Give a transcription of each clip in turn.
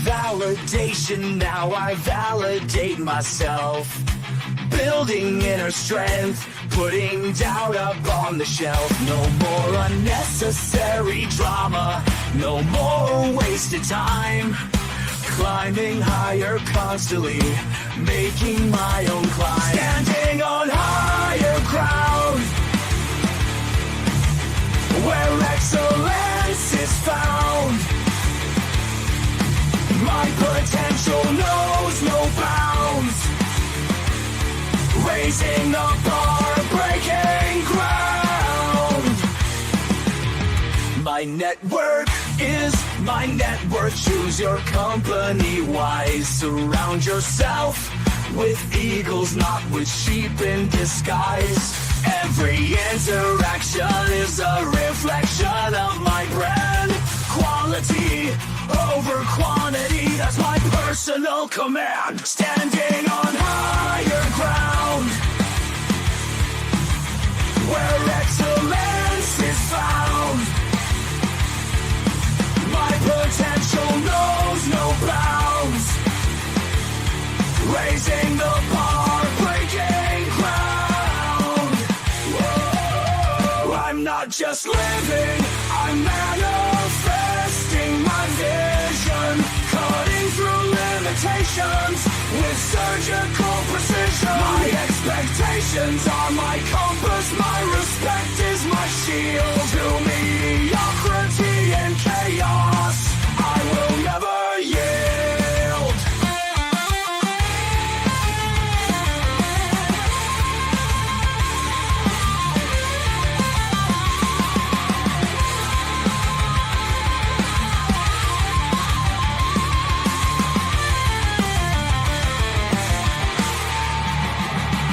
validation, now I validate myself. Building inner strength, putting doubt up on the shelf. No more unnecessary drama, no more wasted time. Climbing higher constantly, making my own climb. Standing on higher ground, where excellence is found. My potential knows no bounds. Raising the bar, breaking ground. My network is my net worth. Choose your company wise. Surround yourself with eagles, not with sheep in disguise. Every interaction is a reflection of my brand. Quality over quantity, that's my personal command. Standing on higher ground, where excellence is found. My potential knows no bounds. Raising the bar, breaking ground. Whoa. I'm not just living, I'm manifesting my vision. Cutting through limitations with surgical precision. My expectations are my compass, my respect is my shield. To mediocrity and chaos, I will never yield.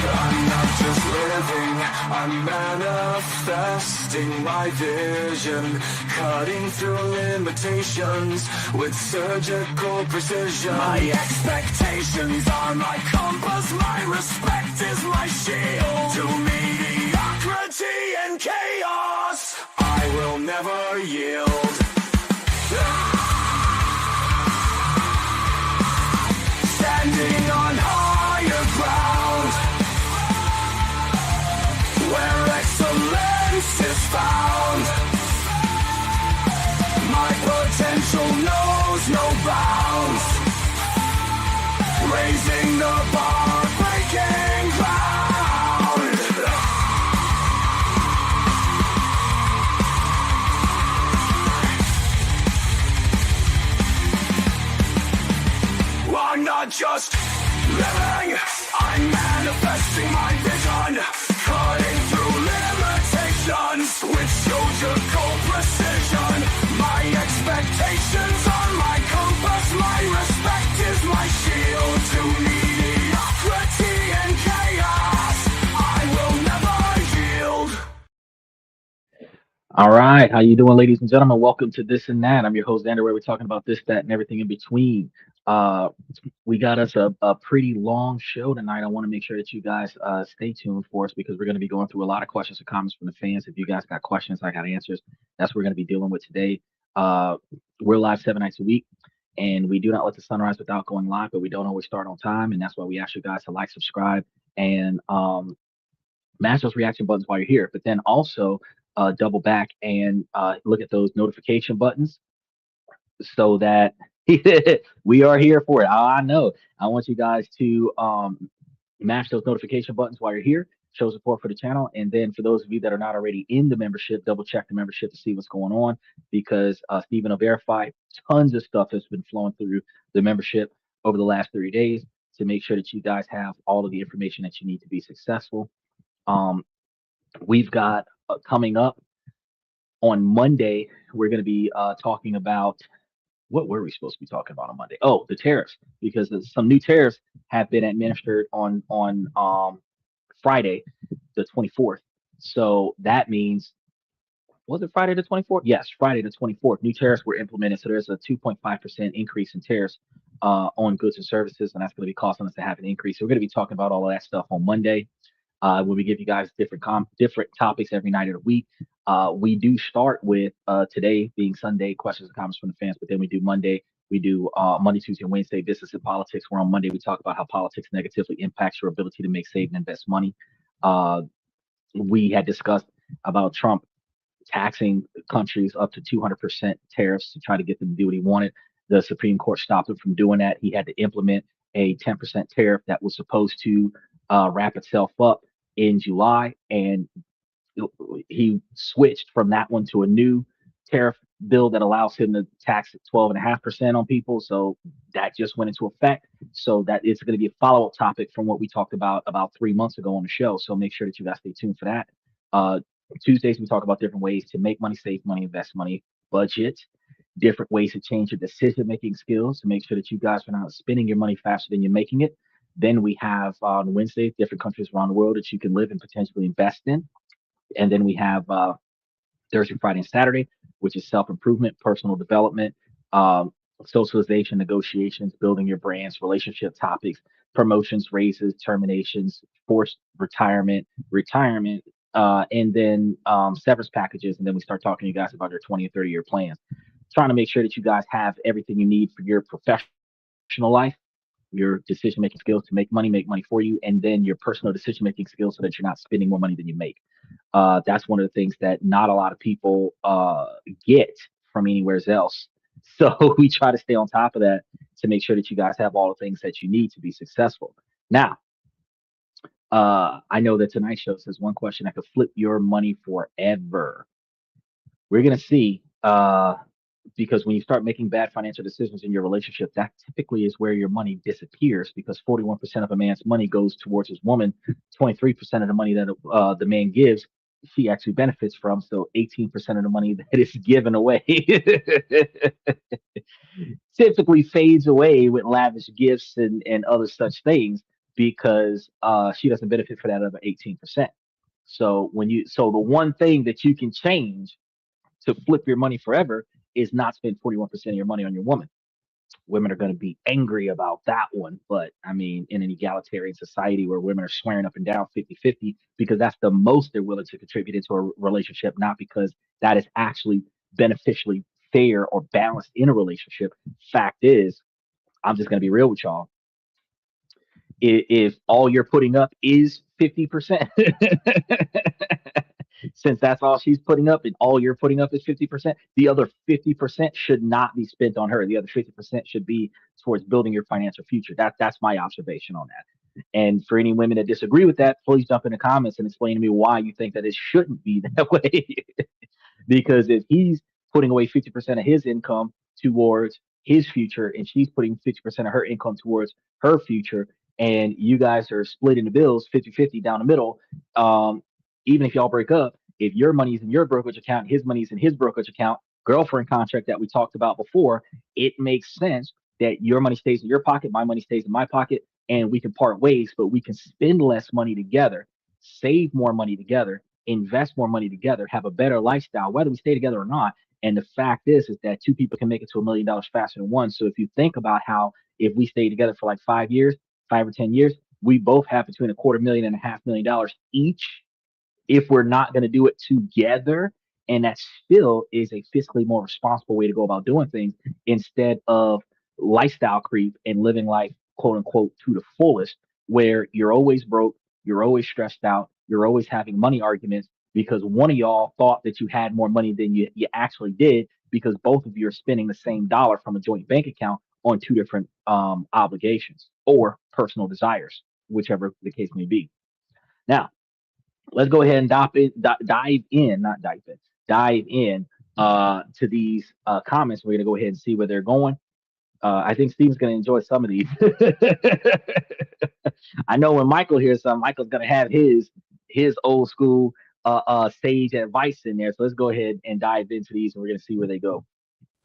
I'm not just living, I'm manifesting my vision. Cutting through limitations with surgical precision. My expectations are my compass, my respect is my shield. To mediocrity and chaos, I will never yield. Standing on higher ground, where excellence is found. My potential knows no bounds. Raising the bar, breaking ground. I'm not just living, I'm manifesting my vision. Cutting through limitations with surgical precision. My expectations are my compass, my respect is my shield. To mediocrity and chaos, I will never yield. All right, how you doing, ladies and gentlemen? Welcome to This and That. I'm your host, Xander, where we're talking about this, that, and everything in between. Uh, we got us a pretty long show tonight. I want to make sure that you guys stay tuned for us because we're going to be going through a lot of questions and comments from the fans. If you guys got questions, I got answers. That's what we're going to be dealing with today. Uh, we're live 7 nights a week, and we do not let the sun rise without going live, but we don't always start on time, and that's why we ask you guys to like, subscribe, and mash those reaction buttons while you're here. But then also double back and look at those notification buttons so that we are here for it. I know. I want you guys to mash those notification buttons while you're here. Show support for the channel. And then for those of you that are not already in the membership, double check the membership to see what's going on because Stephen will verify tons of stuff has been flowing through the membership over the last 30 days to make sure that you guys have all of the information that you need to be successful. We've got coming up on Monday, we're going to be talking about what were we supposed to be talking about on Monday? Oh, the tariffs, because some new tariffs have been administered on Friday, the 24th. So that means, was it Friday the 24th? Yes, Friday the 24th. New tariffs were implemented. So there's a 2.5% increase in tariffs on goods and services, and that's going to be causing us to have an increase. So we're going to be talking about all of that stuff on Monday. When we give you guys different topics every night of the week. We do start with today being Sunday, questions and comments from the fans, but then we do Monday We do Monday, Tuesday, and Wednesday, business and politics, where on Monday we talk about how politics negatively impacts your ability to make, save, and invest money. Uh, we had discussed about Trump taxing countries up to 200% tariffs to try to get them to do what he wanted. The Supreme Court stopped him from doing that. He had to implement a 10% tariff that was supposed to wrap itself up in July. And he switched from that one to a new tariff bill that allows him to tax 12.5% on people. So that just went into effect. So that is going to be a follow-up topic from what we talked about 3 months ago on the show. So make sure that you guys stay tuned for that. Tuesdays, we talk about different ways to make money, save money, invest money, budget, different ways to change your decision-making skills to make sure that you guys are not spending your money faster than you're making it. Then we have on Wednesday, different countries around the world that you can live and potentially invest in. And then we have Thursday, Friday, and Saturday, which is self-improvement, personal development, socialization, negotiations, building your brands, relationship topics, promotions, raises, terminations, forced retirement, and then severance packages. And then we start talking to you guys about your 20 and 30-year plans. Trying to make sure that you guys have everything you need for your professional life, your decision-making skills to make money for you, and then your personal decision-making skills so that you're not spending more money than you make. That's one of the things that not a lot of people get from anywhere else. So we try to stay on top of that to make sure that you guys have all the things that you need to be successful. Now, I know that tonight's show says one question that could flip your money forever. We're going to see, because when you start making bad financial decisions in your relationship, that typically is where your money disappears, because 41% of a man's money goes towards his woman, 23% of the money that the man gives, she actually benefits from. So 18% of the money that is given away typically fades away with lavish gifts and other such things, because she doesn't benefit for that other 18%. So the one thing that you can change to flip your money forever is not spend 41% of your money on your woman. Women are going to be angry about that one. But I mean, in an egalitarian society where women are swearing up and down 50-50, because that's the most they're willing to contribute into a relationship, not because that is actually beneficially fair or balanced in a relationship. Fact is, I'm just going to be real with y'all. If all you're putting up is 50%, since that's all she's putting up and all you're putting up is 50%, the other 50% should not be spent on her. The other 50% should be towards building your financial future. That's my observation on that. And for any women that disagree with that, please jump in the comments and explain to me why you think that it shouldn't be that way. Because if he's putting away 50% of his income towards his future and she's putting 50% of her income towards her future, and you guys are splitting the bills 50-50 down the middle, even if y'all break up, if your money's in your brokerage account, his money's in his brokerage account, girlfriend contract that we talked about before, it makes sense that your money stays in your pocket, my money stays in my pocket, and we can part ways, but we can spend less money together, save more money together, invest more money together, have a better lifestyle, whether we stay together or not. And the fact is that two people can make it to $1 million faster than one. So if you think about how, if we stay together for like 5 years, 5 or 10 years, we both have between $250,000 and $500,000 each if we're not going to do it together. And that still is a fiscally more responsible way to go about doing things, instead of lifestyle creep and living life, quote unquote, to the fullest, where you're always broke, you're always stressed out, you're always having money arguments because one of y'all thought that you had more money than you actually did, because both of you are spending the same dollar from a joint bank account on two different obligations or personal desires, whichever the case may be. Now, let's go ahead and dive in to these comments. We're going to go ahead and see where they're going. I think Steven's going to enjoy some of these. I know when Michael hears something, Michael's going to have his old school sage advice in there. So let's go ahead and dive into these, and we're going to see where they go.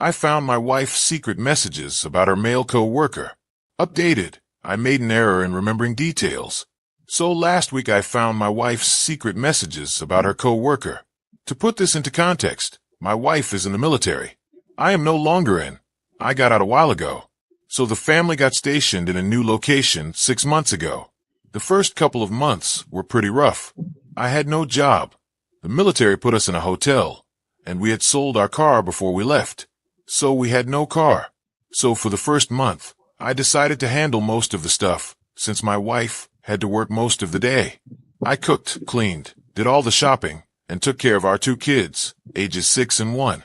I found my wife's secret messages about her male co-worker. Updated. I made an error in remembering details. So last week I found my wife's secret messages about her co-worker. To put this into context, my wife is in the military. I am no longer in. I got out a while ago. So the family got stationed in a new location 6 months ago. The first couple of months were pretty rough. I had no job. The military put us in a hotel, and we had sold our car before we left. So we had no car. So for the first month, I decided to handle most of the stuff, since my wife had to work most of the day. I cooked, cleaned, did all the shopping, and took care of our 2 kids, ages 6 and 1.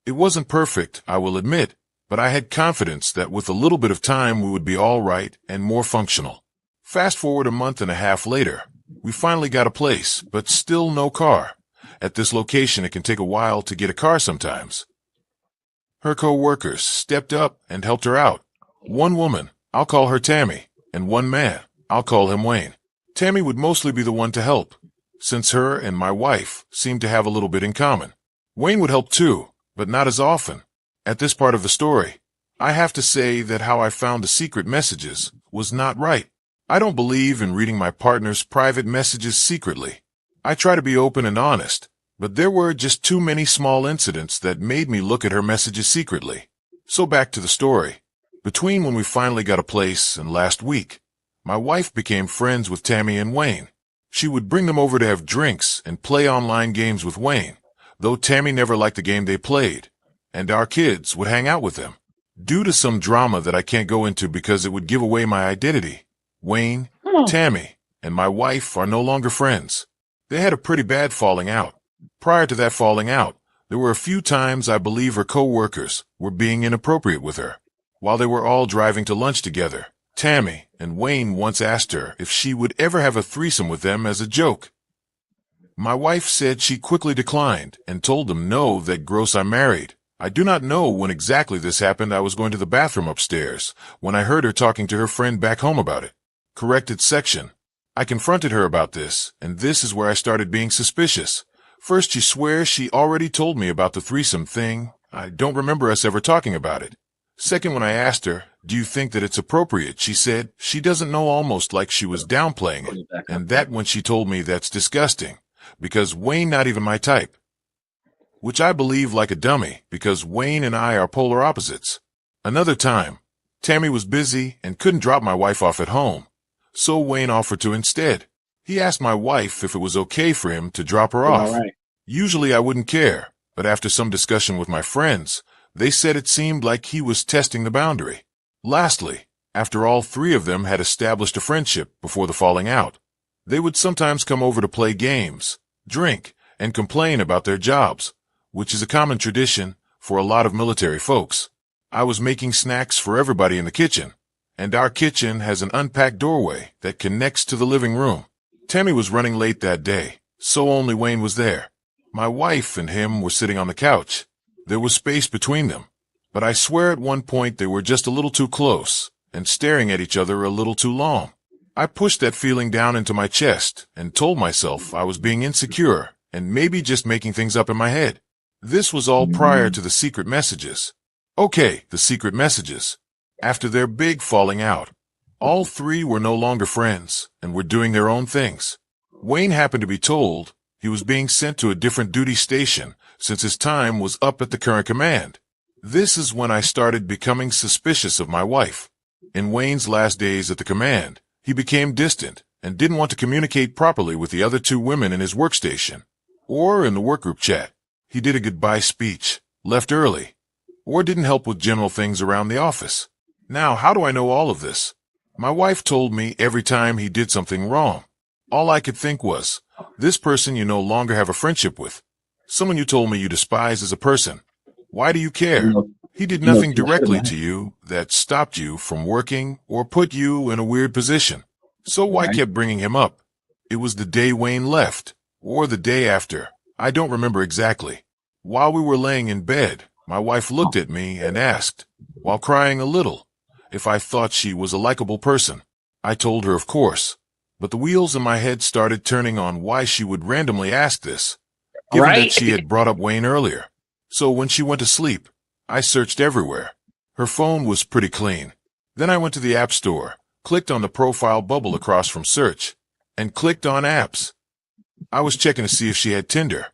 It wasn't perfect, I will admit, but I had confidence that with a little bit of time we would be all right and more functional. Fast forward a month and a half later, we finally got a place, but still no car. At this location it can take a while to get a car sometimes. Her co-workers stepped up and helped her out. One woman, I'll call her Tammy, and one man, I'll call him Wayne. Tammy would mostly be the one to help, since her and my wife seemed to have a little bit in common. Wayne would help too, but not as often. At this part of the story, I have to say that how I found the secret messages was not right. I don't believe in reading my partner's private messages secretly. I try to be open and honest, but there were just too many small incidents that made me look at her messages secretly. So back to the story. Between when we finally got a place and last week, my wife became friends with Tammy and Wayne. She would bring them over to have drinks and play online games with Wayne, though Tammy never liked the game they played, and our kids would hang out with them. Due to some drama that I can't go into because it would give away my identity, Wayne, Tammy, and my wife are no longer friends. They had a pretty bad falling out. Prior to that falling out, there were a few times I believe her co-workers were being inappropriate with her. While they were all driving to lunch together, Tammy and Wayne once asked her if she would ever have a threesome with them as a joke. My wife said she quickly declined and told them no, that gross, I'm married. I do not know when exactly this happened. I was going to the bathroom upstairs when I heard her talking to her friend back home about it. Corrected section. I confronted her about this, and this is where I started being suspicious. First, she swears she already told me about the threesome thing. I don't remember us ever talking about it. Second, when I asked her, do you think that it's appropriate, she said she doesn't know, almost like she was downplaying it. And that when she told me that's disgusting, because Wayne not even my type. Which I believe like a dummy, because Wayne and I are polar opposites. Another time, Tammy was busy and couldn't drop my wife off at home, so Wayne offered to instead. He asked my wife if it was okay for him to drop her off. All right. Usually I wouldn't care, but after some discussion with my friends, they said it seemed like he was testing the boundary. Lastly, after all 3 of them had established a friendship before the falling out, they would sometimes come over to play games, drink, and complain about their jobs, which is a common tradition for a lot of military folks. I was making snacks for everybody in the kitchen, and our kitchen has an unpacked doorway that connects to the living room. Tammy was running late that day, so only Wayne was there. My wife and him were sitting on the couch. There was space between them, but I swear at one point they were just a little too close and staring at each other a little too long. I pushed that feeling down into my chest and told myself I was being insecure and maybe just making things up in my head. This was all prior to the secret messages. Okay, the secret messages. After their big falling out, all 3 were no longer friends and were doing their own things. Wayne happened to be told he was being sent to a different duty station since his time was up at the current command. This is when I started becoming suspicious of my wife. In Wayne's last days at the command, he became distant and didn't want to communicate properly with the other 2 women in his workstation or in the workgroup chat. He did a goodbye speech, left early, or didn't help with general things around the office. Now, how do I know all of this? My wife told me every time he did something wrong. All I could think was, this person you no longer have a friendship with. Someone you told me you despise as a person. Why do you care? He did nothing directly to you that stopped you from working or put you in a weird position. So why keep bringing him up? It was the day Wayne left, or the day after. I don't remember exactly. While we were laying in bed, my wife looked at me and asked, while crying a little, if I thought she was a likable person. I told her of course, but the wheels in my head started turning on why she would randomly ask this, given that she had brought up Wayne earlier. So when she went to sleep, I searched everywhere. Her phone was pretty clean. Then I went to the App Store, clicked on the profile bubble across from search, and clicked on apps. I was checking to see if she had Tinder,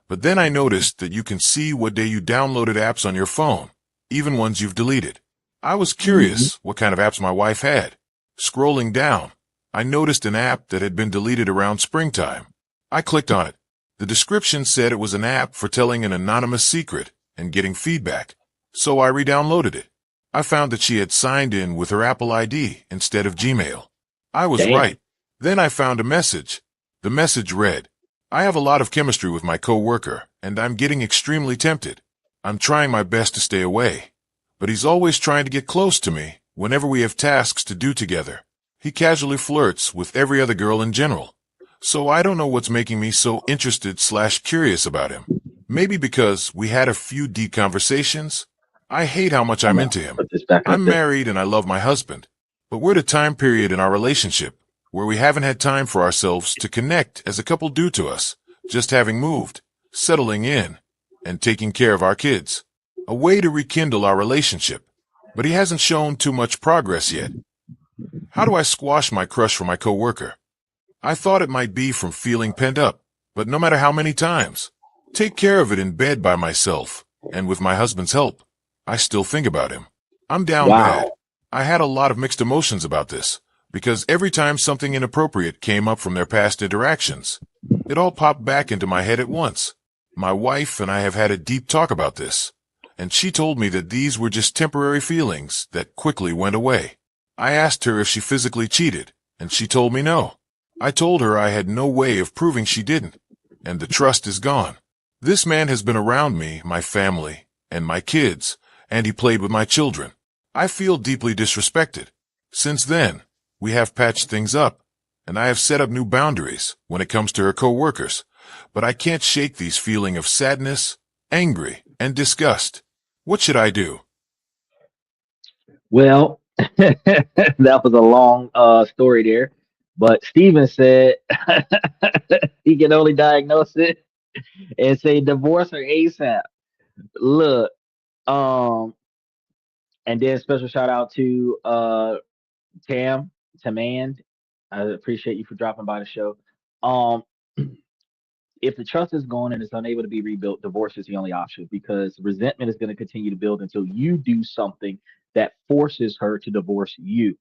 but then I noticed that you can see what day you downloaded apps on your phone, even ones you've deleted. I was curious what kind of apps my wife had. Scrolling down, I noticed an app that had been deleted around springtime. I clicked on it. The description said it was an app for telling an anonymous secret and getting feedback, so I re-downloaded it. I found that she had signed in with her Apple ID instead of Gmail. I was Damn. right. Then I found a message. The message read, "I have a lot of chemistry with my coworker, and I'm getting extremely tempted. I'm trying my best to stay away, but he's always trying to get close to me whenever we have tasks to do together. He casually flirts with every other girl in general. So I don't know what's making me so interested/curious about him. Maybe because we had a few deep conversations. I hate how much I'm I'm gonna into him. put this back in the I'm thing. married and I love my husband, but we're at a time period in our relationship where we haven't had time for ourselves to connect as a couple due to us just having moved, settling in, and taking care of our kids. A way to rekindle our relationship, but he hasn't shown too much progress yet. How do I squash my crush for my coworker? I thought it might be from feeling pent up, but no matter how many times, take care of it in bed by myself, and with my husband's help, I still think about him. I'm down bad. Wow. I had a lot of mixed emotions about this, because every time something inappropriate came up from their past interactions, it all popped back into my head at once. My wife and I have had a deep talk about this, and she told me that these were just temporary feelings that quickly went away. I asked her if she physically cheated, and she told me no. I told her I had no way of proving she didn't, and the trust is gone. This man has been around me, my family, and my kids, and he played with my children. I feel deeply disrespected. Since then, we have patched things up, and I have set up new boundaries when it comes to her coworkers, but I can't shake these feelings of sadness, angry, and disgust. What should I do? Well, that was a long story there. But Steven said he can only diagnose it and say divorce or ASAP. Look, um, and then special shout out to Tamand. I appreciate you for dropping by the show. Um, if the trust is gone and it's unable to be rebuilt, divorce is the only option because resentment is going to continue to build until you do something that forces her to divorce you.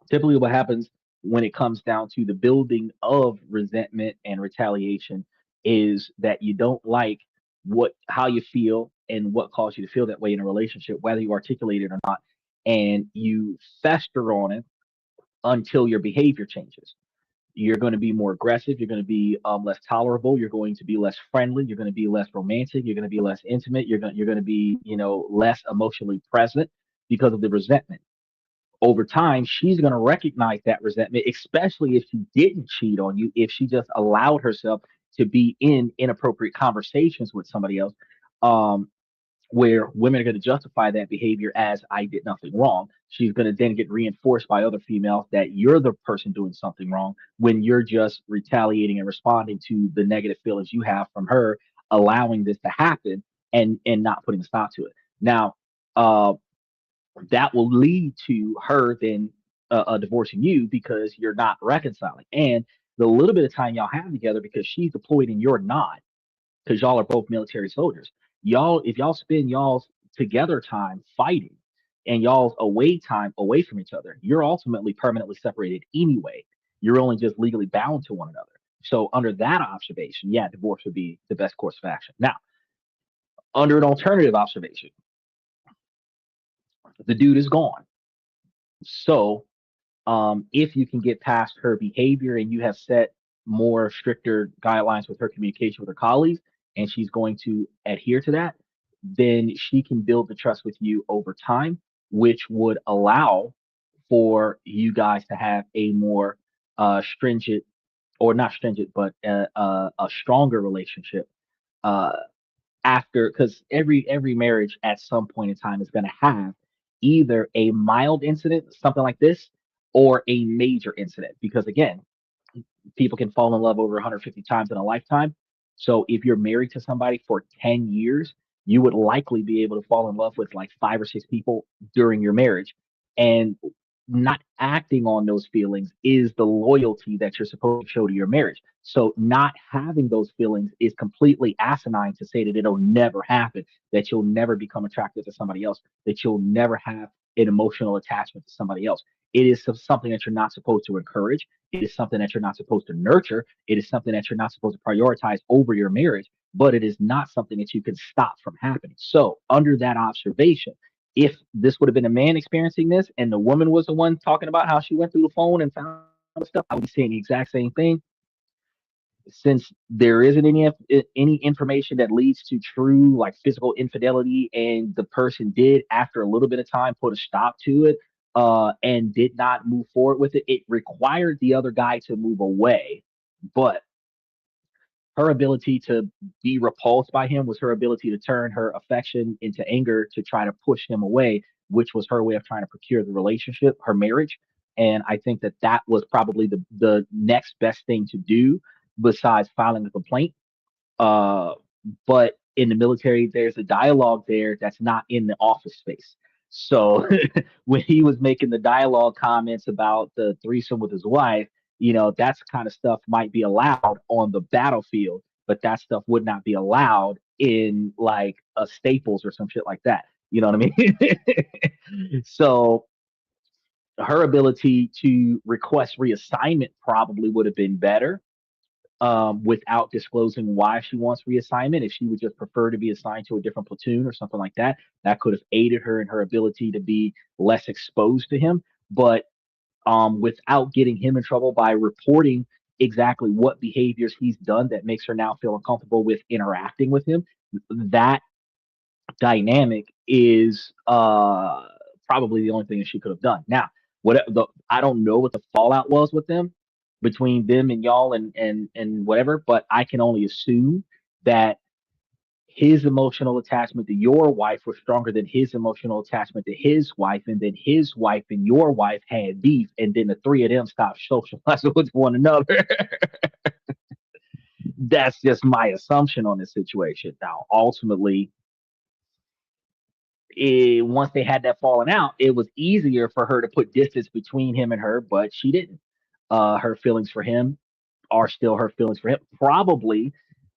Typically, what happens when it comes down to the building of resentment and retaliation is that you don't like what how you feel and what caused you to feel that way in a relationship, whether you articulate it or not, and you fester on it until your behavior changes. You're going to be more aggressive. You're going to be less tolerable. You're going to be less friendly. You're going to be less romantic. You're going to be less intimate. You're going to be less emotionally present because of the resentment. Over time, she's going to recognize that resentment, especially if she didn't cheat on you, if she just allowed herself to be in inappropriate conversations with somebody else. Um, where women are going to justify that behavior as I did nothing wrong. She's going to then get reinforced by other females that you're the person doing something wrong when you're just retaliating and responding to the negative feelings you have from her, allowing this to happen and not putting a stop to it. Now, uh, that will lead to her then divorcing you because you're not reconciling. And the little bit of time y'all have together because she's deployed and you're not, because y'all are both military soldiers. Y'all, if y'all spend y'all's together time fighting and y'all's away time away from each other, you're ultimately permanently separated anyway. You're only just legally bound to one another. So under that observation, yeah, divorce would be the best course of action. Now, under an alternative observation, the dude is gone. So if you can get past her behavior and you have set more stricter guidelines with her communication with her colleagues, and she's going to adhere to that, then she can build the trust with you over time, which would allow for you guys to have a more stringent, or not stringent, but a stronger relationship uh, after, because every marriage at some point in time is going to have either a mild incident, something like this, or a major incident. Because again, people can fall in love over 150 times in a lifetime. So if you're married to somebody for 10 years, you would likely be able to fall in love with like five or six people during your marriage. And not acting on those feelings is the loyalty that you're supposed to show to your marriage. So not having those feelings is completely asinine to say that it'll never happen, that you'll never become attracted to somebody else, that you'll never have an emotional attachment to somebody else. It is something that you're not supposed to encourage. It is something that you're not supposed to nurture. It is something that you're not supposed to prioritize over your marriage, but it is not something that you can stop from happening. So, under that observation, If this would have been a man experiencing this and the woman was the one talking about how she went through the phone and found stuff, I would be saying the exact same thing. Since there isn't any information that leads to true like physical infidelity, and the person did after a little bit of time put a stop to it, and did not move forward with it, it required the other guy to move away. But her ability to be repulsed by him was her ability to turn her affection into anger to try to push him away, which was her way of trying to procure the relationship, her marriage. And I think that that was probably the next best thing to do besides filing a complaint. uh, but in the military, there's a dialogue there that's not in the office space. So when he was making the dialogue comments about the threesome with his wife, that's kind of stuff might be allowed on the battlefield, but that stuff would not be allowed in like a Staples or some shit like that. You know what I mean? So her ability to request reassignment probably would have been better, without disclosing why she wants reassignment. If she would just prefer to be assigned to a different platoon or something like that, that could have aided her in her ability to be less exposed to him. But without getting him in trouble by reporting exactly what behaviors he's done that makes her now feel uncomfortable with interacting with him, that dynamic is probably the only thing that she could have done. Now, I don't know what the fallout was with them, between them and y'all, and whatever, but I can only assume that his emotional attachment to your wife was stronger than his emotional attachment to his wife, and then his wife and your wife had beef, and then the three of them stopped socializing with one another. That's just my assumption on this situation. Now, ultimately, once they had that falling out, it was easier for her to put distance between him and her, but she didn't. Her feelings for him are still her feelings for him. Probably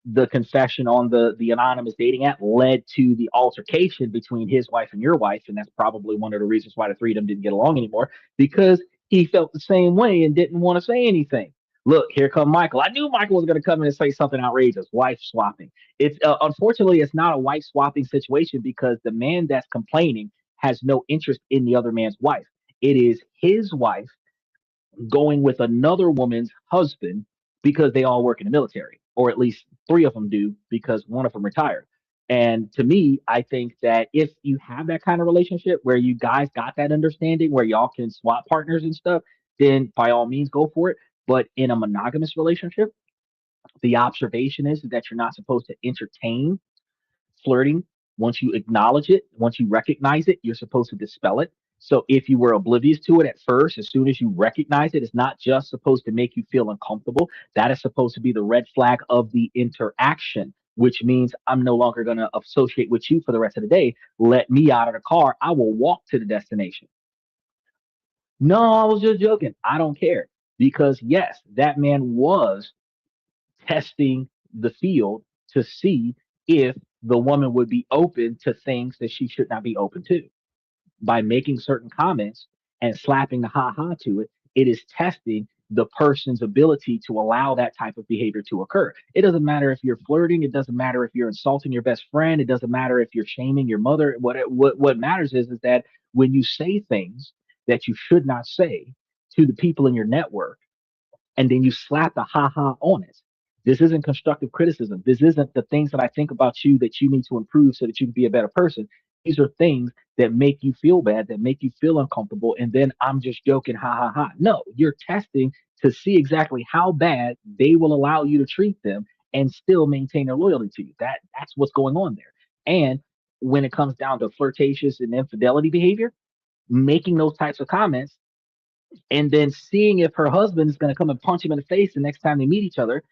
the confession on the anonymous dating app led to the altercation between his wife and your wife, and that's probably one of the reasons why the three of them didn't get along anymore, because he felt the same way and didn't want to say anything. Look, here come Michael. I knew Michael was going to come in and say something outrageous. Wife swapping. It's unfortunately it's not a wife swapping situation, because the man that's complaining has no interest in the other man's wife. It is his wife going with another woman's husband because they all work in the military, or at least three of them do because one of them retired. And to me, I think that if you have that kind of relationship where you guys got that understanding where y'all can swap partners and stuff, then by all means go for it. But in a monogamous relationship, the observation is that you're not supposed to entertain flirting. Once you acknowledge it, once you recognize it, you're supposed to dispel it. So if you were oblivious to it at first, as soon as you recognize it, it's not just supposed to make you feel uncomfortable. That is supposed to be the red flag of the interaction, which means I'm no longer going to associate with you for the rest of the day. Let me out of the car. I will walk to the destination. No, I was just joking. I don't care. Because yes, that man was testing the field to see if the woman would be open to things that she should not be open to. By making certain comments and slapping the ha ha to it, it is testing the person's ability to allow that type of behavior to occur. It doesn't matter if you're flirting, it doesn't matter if you're insulting your best friend, it doesn't matter if you're shaming your mother. What matters is that when you say things that you should not say to the people in your network, and then you slap the ha ha on it. This isn't constructive criticism. This isn't the things that I think about you that you need to improve so that you can be a better person. These are things that make you feel bad, that make you feel uncomfortable. And then I'm just joking, ha ha ha. No, you're testing to see exactly how bad they will allow you to treat them and still maintain their loyalty to you. That's what's going on there. And when it comes down to flirtatious and infidelity behavior, making those types of comments and then seeing if her husband is going to come and punch him in the face the next time they meet each other,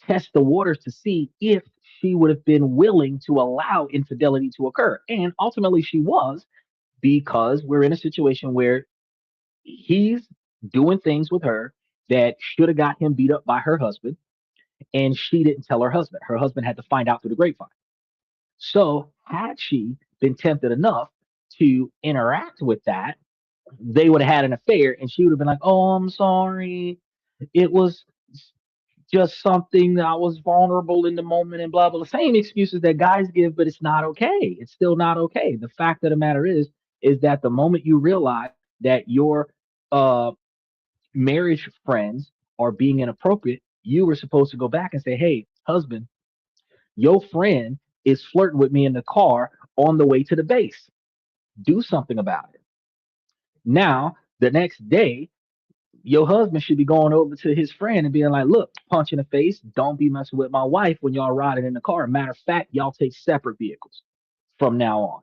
test the waters to see if she would have been willing to allow infidelity to occur. And ultimately, she was, because we're in a situation where he's doing things with her that should have got him beat up by her husband, and she didn't tell her husband. Her husband had to find out through the grapevine. So, had she been tempted enough to interact with that, they would have had an affair, and she would have been like, "Oh, I'm sorry. It was just something that I was vulnerable in the moment," and blah blah. The same excuses that guys give, but it's not okay. It's still not okay. The fact of the matter is, is that the moment you realize that your uh marriage friends are being inappropriate, you were supposed to go back and say, hey, husband, your friend is flirting with me in the car on the way to the base. Do something about it. Now, the next day, your husband should be going over to his friend and being like, look, punch in the face. Don't be messing with my wife when y'all riding in the car. Matter of fact, y'all take separate vehicles from now on.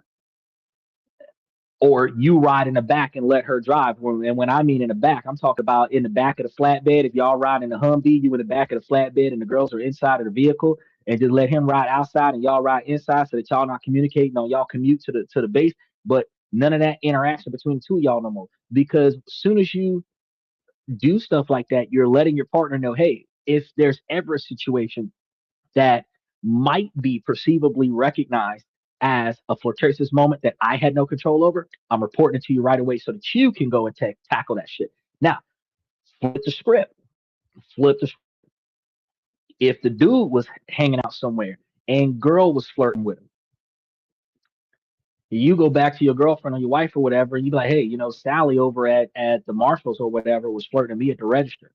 Or you ride in the back and let her drive. And when I mean in the back, I'm talking about in the back of the flatbed. If y'all ride in the Humvee, you in the back of the flatbed and the girls are inside of the vehicle, and just let him ride outside and y'all ride inside so that y'all not communicating on y'all commute to the base. But none of that interaction between the two of y'all no more. Because as soon as you do stuff like that, you're letting your partner know, hey, if there's ever a situation that might be perceivably recognized as a flirtatious moment that I had no control over, I'm reporting it to you right away so that you can go and tackle that shit. Now, flip the script. Flip the If the dude was hanging out somewhere and girl was flirting with him, you go back to your girlfriend or your wife or whatever, and you be like, hey, Sally over at the Marshalls or whatever was flirting with me at the register.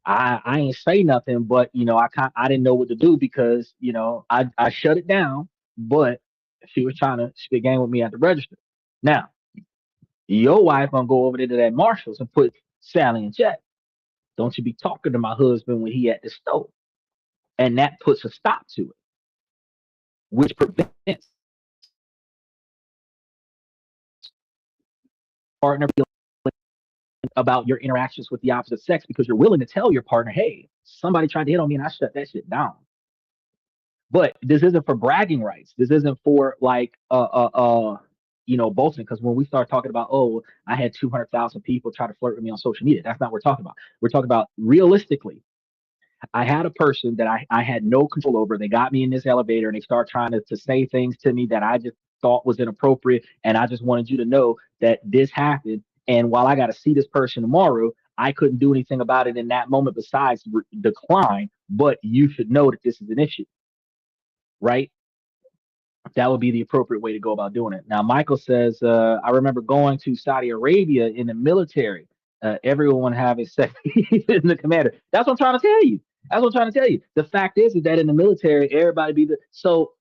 I ain't say nothing, but I didn't know what to do because I shut it down, but she was trying to spit game with me at the register. Now your wife gonna go over there to that Marshalls and put Sally in check. Don't you be talking to my husband when he at the store, and that puts a stop to it, which prevents partner about your interactions with the opposite sex because you're willing to tell your partner, hey, somebody tried to hit on me and I shut that shit down. But this isn't for bragging rights. This isn't for like boasting. Because when we start talking about, oh, I had 200,000 people try to flirt with me on social media, that's not what we're talking about. We're talking about realistically. I had a person that I had no control over. They got me in this elevator and they start trying to say things to me that I just thought was inappropriate. And I just wanted you to know that this happened. And while I got to see this person tomorrow, I couldn't do anything about it in that moment besides decline. But you should know that this is an issue, right? That would be the appropriate way to go about doing it. Now, Michael says, I remember going to Saudi Arabia in the military. Everyone having sex in the commander. That's what I'm trying to tell you. That's what I'm trying to tell you. The fact is that in the military, everybody be so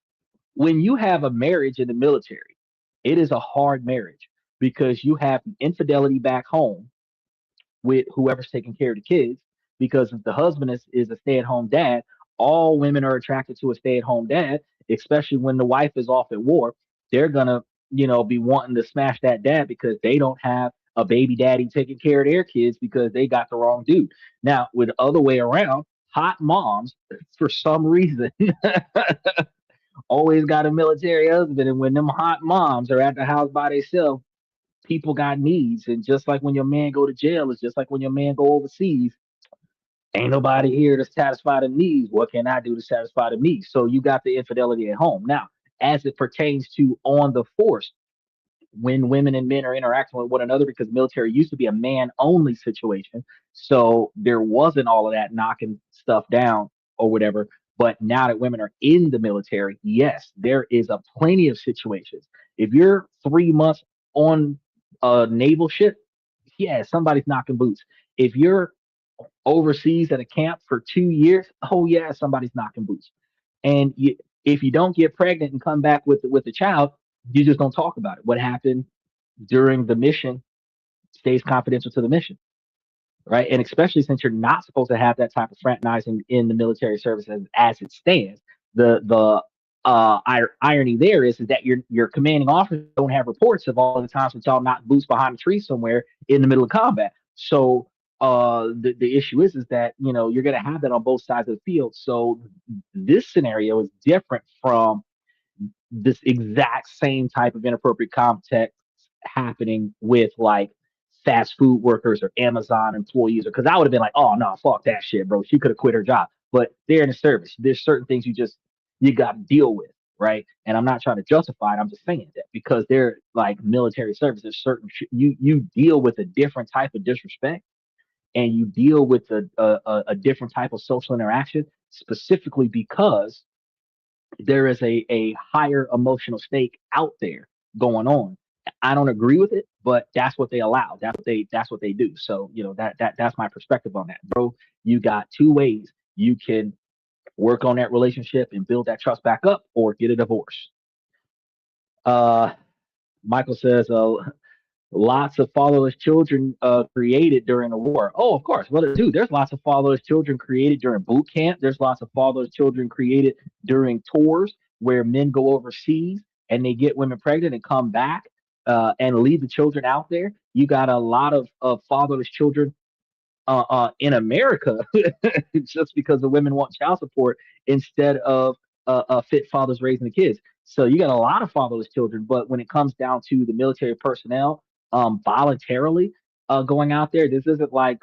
when you have a marriage in the military, it is a hard marriage because you have infidelity back home with whoever's taking care of the kids. Because if the husband is a stay-at-home dad, all women are attracted to a stay-at-home dad, especially when the wife is off at war. They're gonna, be wanting to smash that dad because they don't have a baby daddy taking care of their kids because they got the wrong dude. Now, with the other way around, hot moms, for some reason, always got a military husband, and when them hot moms are at the house by themselves, people got needs. And just like when your man go to jail, it's just like when your man go overseas. Ain't nobody here to satisfy the needs. What can I do to satisfy the needs? So you got the infidelity at home. Now, as it pertains to on the force, when women and men are interacting with one another, because military used to be a man only situation. So there wasn't all of that knocking stuff down or whatever. But now that women are in the military, yes, there is a plenty of situations. If you're 3 months on a naval ship, yeah, somebody's knocking boots. If you're overseas at a camp for 2 years, oh yeah, somebody's knocking boots. And if you don't get pregnant and come back with a child, you just don't talk about it. What happened during the mission stays confidential to the mission, right? And especially since you're not supposed to have that type of fraternizing in the military service as it stands, the irony there is that your commanding officers don't have reports of all the times that y'all knock boots behind a tree somewhere in the middle of combat. So the issue is that you're going to have that on both sides of the field. So this scenario is different from this exact same type of inappropriate context happening with like fast food workers or Amazon employees, because I would have been like, oh no, fuck that shit, bro. She could have quit her job. But they're in the service. There's certain things you got to deal with, right? And I'm not trying to justify it. I'm just saying that because they're like military service. There's certain you deal with a different type of disrespect, and you deal with a different type of social interaction specifically because there is a higher emotional stake out there going on I don't agree with it, but that's what they allow. That's what they do. So, that's my perspective on that, bro. You got two ways. You can work on that relationship and build that trust back up, or get a divorce. Uh, Michael says, lots of fatherless children created during the war. Oh, of course. Well, dude, there's lots of fatherless children created during boot camp. There's lots of fatherless children created during tours where men go overseas and they get women pregnant and come back and leave the children out there. You got a lot of fatherless children in America just because the women want child support instead of fit fathers raising the kids. So you got a lot of fatherless children, but when it comes down to the military personnel voluntarily going out there, this isn't like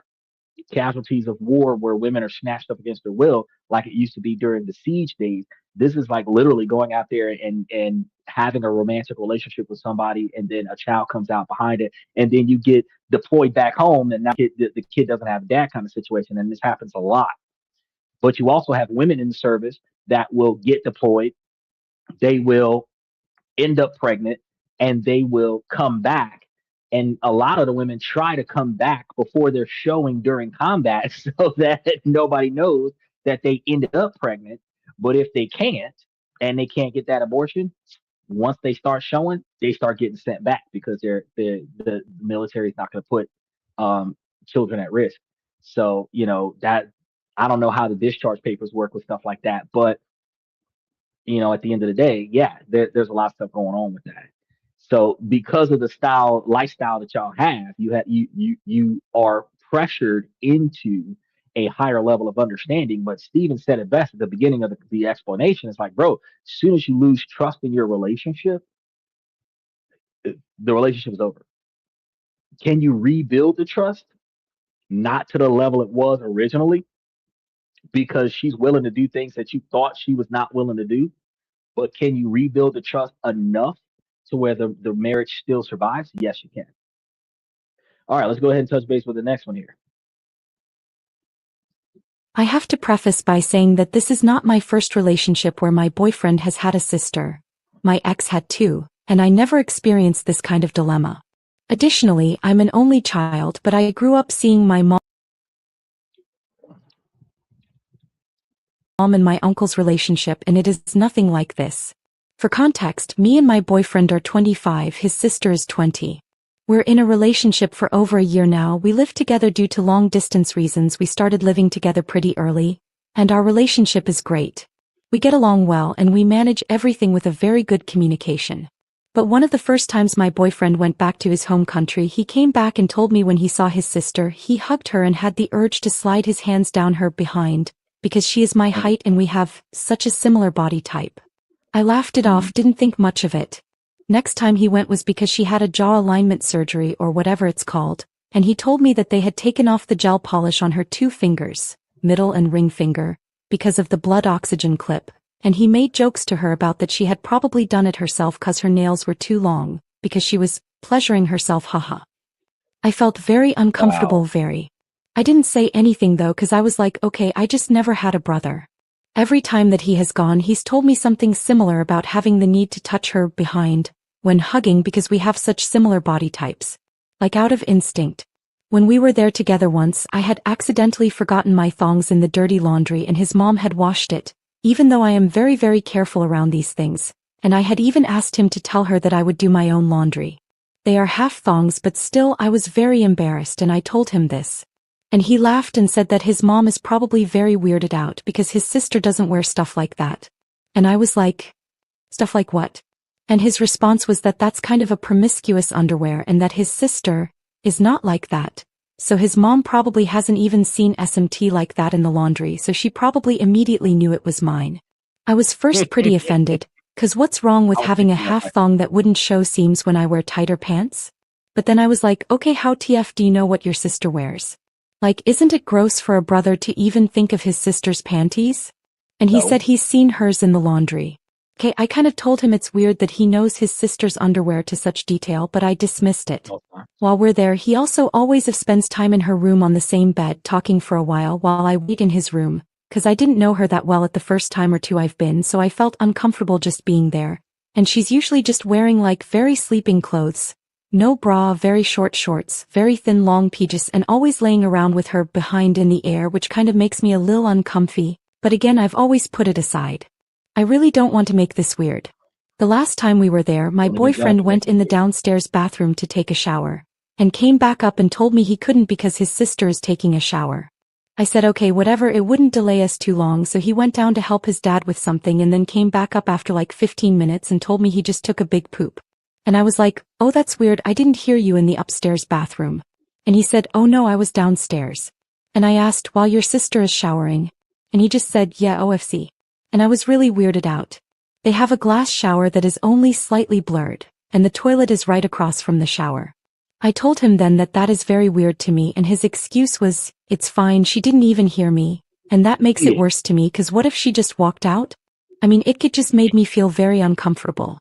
casualties of war where women are snatched up against their will like it used to be during the siege days. This is like literally going out there and having a romantic relationship with somebody, and then a child comes out behind it, and then you get deployed back home, and now the kid doesn't have a dad kind of situation, and this happens a lot. But you also have women in the service that will get deployed, they will end up pregnant, and they will come back. And a lot of the women try to come back before they're showing during combat so that nobody knows that they ended up pregnant. But if they can't, and they can't get that abortion, once they start showing, they start getting sent back because the military is not going to put children at risk. So, that I don't know how the discharge papers work with stuff like that, but at the end of the day, yeah, there's a lot of stuff going on with that. So because of the lifestyle that y'all have, you are pressured into a higher level of understanding. But Steven said it best at the beginning of the explanation. It's like, bro, as soon as you lose trust in your relationship, the relationship is over. Can you rebuild the trust? Not to the level it was originally, because she's willing to do things that you thought she was not willing to do. But can you rebuild the trust enough to where the marriage still survives? Yes, you can. All right, let's go ahead and touch base with the next one here. I have to preface by saying that this is not my first relationship where my boyfriend has had a sister. My ex had two, and I never experienced this kind of dilemma. Additionally, I'm an only child, but I grew up seeing my mom and my uncle's relationship, and it is nothing like this. For context, me and my boyfriend are 25, his sister is 20. We're in a relationship for over a year now. We live together due to long-distance reasons. We started living together pretty early, and our relationship is great. We get along well, and we manage everything with a very good communication. But one of the first times my boyfriend went back to his home country, he came back and told me when he saw his sister, he hugged her and had the urge to slide his hands down her behind, because she is my height and we have such a similar body type. I laughed it off, didn't think much of it. Next time he went was because she had a jaw alignment surgery or whatever it's called, and he told me that they had taken off the gel polish on her two fingers, middle and ring finger, because of the blood oxygen clip, and he made jokes to her about that she had probably done it herself cause her nails were too long, because she was pleasuring herself, haha. I felt very uncomfortable, very. I didn't say anything though cause I was like, okay, I just never had a brother. Every time that he has gone, he's told me something similar about having the need to touch her behind when hugging because we have such similar body types. Like out of instinct. When we were there together once, I had accidentally forgotten my thongs in the dirty laundry and his mom had washed it, even though I am very, very careful around these things, and I had even asked him to tell her that I would do my own laundry. They are half thongs, but still I was very embarrassed and I told him this. And he laughed and said that his mom is probably very weirded out because his sister doesn't wear stuff like that. And I was like, stuff like what? And his response was that that's kind of a promiscuous underwear and that his sister is not like that. So his mom probably hasn't even seen SMT like that in the laundry, so she probably immediately knew it was mine. I was first pretty offended, cause what's wrong with having a half thong that wouldn't show seams when I wear tighter pants? But then I was like, okay, how TF do you know what your sister wears? Like, isn't it gross for a brother to even think of his sister's panties? And he said he's seen hers in the laundry. Okay, I kind of told him it's weird that he knows his sister's underwear to such detail, but I dismissed it. While we're there, he also always spends time in her room on the same bed talking for a while I wait in his room, cause I didn't know her that well at the first time or two I've been, so I felt uncomfortable just being there. And she's usually just wearing like very sleeping clothes, No bra, very short shorts, very thin long PJs, and always laying around with her behind in the air, which kind of makes me a little uncomfy, but again I've always put it aside. I really don't want to make this weird. The last time we were there, my Don't even try boyfriend to make went it in the weird. downstairs bathroom to take a shower, and came back up and told me he couldn't because his sister is taking a shower. I said okay whatever, it wouldn't delay us too long, so he went down to help his dad with something and then came back up after like 15 minutes and told me he just took a big poop. And I was like, oh that's weird, I didn't hear you in the upstairs bathroom. And he said, oh no, I was downstairs. And I asked, while your sister is showering? And he just said, yeah, OFC. And I was really weirded out. They have a glass shower that is only slightly blurred, and the toilet is right across from the shower. I told him then that that is very weird to me, and his excuse was, it's fine, she didn't even hear me. And that makes it Yeah. worse to me, cause what if she just walked out? I mean, it could just made me feel very uncomfortable.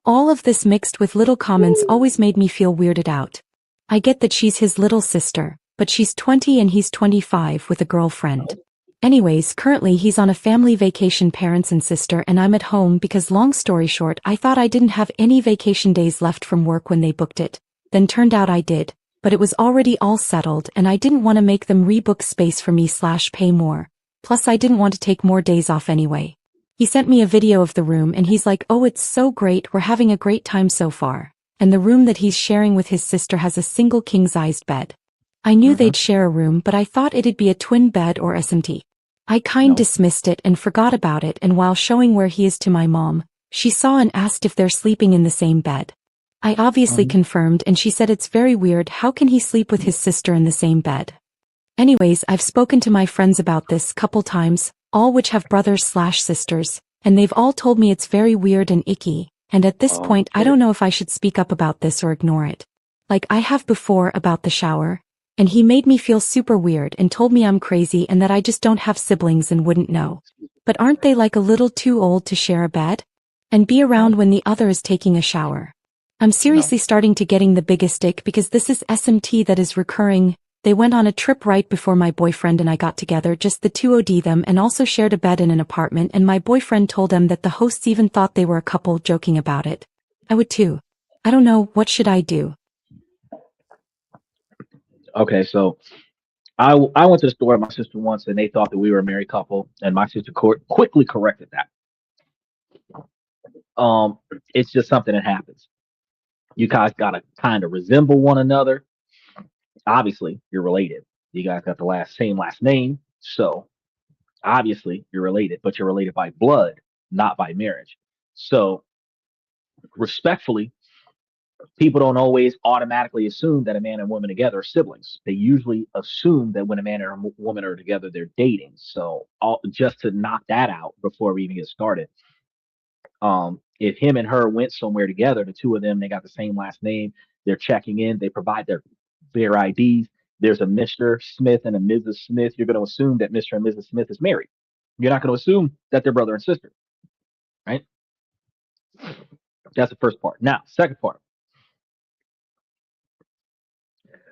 All of this mixed with little comments always made me feel weirded out. I get that she's his little sister, but she's 20 and he's 25 with a girlfriend. Anyways, currently he's on a family vacation, parents and sister, and I'm at home because long story short, I thought I didn't have any vacation days left from work when they booked it. Then turned out I did, but it was already all settled and I didn't want to make them rebook space for me / pay more. Plus I didn't want to take more days off anyway. He sent me a video of the room and he's like, oh it's so great, we're having a great time so far. And the room that he's sharing with his sister has a single king-sized bed. I knew they'd share a room, but I thought it'd be a twin bed or SMT. I No. dismissed it and forgot about it, and while showing where he is to my mom, she saw and asked if they're sleeping in the same bed. I obviously confirmed and she said it's very weird, how can he sleep with his sister in the same bed? Anyways, I've spoken to my friends about this couple times, all which have brothers / sisters, and they've all told me it's very weird and icky, and at this point I don't know if I should speak up about this or ignore it. Like I have before about the shower, and he made me feel super weird and told me I'm crazy and that I just don't have siblings and wouldn't know. But aren't they like a little too old to share a bed? And be around when the other is taking a shower? I'm seriously starting to getting the biggest ick because this is SMT that is recurring. They went on a trip right before my boyfriend and I got together, just the two OD them, and also shared a bed in an apartment, and my boyfriend told them that the hosts even thought they were a couple, joking about it. I would too. I don't know, what should I do? Okay, so I went to the store with my sister once, and they thought that we were a married couple, and my sister quickly corrected that. Um, it's just something that happens. You guys gotta kind of resemble one another. Obviously, you're related. You guys got the same last name, so obviously you're related, but you're related by blood, not by marriage. So, respectfully, people don't always automatically assume that a man and woman together are siblings. They usually assume that when a man and a woman are together, they're dating. So, just to knock that out before we even get started, if him and her went somewhere together, the two of them, they got the same last name, they're checking in, they provide their IDs. There's a Mr. Smith and a Mrs. Smith. You're going to assume that Mr. and Mrs. Smith is married. You're not going to assume that they're brother and sister, right? That's the first part. Now, second part,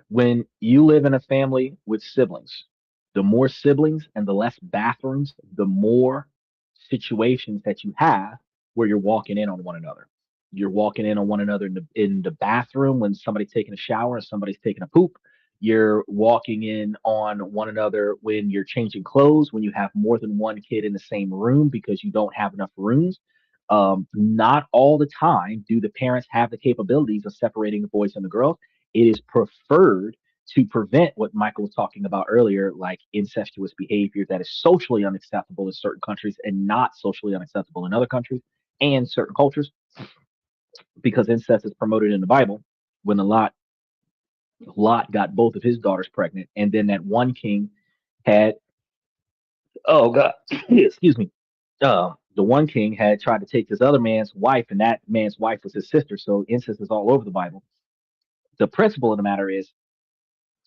when you live in a family with siblings, the more siblings and the less bathrooms, the more situations that you have where you're walking in on one another. You're walking in on one another in the bathroom when somebody's taking a shower and somebody's taking a poop. You're walking in on one another when you're changing clothes, when you have more than one kid in the same room because you don't have enough rooms. Not all the time do the parents have the capabilities of separating the boys and the girls. It is preferred to prevent what Michael was talking about earlier, like incestuous behavior that is socially unacceptable in certain countries and not socially unacceptable in other countries and certain cultures, because incest is promoted in the Bible. When the Lot got both of his daughters pregnant, and then that one king had, oh God, excuse me, the one king had tried to take this other man's wife, and that man's wife was his sister. So incest is all over the Bible. The principle of the matter is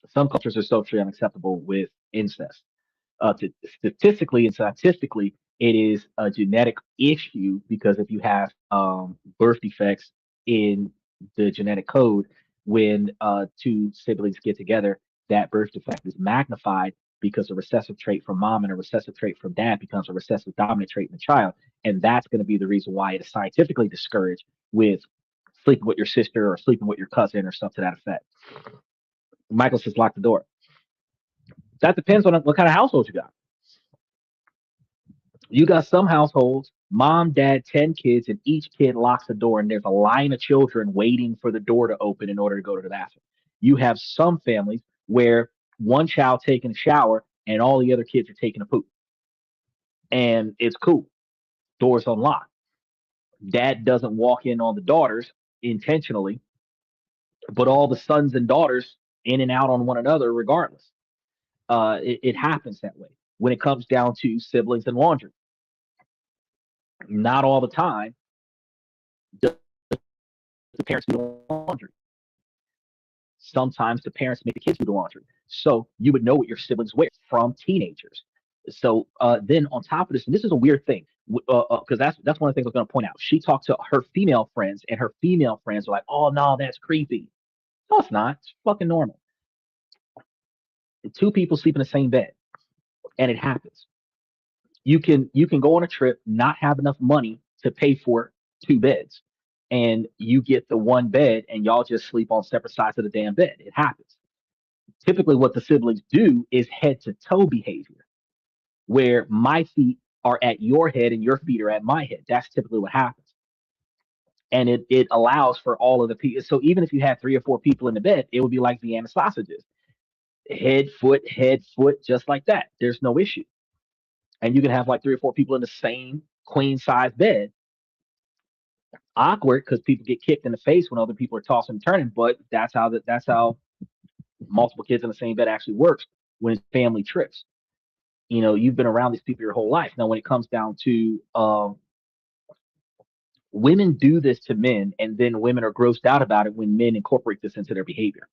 some cultures are socially unacceptable with incest. Statistically and scientifically, it is a genetic issue because if you have birth defects in the genetic code, when two siblings get together, that birth defect is magnified because a recessive trait from mom and a recessive trait from dad becomes a recessive dominant trait in the child. And that's going to be the reason why it is scientifically discouraged with sleeping with your sister or sleeping with your cousin or something to that effect. Michael says, lock the door. That depends on what kind of household you got. You got some households, mom, dad, 10 kids, and each kid locks the door, and there's a line of children waiting for the door to open in order to go to the bathroom. You have some families where one child taking a shower and all the other kids are taking a poop. And it's cool. Doors unlocked. Dad doesn't walk in on the daughters intentionally, but all the sons and daughters in and out on one another regardless. It happens that way when it comes down to siblings and laundry. Not all the time does the parents do the laundry. Sometimes the parents make the kids do the laundry. So you would know what your siblings wear from teenagers. So then on top of this, and this is a weird thing, because that's one of the things I was going to point out. She talked to her female friends, and her female friends were like, "Oh no, that's creepy." No, it's not. It's fucking normal. Two people sleep in the same bed, and it happens. You can go on a trip, not have enough money to pay for two beds, and you get the one bed, and y'all just sleep on separate sides of the damn bed. It happens. Typically, what the siblings do is head to toe behavior, where my feet are at your head and your feet are at my head. That's typically what happens. And it allows for all of the people. So even if you had three or four people in the bed, it would be like Vienna sausages, head, foot, just like that. There's no issue. And you can have like three or four people in the same queen size bed. Awkward because people get kicked in the face when other people are tossing and turning, but that's how multiple kids in the same bed actually works when it's family trips. You've been around these people your whole life. Now, when it comes down to women do this to men, and then women are grossed out about it when men incorporate this into their behavior.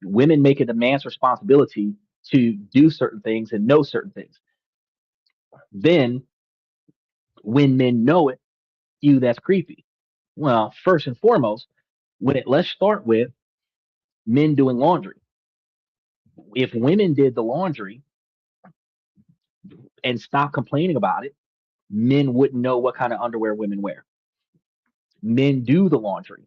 Women make it a man's responsibility to do certain things and know certain things. Then, when men know it, that's creepy. Well, first and foremost, let's start with men doing laundry. If women did the laundry and stopped complaining about it, men wouldn't know what kind of underwear women wear. Men do the laundry.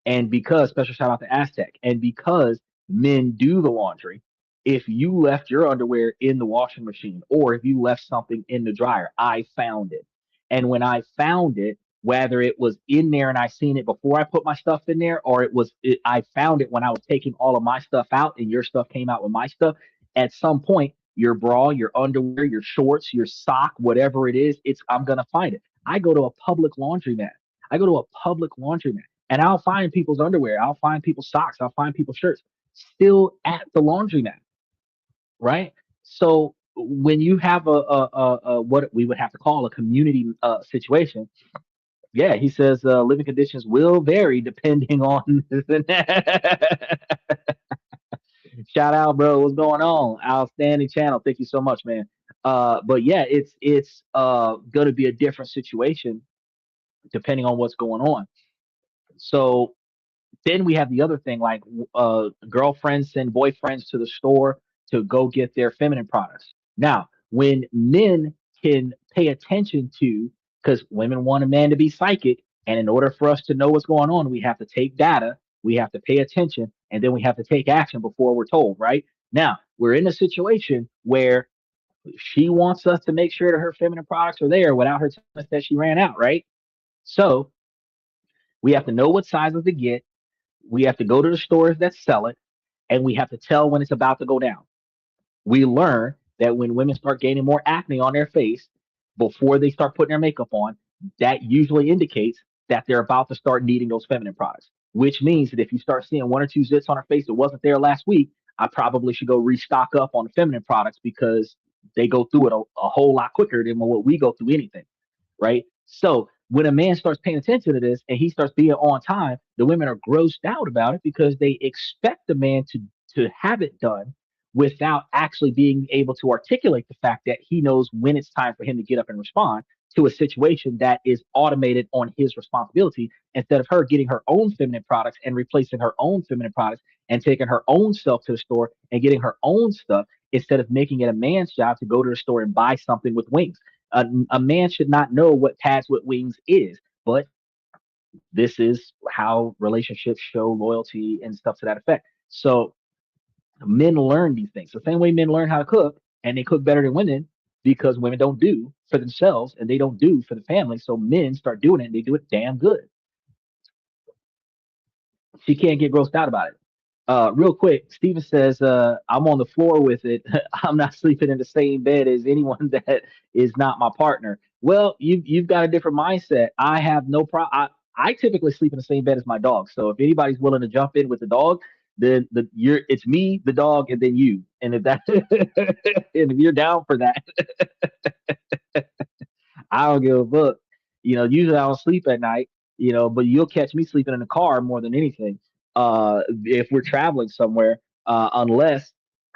And because, special shout out to Aztec, and because men do the laundry, if you left your underwear in the washing machine or if you left something in the dryer, I found it. And when I found it, whether it was in there and I seen it before I put my stuff in there, or I found it when I was taking all of my stuff out and your stuff came out with my stuff, at some point, your bra, your underwear, your shorts, your sock, whatever it is, I'm gonna find it. I go to a public laundromat. I go to a public laundromat and I'll find people's underwear. I'll find people's socks. I'll find people's shirts still at the laundromat. Right. So when you have a what we would have to call a community situation, yeah, he says living conditions will vary depending on this and that. Shout out, bro. What's going on? Outstanding channel. Thank you so much, man. But yeah, it's gonna be a different situation depending on what's going on. So then we have the other thing, like girlfriends send boyfriends to the store to go get their feminine products. Now, when men can pay attention to, because women want a man to be psychic, and in order for us to know what's going on, we have to take data, we have to pay attention, and then we have to take action before we're told, right? Now, we're in a situation where she wants us to make sure that her feminine products are there without her telling us that she ran out, right? So we have to know what sizes to get. We have to go to the stores that sell it, and we have to tell when it's about to go down. We learn that when women start gaining more acne on their face before they start putting their makeup on, that usually indicates that they're about to start needing those feminine products, which means that if you start seeing one or two zits on her face that wasn't there last week, I probably should go restock up on the feminine products because they go through it a whole lot quicker than what we go through anything, right? So when a man starts paying attention to this and he starts being on time, the women are grossed out about it because they expect the man to have it done without actually being able to articulate the fact that he knows when it's time for him to get up and respond to a situation that is automated on his responsibility, instead of her getting her own feminine products and replacing her own feminine products and taking her own self to the store and getting her own stuff, instead of making it a man's job to go to the store and buy something with wings. A man should not know what pads with wings is, but This is how relationships show loyalty and stuff to that effect. So men learn these things. The same way men learn how to cook, and they cook better than women because women don't do for themselves and they don't do for the family. So men start doing it and they do it damn good. She can't get grossed out about it. Real quick, Steven says, I'm on the floor with it. I'm not sleeping in the same bed as anyone that is not my partner. Well, you've got a different mindset. I have no problem. I typically sleep in the same bed as my dog. So if anybody's willing to jump in with the dog, then it's me, the dog, and then you. And if that and if you're down for that, I don't give a fuck. Usually I don't sleep at night, but you'll catch me sleeping in the car more than anything. If we're traveling somewhere, unless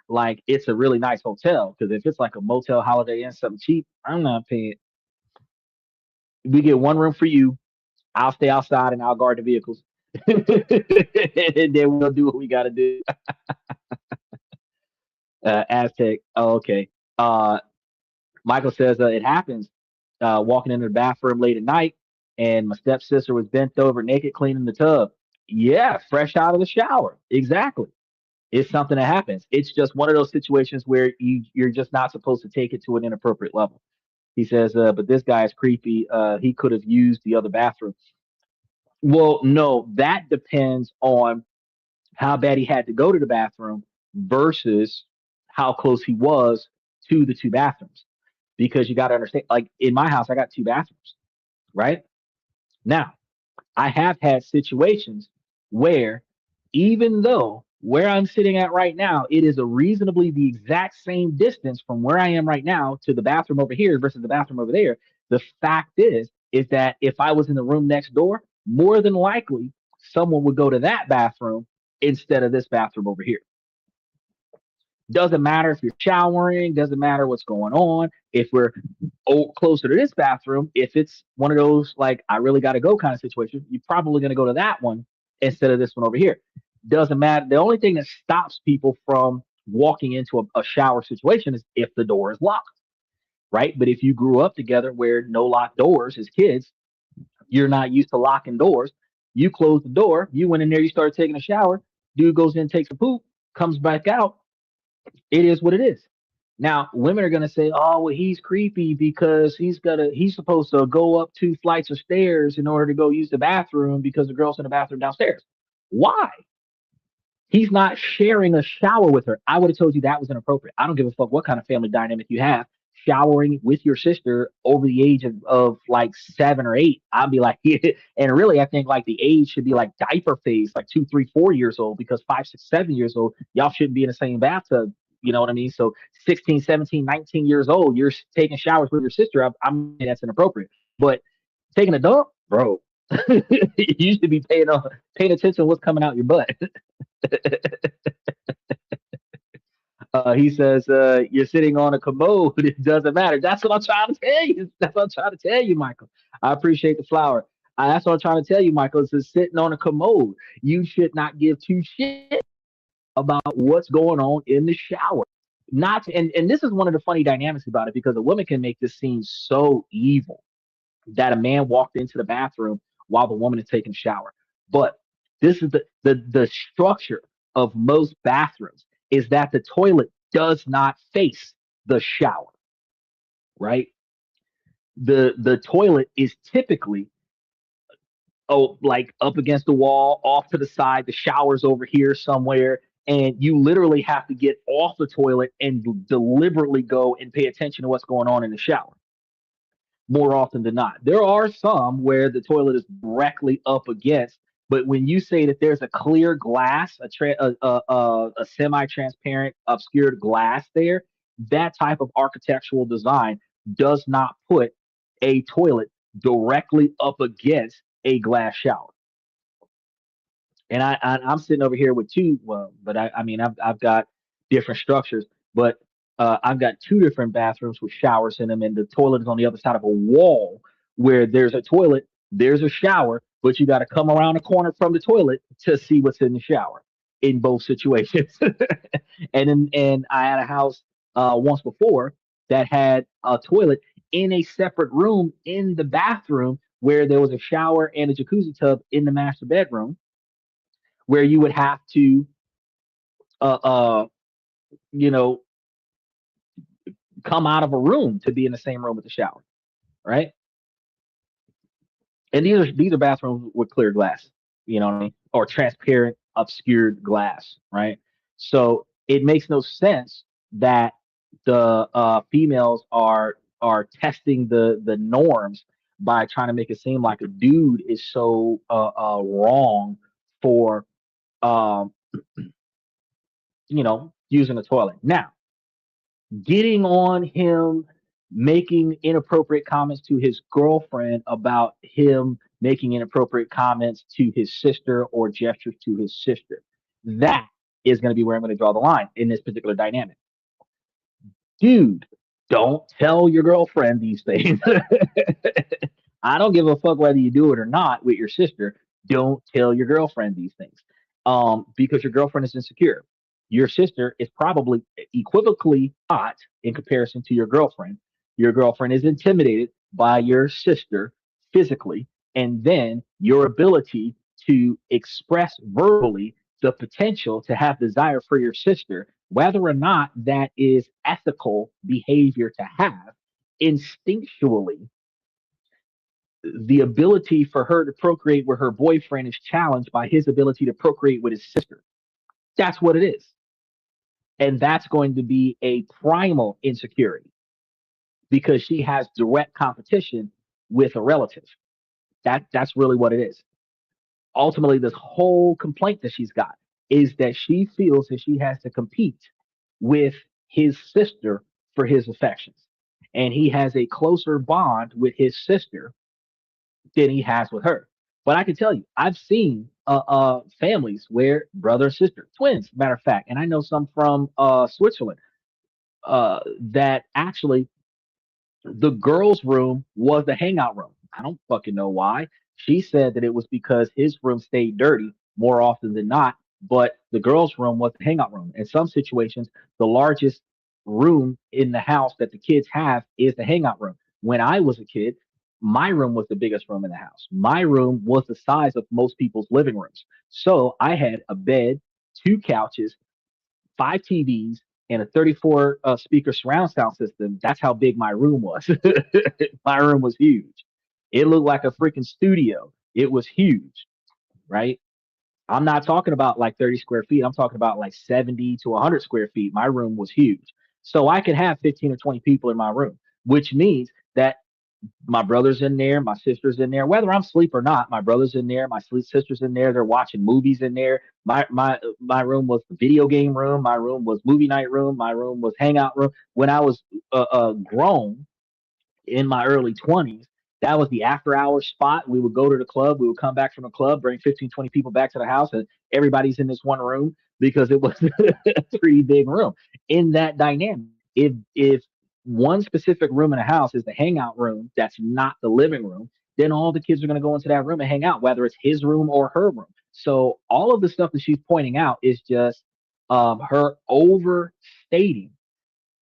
like it's a really nice hotel. Because if it's like a motel, Holiday Inn, something cheap, I'm not paying. We get one room for you. I'll stay outside and I'll guard the vehicles. And then we'll do what we got to do. Aztec. Oh, okay. Michael says it happens. Walking into the bathroom late at night, and my stepsister was bent over naked cleaning the tub. Yeah, fresh out of the shower. Exactly. It's something that happens. It's just one of those situations where you're just not supposed to take it to an inappropriate level. He says, but this guy is creepy. He could have used the other bathroom. Well, no, that depends on how bad he had to go to the bathroom versus how close he was to the two bathrooms. Because you got to understand, like in my house, I got two bathrooms, right? Now, I have had situations where even though where I'm sitting at right now, it is a reasonably the exact same distance from where I am right now to the bathroom over here versus the bathroom over there. The fact is that if I was in the room next door, more than likely someone would go to that bathroom instead of this bathroom over here. Doesn't matter if you're showering, doesn't matter what's going on. If we're closer to this bathroom, if it's one of those like I really got to go kind of situation, you're probably going to go to that one instead of this one over here. Doesn't matter. The only thing that stops people from walking into a shower situation is if the door is locked, right? But if you grew up together where no locked doors as kids, you're not used to locking doors. You close the door, you went in there, you started taking a shower. Dude goes in, takes a poop, comes back out. It is what it is. Now, women are gonna say, "Oh, well, he's creepy because he's supposed to go up 2 flights of stairs in order to go use the bathroom because the girl's in the bathroom downstairs." Why? He's not sharing a shower with her. I would have told you that was inappropriate. I don't give a fuck what kind of family dynamic you have. Showering with your sister over the age of like 7 or 8, I'd be like, yeah. And really, I think like the age should be like diaper phase, like 2, 3, 4 years old, because 5, 6, 7 years old, y'all shouldn't be in the same bathtub. You know what I mean? So 16, 17, 19 years old, you're taking showers with your sister. I'm that's inappropriate. But taking a dump, bro, you should be paying attention to what's coming out your butt. He says, you're sitting on a commode. It doesn't matter. That's what I'm trying to tell you. That's what I'm trying to tell you, Michael. I appreciate the flower. That's what I'm trying to tell you, Michael. It's just sitting on a commode. You should not give two shit about what's going on in the shower. Not and this is one of the funny dynamics about it because a woman can make this seem so evil that a man walked into the bathroom while the woman is taking a shower. But this is the structure of most bathrooms is that the toilet does not face the shower, right? The toilet is typically like up against the wall, off to the side. The shower's over here somewhere, and you literally have to get off the toilet and deliberately go and pay attention to what's going on in the shower more often than not. There are some where the toilet is directly up against, but when you say that there's a clear glass, a semi-transparent obscured glass there, that type of architectural design does not put a toilet directly up against a glass shower. And I'm sitting over here with two. Well, but I mean I've got different structures, but I've got two different bathrooms with showers in them, and the toilet is on the other side of a wall where there's a toilet, there's a shower, but you got to come around the corner from the toilet to see what's in the shower in both situations. And I had a house once before that had a toilet in a separate room in the bathroom where there was a shower and a jacuzzi tub in the master bedroom, where you would have to, uh, uh, you know, come out of a room to be in the same room with the shower, right? And these are bathrooms with clear glass, you know what I mean, or transparent, obscured glass, right? So it makes no sense that the females are testing the norms by trying to make it seem like a dude is so wrong for um, using the toilet. Now, getting on him, making inappropriate comments to his girlfriend about him making inappropriate comments to his sister or gestures to his sister. That is going to be where I'm going to draw the line in this particular dynamic. Dude, don't tell your girlfriend these things. I don't give a fuck whether you do it or not with your sister. Don't tell your girlfriend these things, because your girlfriend is insecure. Your sister is probably equivocally hot in comparison to your girlfriend. Your girlfriend is intimidated by your sister physically, and then your ability to express verbally the potential to have desire for your sister, whether or not that is ethical behavior to have, instinctually the ability for her to procreate with her boyfriend is challenged by his ability to procreate with his sister. That's what it is. And that's going to be a primal insecurity because she has direct competition with a relative. That's really what it is. Ultimately, this whole complaint that she's got is that she feels that she has to compete with his sister for his affections. And he has a closer bond with his sister than he has with her. But I can tell you, I've seen families where brother and sister, twins, matter of fact, and I know some from Switzerland, that actually the girls' room was the hangout room. I don't fucking know why. She said that it was because his room stayed dirty more often than not, but the girls' room was the hangout room. In some situations, the largest room in the house that the kids have is the hangout room. When I was a kid, my room was the biggest room in the house. My room was the size of most people's living rooms. So I had a bed, two couches, five TVs, and a 34 speaker surround sound system. That's how big my room was. My room was huge. It looked like a freaking studio. It was huge, right? I'm not talking about like 30 square feet. I'm talking about like 70 to 100 square feet. My room was huge. So I could have 15 or 20 people in my room, which means that my brother's in there, my sister's in there. Whether I'm asleep or not, my brother's in there, my sister's in there. They're watching movies in there. My room was the video game room. My room was movie night room. My room was hangout room. When I was grown in my early 20s, that was the after hours spot. We would go to the club. We would come back from the club, bring 15, 20 people back to the house, and everybody's in this one room because it was a pretty big room. In that dynamic, if one specific room in a house is the hangout room that's not the living room, then all the kids are going to go into that room and hang out, whether it's his room or her room. So all of the stuff that she's pointing out is just her overstating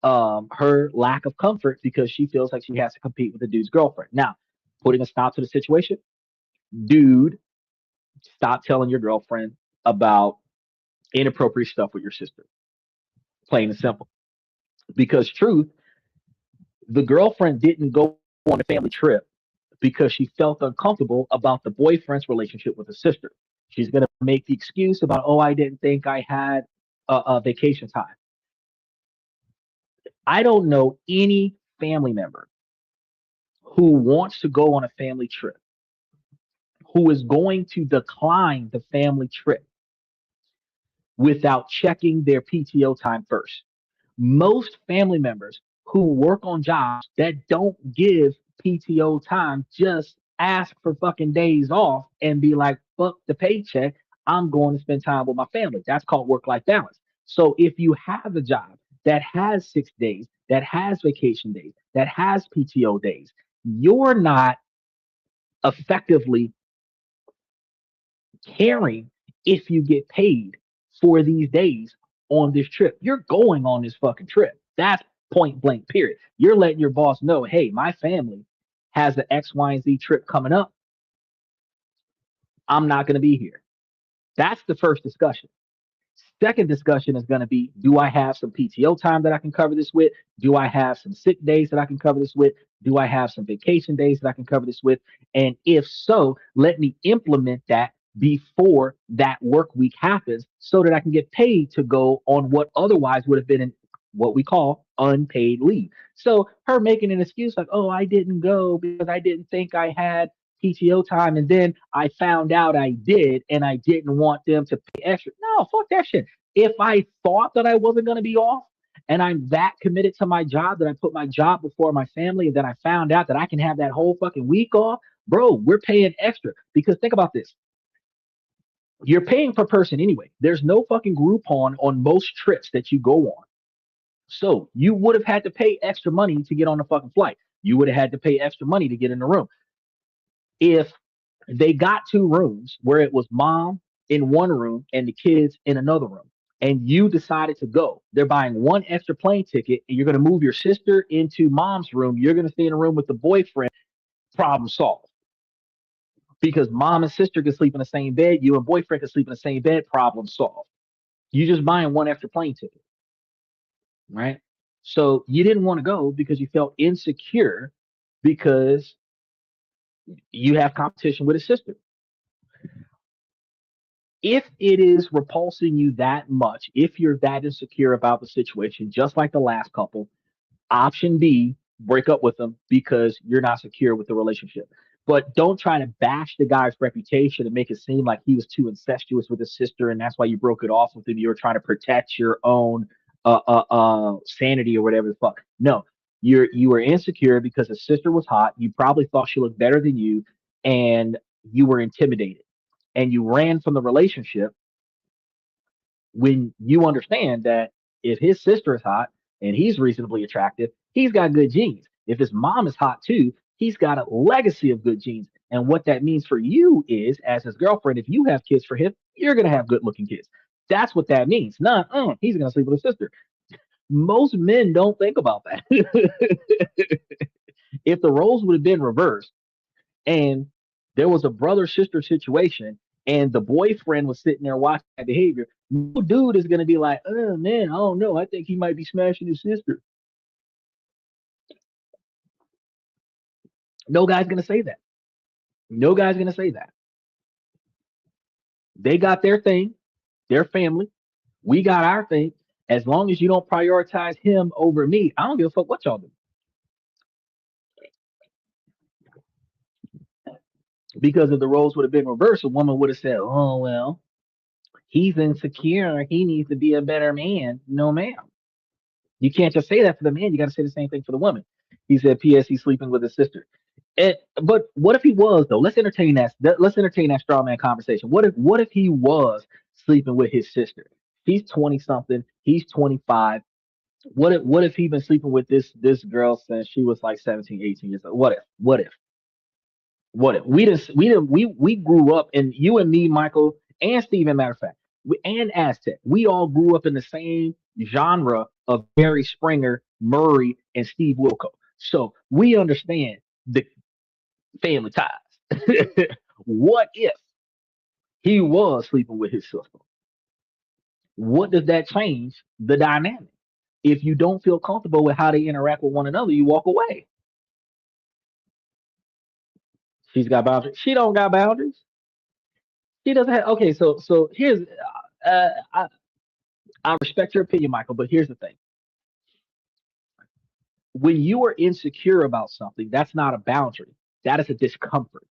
her lack of comfort because she feels like she has to compete with the dude's girlfriend. Now, putting a stop to the situation, dude, stop telling your girlfriend about inappropriate stuff with your sister. Plain and simple. Because truth, the girlfriend didn't go on a family trip because she felt uncomfortable about the boyfriend's relationship with the sister. She's going to make the excuse about, oh, I didn't think I had a vacation time. I don't know any family member who wants to go on a family trip, who is going to decline the family trip without checking their PTO time first. Most family members who work on jobs that don't give PTO time just ask for fucking days off and be like, fuck the paycheck. I'm going to spend time with my family. That's called work life balance. So if you have a job that has 6 days, that has vacation days, that has PTO days, you're not effectively caring if you get paid for these days on this trip. You're going on this fucking trip. That's point blank, period. You're letting your boss know, hey, my family has the X, Y, and Z trip coming up, I'm not going to be here. That's the first discussion. Second discussion is going to be, do I have some PTO time that I can cover this with? Do I have some sick days that I can cover this with? Do I have some vacation days that I can cover this with? And if so, let me implement that before that work week happens so that I can get paid to go on what otherwise would have been what we call unpaid leave. So her making an excuse like, oh, I didn't go because I didn't think I had PTO time, and then I found out I did, and I didn't want them to pay extra. No, fuck that shit. If I thought that I wasn't going to be off, and I'm that committed to my job that I put my job before my family, and then I found out that I can have that whole fucking week off, bro, we're paying extra. Because think about this. You're paying per person anyway. There's no fucking Groupon on most trips that you go on. So you would have had to pay extra money to get on the fucking flight. You would have had to pay extra money to get in the room. If they got two rooms where it was mom in one room and the kids in another room, and you decided to go, they're buying one extra plane ticket, and you're going to move your sister into mom's room. You're going to stay in a room with the boyfriend. Problem solved. Because mom and sister can sleep in the same bed, you and boyfriend can sleep in the same bed. Problem solved. You just buying one extra plane ticket, right? So you didn't want to go because you felt insecure because you have competition with a sister. If it is repulsing you that much, if you're that insecure about the situation, just like the last couple, option B, break up with them because you're not secure with the relationship. But don't try to bash the guy's reputation and make it seem like he was too incestuous with his sister, and that's why you broke it off with him. You were trying to protect your own sanity or whatever the fuck. No, you were insecure because his sister was hot. You probably thought she looked better than you, and you were intimidated, and you ran from the relationship when you understand that if his sister is hot and he's reasonably attractive, he's got good genes. If his mom is hot too, he's got a legacy of good genes. And what that means for you is, as his girlfriend, if you have kids for him, you're going to have good looking kids. That's what that means. Not, he's going to sleep with his sister. Most men don't think about that. If the roles would have been reversed and there was a brother sister situation and the boyfriend was sitting there watching that behavior, no dude is going to be like, oh man, I don't know. I think he might be smashing his sister. No guy's going to say that. No guy's going to say that. They got their thing, their family. We got our thing. As long as you don't prioritize him over me, I don't give a fuck what y'all do. Because if the roles would have been reversed, a woman would have said, oh, well, he's insecure. He needs to be a better man. No, ma'am. You can't just say that for the man. You got to say the same thing for the woman. He said, P.S. He's sleeping with his sister. But what if he was though? Let's entertain that. Let's entertain that straw man conversation. What if he was sleeping with his sister? She's 20 something. He's 25. What if he been sleeping with this girl since she was like 17, 18 years old? What if we grew up, and you and me, Michael and Steven, matter of fact, and Aztec, we all grew up in the same genre of Barry Springer, Murray, and Steve Wilco. So we understand the family ties. What if he was sleeping with his sister? What does that change the dynamic? If you don't feel comfortable with how they interact with one another, you walk away. She's got boundaries. She don't got boundaries. She doesn't have. Okay, so here's. Uh, I, I respect your opinion, Michael, but here's the thing. When you are insecure about something, that's not a boundary. That is a discomfort.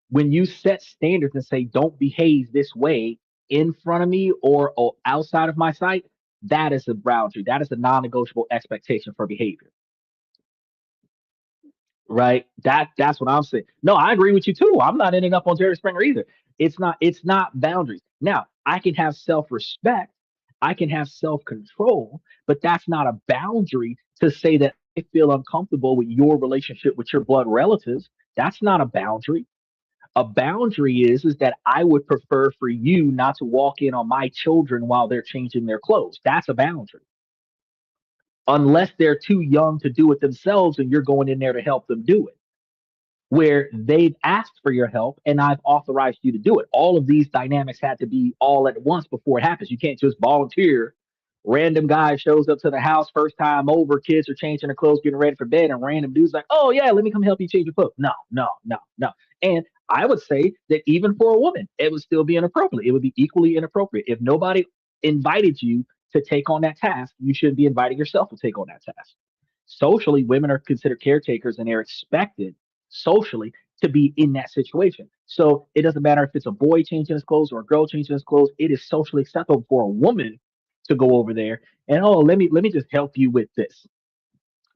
When you set standards and say, don't behave this way in front of me or outside of my sight, that is a boundary. That is a non-negotiable expectation for behavior. Right? That's what I'm saying. No, I agree with you too. I'm not ending up on Jerry Springer either. It's not boundaries. Now, I can have self-respect, I can have self-control, but that's not a boundary to say that I feel uncomfortable with your relationship with your blood relatives. That's not a boundary. A boundary is that I would prefer for you not to walk in on my children while they're changing their clothes. That's a boundary. Unless they're too young to do it themselves and you're going in there to help them do it. where they've asked for your help and I've authorized you to do it. All of these dynamics had to be all at once before it happens. You can't just volunteer. Random guy shows up to the house, first time over, kids are changing their clothes, getting ready for bed, and random dude's like, oh yeah, let me come help you change your clothes. No, no, no, no. And I would say that even for a woman, it would still be inappropriate. It would be equally inappropriate. If nobody invited you to take on that task, you shouldn't be inviting yourself to take on that task. Socially, women are considered caretakers and they're expected socially to be in that situation. So it doesn't matter if it's a boy changing his clothes or a girl changing his clothes. It is socially acceptable for a woman to go over there and oh, let me just help you with this.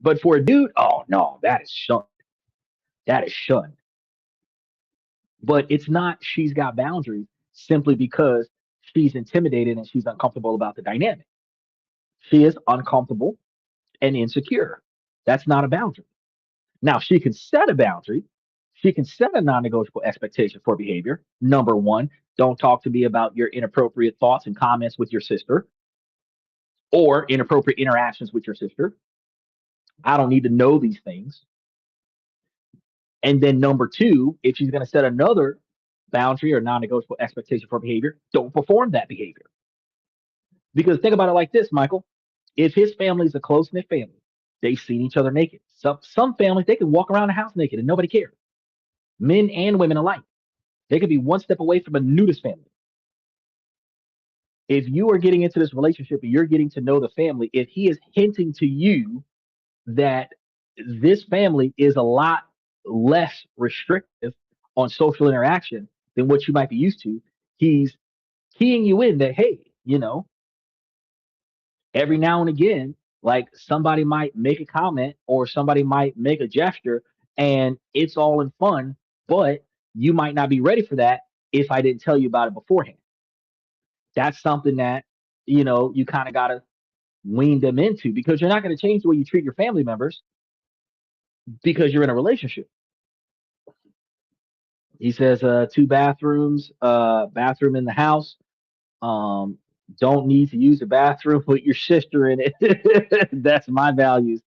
But for a dude, oh no, that is shunned. That is shunned. But it's not she's got boundaries simply because she's intimidated and she's uncomfortable about the dynamic. She is uncomfortable and insecure. That's not a boundary. Now, she can set a boundary. She can set a non negotiable expectation for behavior. Number one, don't talk to me about your inappropriate thoughts and comments with your sister or inappropriate interactions with your sister. I don't need to know these things. And then number two, if she's going to set another boundary or non negotiable expectation for behavior, don't perform that behavior. Because think about it like this, Michael. If his family is a close knit family, they've seen each other naked. Some families, they can walk around the house naked and nobody cares. Men and women alike. They could be one step away from a nudist family. If you are getting into this relationship and you're getting to know the family, if he is hinting to you that this family is a lot less restrictive on social interaction than what you might be used to, he's keying you in that, hey, every now and again, like somebody might make a comment or somebody might make a gesture and it's all in fun, but you might not be ready for that if I didn't tell you about it beforehand. That's something that, you kind of got to wean them into because you're not going to change the way you treat your family members because you're in a relationship. He says, two bathrooms, bathroom in the house. Um, don't need to use the bathroom with your sister in it. That's my values.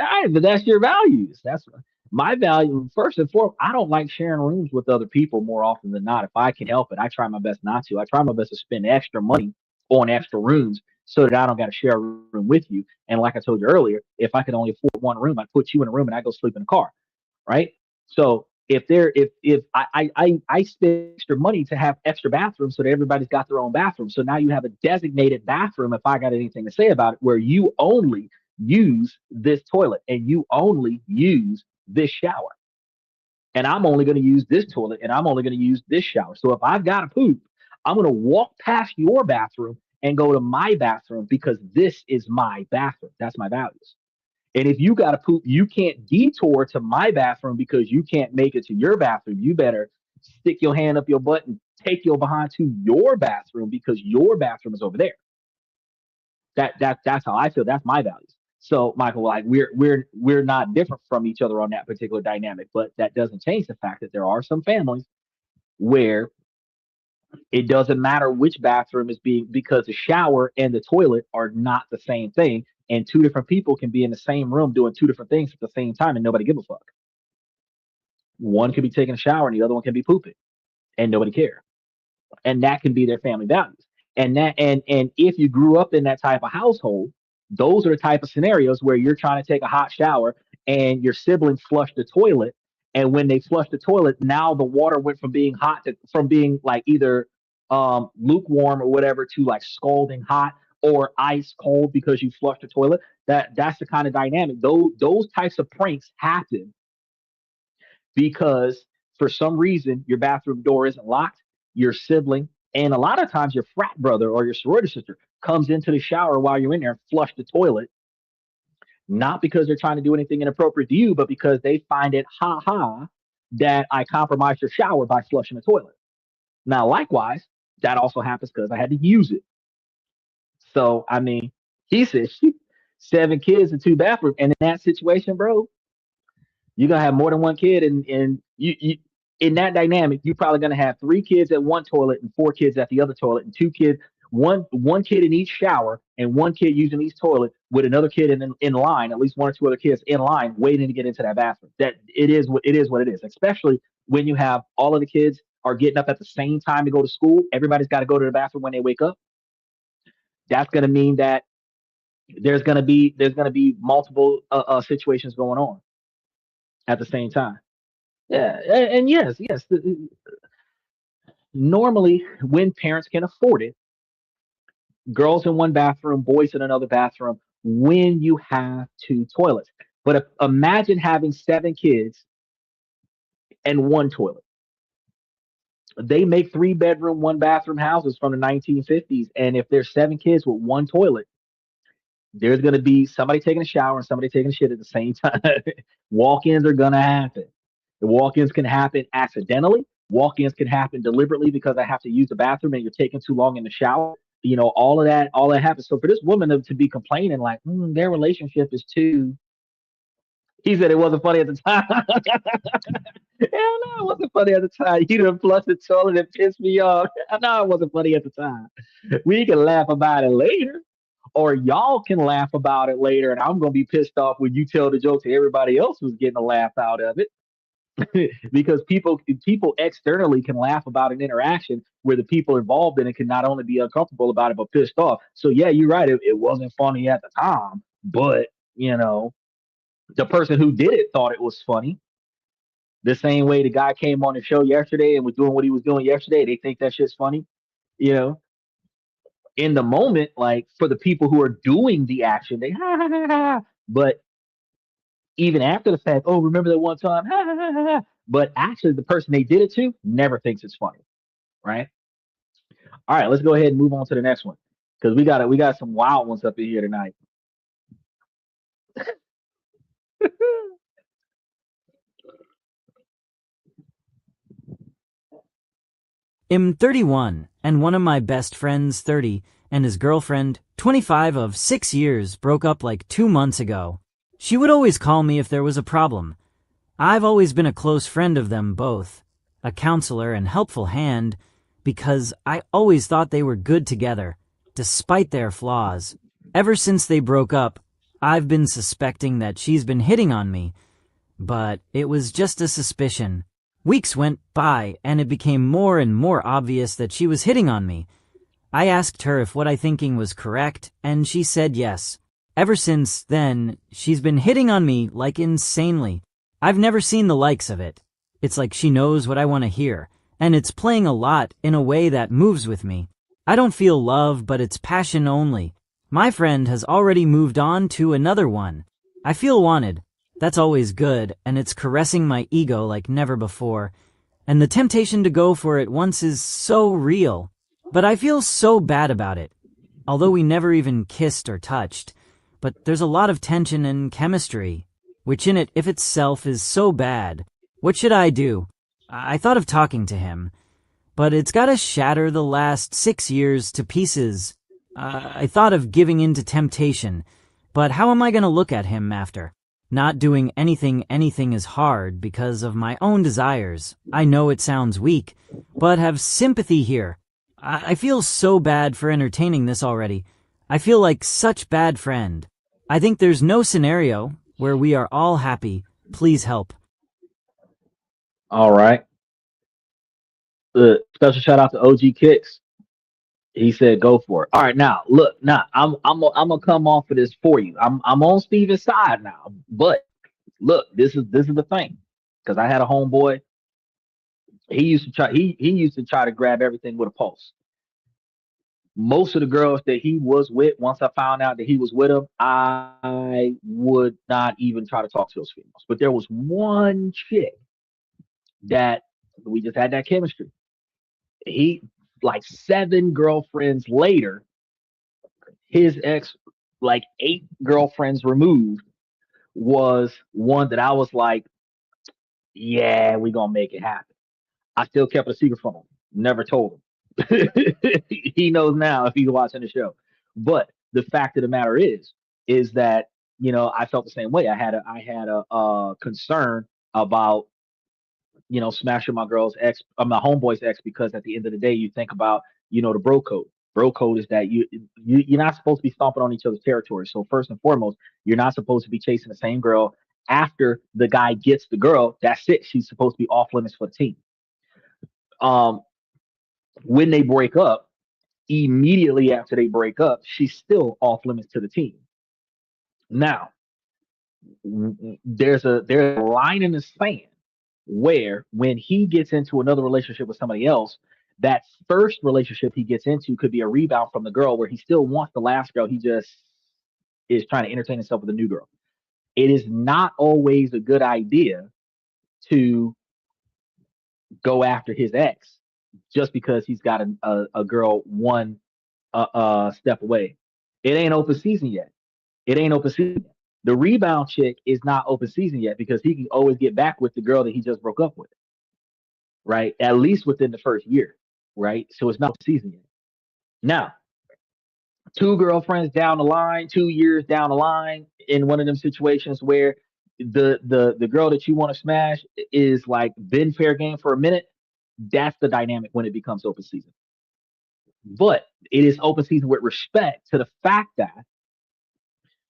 All right, but that's your values. That's my value. First and foremost, I don't like sharing rooms with other people more often than not. If I can help it, I try my best not to. I try my best to spend extra money on extra rooms so that I don't got to share a room with you. And like I told you earlier, if I could only afford one room, I'd put you in a room and I go sleep in the car, right? So if I spend extra money to have extra bathrooms so that everybody's got their own bathroom. So now you have a designated bathroom if I got anything to say about it, where you only use this toilet and you only use this shower. And I'm only going to use this toilet and I'm only going to use this shower. So if I've got to poop, I'm going to walk past your bathroom and go to my bathroom because this is my bathroom. That's my values. And if you got to poop, you can't detour to my bathroom because you can't make it to your bathroom. You better stick your hand up your butt and take your behind to your bathroom because your bathroom is over there. That's how I feel. That's my values. So Michael, like we're not different from each other on that particular dynamic, but that doesn't change the fact that there are some families where it doesn't matter which bathroom is being because the shower and the toilet are not the same thing, and two different people can be in the same room doing two different things at the same time, and nobody give a fuck. One could be taking a shower, and the other one can be pooping, and nobody care. And that can be their family values. And if you grew up in that type of household, those are the type of scenarios where you're trying to take a hot shower and your siblings flush the toilet. And when they flush the toilet, now the water went from being hot to from being like either lukewarm or whatever to like scalding hot or ice cold because you flushed the toilet. That's the kind of dynamic. Those types of pranks happen because for some reason your bathroom door isn't locked, your sibling, and a lot of times your frat brother or your sorority sister comes into the shower while you're in there and flush the toilet, not because they're trying to do anything inappropriate to you, but because they find it ha ha that I compromised your shower by flushing the toilet. Now, likewise, that also happens because I had to use it. So, I mean, he says seven kids and two bathrooms. And in that situation, bro, you're gonna have more than one kid, and you in that dynamic, you're probably gonna have three kids at one toilet and four kids at the other toilet, and two kids. one kid in each shower and one kid using each toilet with another kid in line, at least one or two other kids in line waiting to get into that bathroom. That it is, especially when you have all of the kids are getting up at the same time to go to school. Everybody's got to go to the bathroom when they wake up. That's going to mean that there's going to be multiple situations going on at the same time. Yeah, and yes, normally when parents can afford it, girls in one bathroom, boys in another bathroom, when you have two toilets. But imagine having seven kids and one toilet. They make 3 bedroom, 1 bathroom houses from the 1950s. And if there's seven kids with one toilet, there's going to be somebody taking a shower and somebody taking a shit at the same time. Walk-ins are going to happen. The walk-ins can happen accidentally. Walk-ins can happen deliberately because I have to use the bathroom and you're taking too long in the shower. All that happens. So for this woman to be complaining like their relationship is too, he said it wasn't funny at the time. Hell no, it wasn't funny at the time. You done flushed the toilet and pissed me off. No, it wasn't funny at the time. We can laugh about it later, or y'all can laugh about it later, and I'm gonna be pissed off when you tell the joke to everybody else who's getting a laugh out of it. Because people externally can laugh about an interaction where the people involved in it can not only be uncomfortable about it but pissed off. So yeah, you're right. It wasn't funny at the time, but the person who did it thought it was funny. The same way the guy came on the show yesterday and was doing what he was doing yesterday, they think that shit's funny. You know, in the moment, like for the people who are doing the action, they ha ha ha ha. But even after the fact, oh, remember that one time, ha ha ha ha. But actually, the person they did it to never thinks it's funny, right? All right, let's go ahead and move on to the next one because we got some wild ones up in here tonight. I'm 31, and one of my best friends, 30, and his girlfriend, 25 of 6 years, broke up like 2 months ago. She would always call me if there was a problem. I've always been a close friend of them both, a counselor and helpful hand, because I always thought they were good together, despite their flaws. Ever since they broke up, I've been suspecting that she's been hitting on me, but it was just a suspicion. Weeks went by, and it became more and more obvious that she was hitting on me. I asked her if what I thinking was correct, and she said yes. Ever since then, she's been hitting on me like insanely. I've never seen the likes of it. It's like she knows what I want to hear, and it's playing a lot in a way that moves with me. I don't feel love, but it's passion only. My friend has already moved on to another one. I feel wanted. That's always good, and it's caressing my ego like never before. And the temptation to go for it once is so real. But I feel so bad about it. Although we never even kissed or touched. But there's a lot of tension and chemistry, which in it if itself is so bad. What should I do? I thought of talking to him. But it's gotta shatter the last 6 years to pieces. I thought of giving in to temptation. But how am I gonna look at him after? Not doing anything is hard because of my own desires. I know it sounds weak, but have sympathy here. I feel so bad for entertaining this already. I feel like such bad friend. I think there's no scenario where we are all happy. Please help. All right. Special shout out to OG Kicks. He said, "Go for it." All right, now look, now I'm gonna come off of this for you. I'm on Steven's side now, but look, this is the thing, because I had a homeboy. He used to try to grab everything with a pulse. Most of the girls that he was with, once I found out that he was with them, I would not even try to talk to those females. But there was one chick that we just had that chemistry. He like 7 girlfriends later, his ex, like 8 girlfriends removed, was one that I was like, yeah, we gonna make it happen. I still kept it a secret from him. Never told him. He knows now if he's watching the show. But the fact of the matter is that I felt the same way. I had a concern about smashing my girl's ex, my homeboy's ex, because at the end of the day, you think about the bro code. Bro code is that you're not supposed to be stomping on each other's territory. So first and foremost, you're not supposed to be chasing the same girl after the guy gets the girl. That's it. She's supposed to be off limits for the team. Um, when they break up, immediately after they break up, she's still off limits to the team. Now, there's a line in the sand where when he gets into another relationship with somebody else, that first relationship he gets into could be a rebound from the girl where he still wants the last girl. He just is trying to entertain himself with a new girl. It is not always a good idea to go after his ex just because he's got a girl one step away. It ain't open season yet. It ain't open season. The rebound chick is not open season yet because he can always get back with the girl that he just broke up with, right? At least within the first year, right? So it's not season yet. Now, two girlfriends down the line, 2 years down the line, in one of them situations where the girl that you want to smash is like been fair game for a minute, that's the dynamic when it becomes open season. But it is open season with respect to the fact that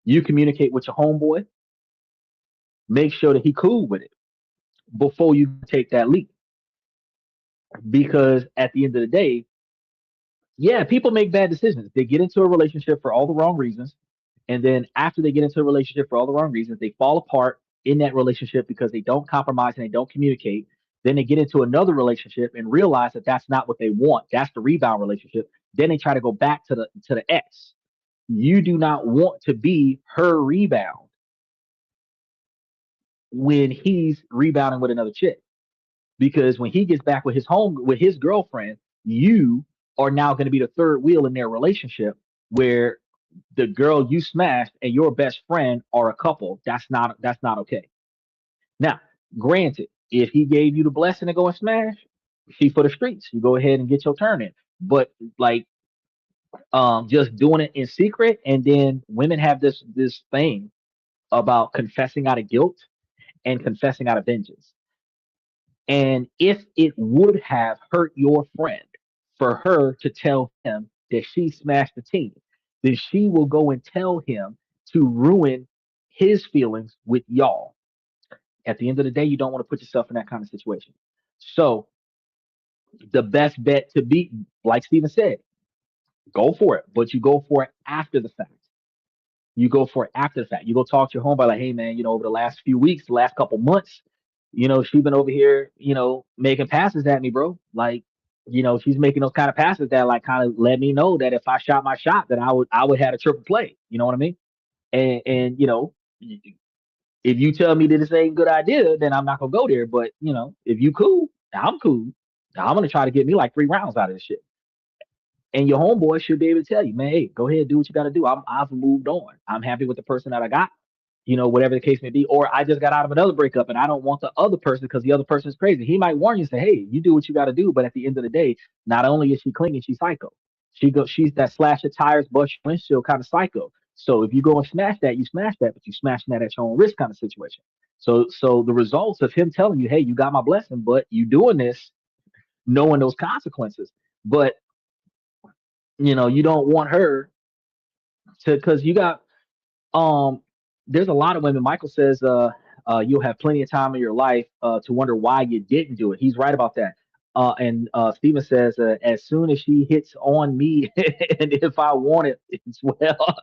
you communicate with your homeboy, make sure that he cool with it before you take that leap. Because at the end of the day, yeah, people make bad decisions. They get into a relationship for all the wrong reasons. And then after they get into a relationship for all the wrong reasons, they fall apart in that relationship because they don't compromise and they don't communicate. Then they get into another relationship and realize that that's not what they want. That's the rebound relationship. Then they try to go back to the ex. You do not want to be her rebound when he's rebounding with another chick. Because when he gets back with his girlfriend, you are now going to be the third wheel in their relationship where the girl you smashed and your best friend are a couple. That's not okay. Now, granted, if he gave you the blessing to go and smash, she for the streets. You go ahead and get your turn in. But like just doing it in secret, and then women have this thing about confessing out of guilt and confessing out of vengeance. And if it would have hurt your friend for her to tell him that she smashed the team, then she will go and tell him to ruin his feelings with y'all. At the end of the day, you don't want to put yourself in that kind of situation. So the best bet to be, like Steven said, go for it, but you go for it after the fact. You go for it after the fact. You go talk to your homeboy like, hey man, over the last few weeks, the last couple months, she's been over here, making passes at me, bro. Like, she's making those kind of passes that like kind of let me know that if I shot my shot, that I would have a triple play. You know what I mean? And if you tell me that this ain't a good idea, then I'm not gonna go there. But if you cool, I'm cool. I'm gonna try to get me like 3 rounds out of this shit. And your homeboy should be able to tell you, man, hey, go ahead, do what you got to do. I've moved on. I'm happy with the person that I got, whatever the case may be. Or I just got out of another breakup and I don't want the other person because the other person is crazy. He might warn you and say, hey, you do what you got to do. But at the end of the day, not only is she clinging, she's psycho. She's that slash your tires, bust your windshield kind of psycho. So if you go and smash that, you smash that, but you smashing that at your own risk kind of situation. So the results of him telling you, hey, you got my blessing, but you doing this knowing those consequences. But you don't want her to, because you got there's a lot of women. Michael says you'll have plenty of time in your life to wonder why you didn't do it. He's right about that. And Steven says as soon as she hits on me and if I want it as well.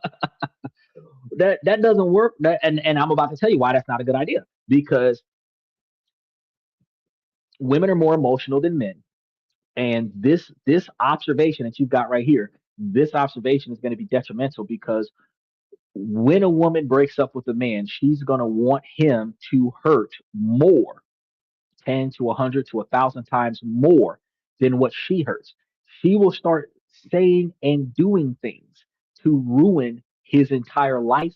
that doesn't work. And I'm about to tell you why that's not a good idea, because women are more emotional than men. And this observation that you've got right here, this observation is going to be detrimental, because when a woman breaks up with a man, she's going to want him to hurt more, 10 to 100 to 1,000 times more than what she hurts. She will start saying and doing things to ruin his entire life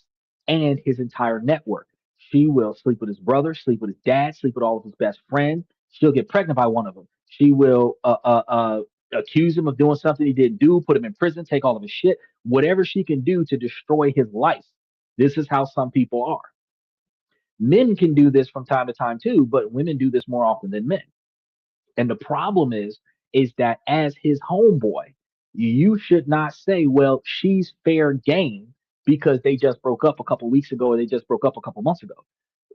and his entire network. She will sleep with his brother, sleep with his dad, sleep with all of his best friends. She'll get pregnant by one of them. She will accuse him of doing something he didn't do, put him in prison, take all of his shit, whatever she can do to destroy his life. This is how some people are. Men can do this from time to time too, but women do this more often than men. And the problem is that as his homeboy, You should not say, well, she's fair game because they just broke up a couple weeks ago or they just broke up a couple months ago.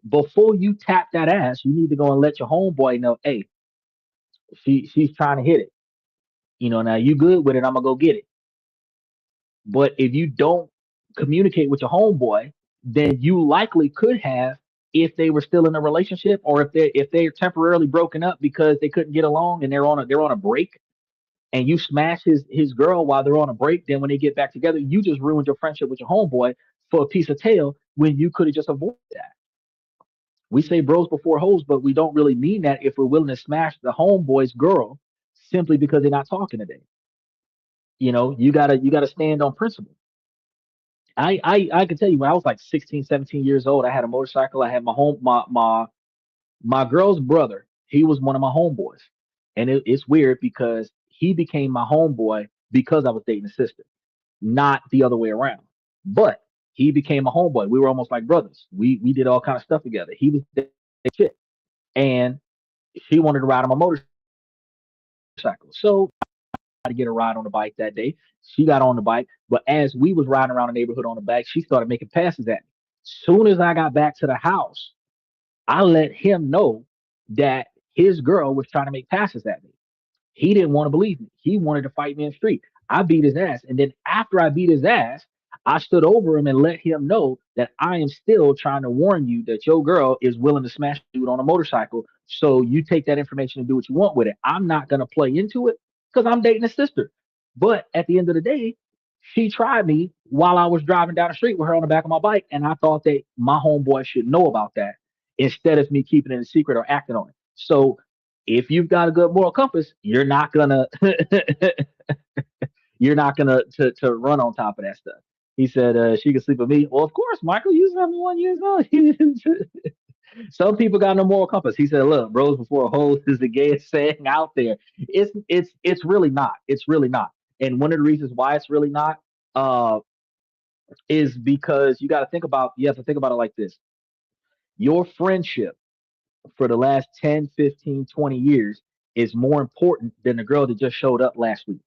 Before you tap that ass, you need to go and let your homeboy know, hey, she's trying to hit it. Now you good with it, I'm gonna go get it. But if you don't communicate with your homeboy, then you likely could have if they were still in a relationship or if they're temporarily broken up because they couldn't get along and they're on a break and you smash his girl while they're on a break, then when they get back together, you just ruined your friendship with your homeboy for a piece of tail when you could have just avoided that. We say bros before hoes, but we don't really mean that if we're willing to smash the homeboy's girl simply because they're not talking today. You gotta stand on principle. I can tell you when I was like 16, 17 years old, I had a motorcycle. I had my girl's brother. He was one of my homeboys, and it's weird because he became my homeboy because I was dating his sister, not the other way around. But he became a homeboy. We were almost like brothers. We did all kind of stuff together. He was dating a chick, and she wanted to ride on my motorcycle. So to get a ride on the bike that day. She got on the bike, but as we was riding around the neighborhood on the bike, she started making passes at me. Soon as I got back to the house, I let him know that his girl was trying to make passes at me. He didn't want to believe me. He wanted to fight me in the street. I beat his ass. And then after I beat his ass, I stood over him and let him know that I am still trying to warn you that your girl is willing to smash a dude on a motorcycle. So you take that information and do what you want with it. I'm not going to play into it because I'm dating his sister. But at the end of the day, she tried me while I was driving down the street with her on the back of my bike. And I thought that my homeboy should know about that instead of me keeping it a secret or acting on it. So if you've got a good moral compass, you're not gonna you're not gonna to run on top of that stuff. He said she could sleep with me. Well, of course, Michael, you 71 years old. Some people got no moral compass. He said, look, bros before hoes is the gayest saying out there. It's really not. It's really not. And one of the reasons why it's really not uh is because you have to think about it like this. Your friendship for the last 10, 15, 20 years is more important than the girl that just showed up last week.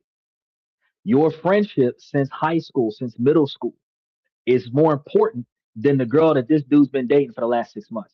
Your friendship since high school, since middle school, is more important than the girl that this dude's been dating for the last 6 months.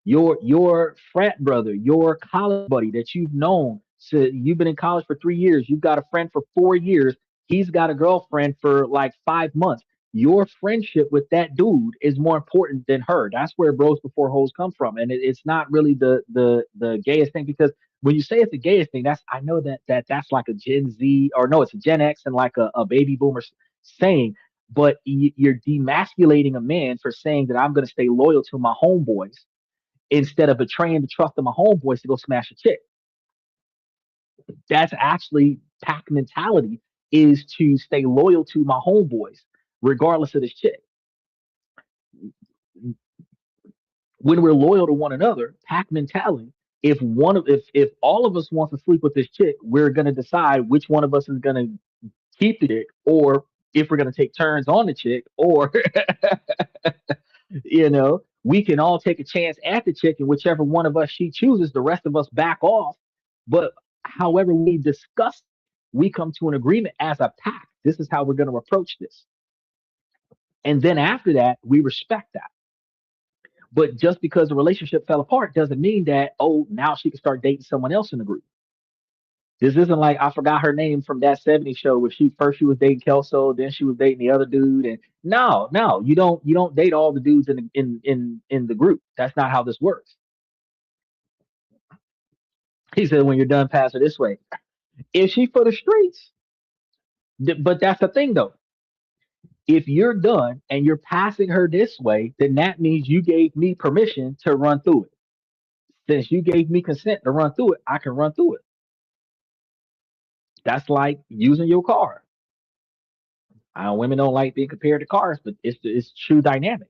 Your frat brother, your college buddy that you've known, so you've been in college for 3 years, you've got a friend for 4 years, he's got a girlfriend for like 5 months. Your friendship with that dude is more important than her. That's where bros before hoes come from, and it's not really the gayest thing because when you say it's the gayest thing, that's I know that's like a Gen Z or no, it's a Gen X and like a baby boomer saying, but you're demasculating a man for saying that I'm going to stay loyal to my homeboys instead of betraying the trust of my homeboys to go smash a chick. That's actually pack mentality is to stay loyal to my homeboys regardless of this chick. When we're loyal to one another, pack mentality. If all of us want to sleep with this chick, we're going to decide which one of us is going to keep the chick, or if we're going to take turns on the chick, or we can all take a chance at the chick, and whichever one of us she chooses, the rest of us back off. But however we discuss, we come to an agreement as a pack. This is how we're going to approach this. And then after that, we respect that. But just because the relationship fell apart doesn't mean that, oh, now she can start dating someone else in the group. This isn't like I forgot her name from that '70s show where she was dating Kelso, then she was dating the other dude, and no, you don't date all the dudes in the group. That's not how this works. He said when you're done, pass her this way. If she for the streets, but that's the thing though. If you're done and you're passing her this way, then that means you gave me permission to run through it. Since you gave me consent to run through it, I can run through it. That's like using your car. Women don't like being compared to cars, but it's true dynamic.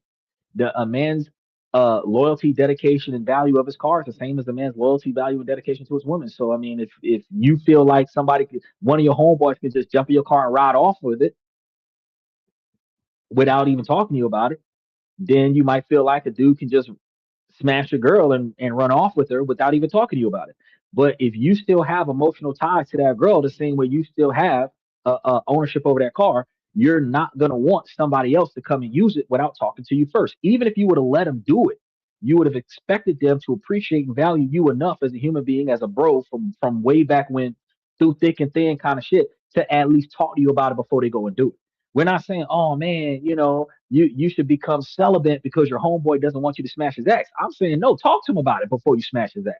A man's loyalty, dedication, and value of his car is the same as a man's loyalty, value, and dedication to his woman. So I mean, if you feel like one of your homeboys can just jump in your car and ride off with it without even talking to you about it, then you might feel like a dude can just smash a girl and run off with her without even talking to you about it. But if you still have emotional ties to that girl, the same way you still have ownership over that car, you're not going to want somebody else to come and use it without talking to you first. Even if you would have let them do it, you would have expected them to appreciate and value you enough as a human being, as a bro from way back when, through thick and thin kind of shit, to at least talk to you about it before they go and do it. We're not saying, oh man, you should become celibate because your homeboy doesn't want you to smash his ex. I'm saying no, talk to him about it before you smash his ex.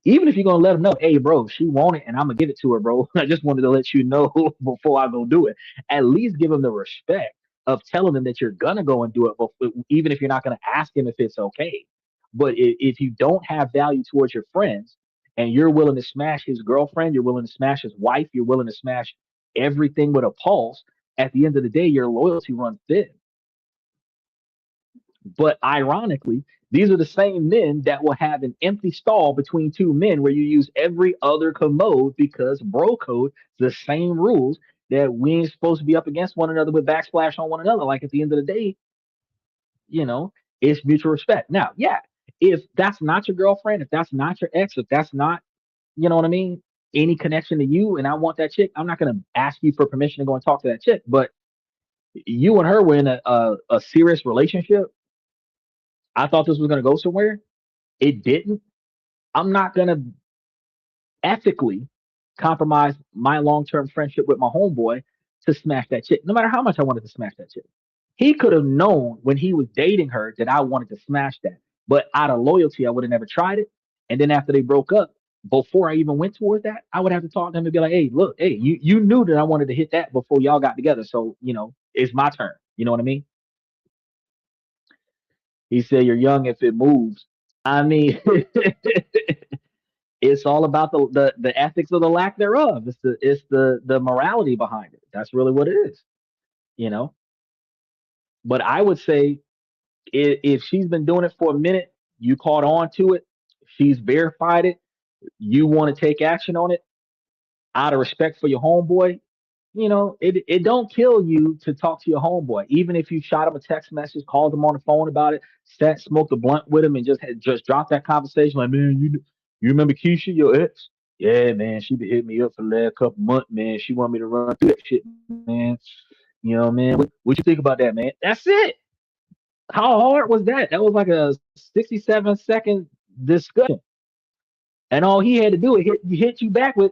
Even if you're gonna let him know, hey, bro, she want it, and I'm gonna give it to her, bro. I just wanted to let you know before I go do it. At least give him the respect of telling him that you're gonna go and do it, even if you're not gonna ask him if it's okay. But if you don't have value towards your friends, and you're willing to smash his girlfriend, you're willing to smash his wife, you're willing to smash everything with a pulse. At the end of the day, your loyalty runs thin. But ironically, these are the same men that will have an empty stall between two men where you use every other commode, because bro code, the same rules that we ain't supposed to be up against one another with backsplash on one another. Like at the end of the day, you know, it's mutual respect. Now, yeah, if that's not your girlfriend, if that's not your ex, if that's not, you know what I mean, any connection to you, and I want that chick, I'm not going to ask you for permission to go and talk to that chick. But you and her were in a serious relationship. I thought this was going to go somewhere. It didn't. I'm not going to ethically compromise my long-term friendship with my homeboy to smash that chick, no matter how much I wanted to smash that chick. He could have known when he was dating her that I wanted to smash that. But out of loyalty, I would have never tried it. And then after they broke up, before I even went towards that, I would have to talk to him and be like, hey, look, hey, you knew that I wanted to hit that before y'all got together. So, it's my turn. You know what I mean? He said, you're young if it moves. I mean, it's all about the ethics or the lack thereof. It's the morality behind it. That's really what it is, you know. But I would say, if she's been doing it for a minute, you caught on to it, she's verified it, you want to take action on it out of respect for your homeboy, it don't kill you to talk to your homeboy. Even if you shot him a text message, called him on the phone about it, sat, smoked a blunt with him, and just dropped that conversation like, man, you remember Keisha, your ex? Yeah, man, she been hitting me up for the last couple months, man. She want me to run through that shit, man. Man, what you think about that, man? That's it. How hard was that? That was like a 67-second discussion. And all he had to do is hit you back with,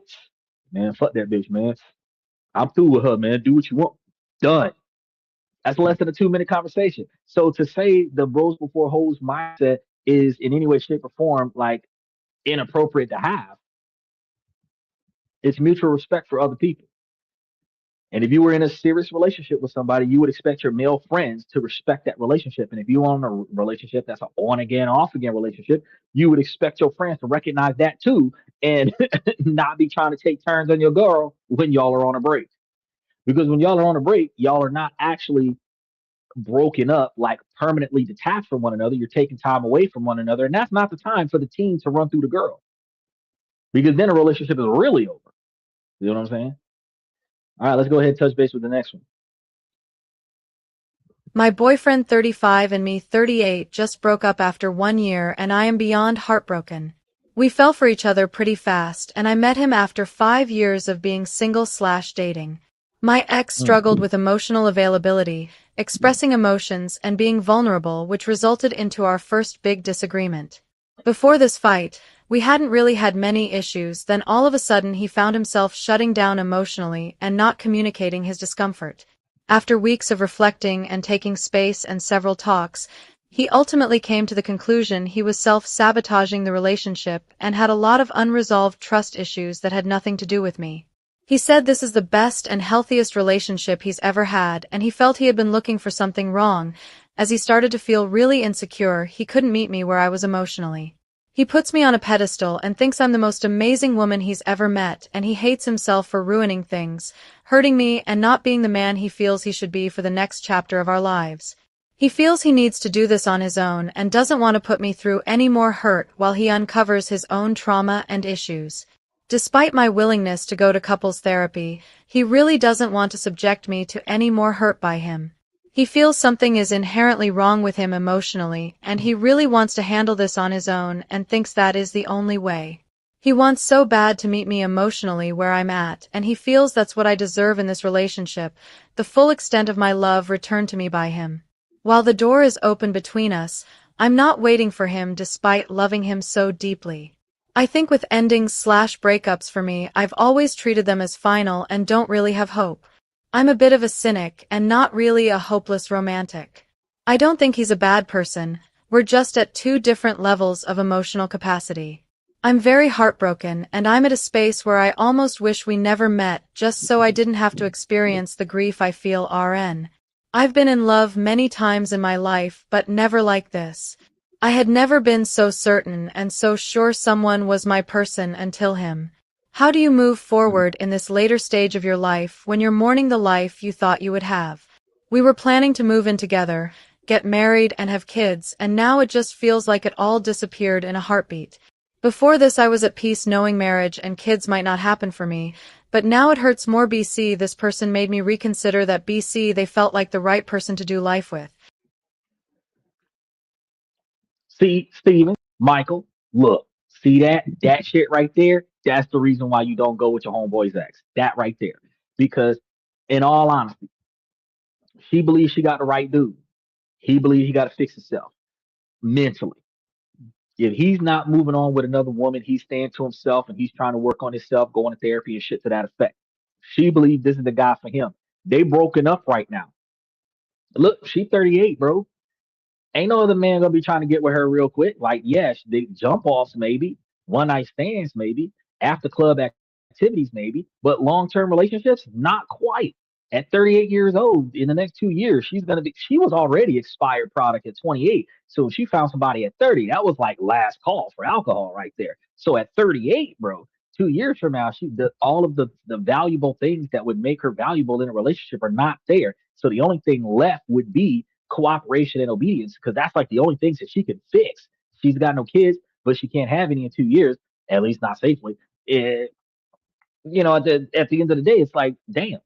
man, fuck that bitch, man. I'm through with her, man. Do what you want. Done. That's less than a 2-minute conversation. So to say the bros before hoes mindset is in any way, shape, or form like inappropriate to have, it's mutual respect for other people. And if you were in a serious relationship with somebody, you would expect your male friends to respect that relationship. And if you want a relationship that's an on again, off again relationship, you would expect your friends to recognize that too, and not be trying to take turns on your girl when y'all are on a break. Because when y'all are on a break, y'all are not actually broken up, like permanently detached from one another. You're taking time away from one another. And that's not the time for the teen to run through the girl. Because then a relationship is really over. You know what I'm saying? All right, let's go ahead and touch base with the next one. My boyfriend 35 and me 38 just broke up after 1 year and I am beyond heartbroken. We fell for each other pretty fast and I met him after 5 years of being single/dating. My ex struggled with emotional availability, expressing emotions and being vulnerable, which resulted into our first big disagreement. Before this fight, we hadn't really had many issues, then all of a sudden he found himself shutting down emotionally and not communicating his discomfort. After weeks of reflecting and taking space and several talks, he ultimately came to the conclusion he was self-sabotaging the relationship and had a lot of unresolved trust issues that had nothing to do with me. He said this is the best and healthiest relationship he's ever had, and he felt he had been looking for something wrong. As he started to feel really insecure, he couldn't meet me where I was emotionally. He puts me on a pedestal and thinks I'm the most amazing woman he's ever met, and he hates himself for ruining things, hurting me, and not being the man he feels he should be for the next chapter of our lives. He feels he needs to do this on his own and doesn't want to put me through any more hurt while he uncovers his own trauma and issues. Despite my willingness to go to couples therapy, he really doesn't want to subject me to any more hurt by him. He feels something is inherently wrong with him emotionally, and he really wants to handle this on his own and thinks that is the only way. He wants so bad to meet me emotionally where I'm at, and he feels that's what I deserve in this relationship, the full extent of my love returned to me by him. While the door is open between us, I'm not waiting for him despite loving him so deeply. I think with endings/breakups for me, I've always treated them as final and don't really have hope. I'm a bit of a cynic and not really a hopeless romantic. I don't think he's a bad person, we're just at two different levels of emotional capacity. I'm very heartbroken and I'm at a space where I almost wish we never met just so I didn't have to experience the grief I feel RN. I've been in love many times in my life, but never like this. I had never been so certain and so sure someone was my person until him. How do you move forward in this later stage of your life when you're mourning the life you thought you would have? We were planning to move in together, get married and have kids, and now it just feels like it all disappeared in a heartbeat. Before this I was at peace knowing marriage and kids might not happen for me, but now it hurts more. BC, this person made me reconsider that. BC, they felt like the right person to do life with. See, Steven, Michael, look, see that shit right there? That's the reason why you don't go with your homeboy's ex. That right there. Because in all honesty, she believes she got the right dude. He believes he got to fix himself mentally. If he's not moving on with another woman, he's staying to himself and he's trying to work on himself, going to therapy and shit to that effect. She believes this is the guy for him. They broken up right now. Look, she 38, bro. Ain't no other man gonna be trying to get with her real quick. Like, yes, they jump offs maybe, one night stands maybe, after club activities maybe, but long term relationships not quite. At 38 years old, in the next 2 years, she's gonna be. She was already expired product at 28, so she found somebody at 30. That was like last call for alcohol right there. So at 38, bro, 2 years from now, all of the valuable things that would make her valuable in a relationship are not there. So the only thing left would be cooperation and obedience because that's like the only things that she can fix. She's got no kids, but she can't have any in 2 years, at least not safely. It, at the end of the day, it's like, damn.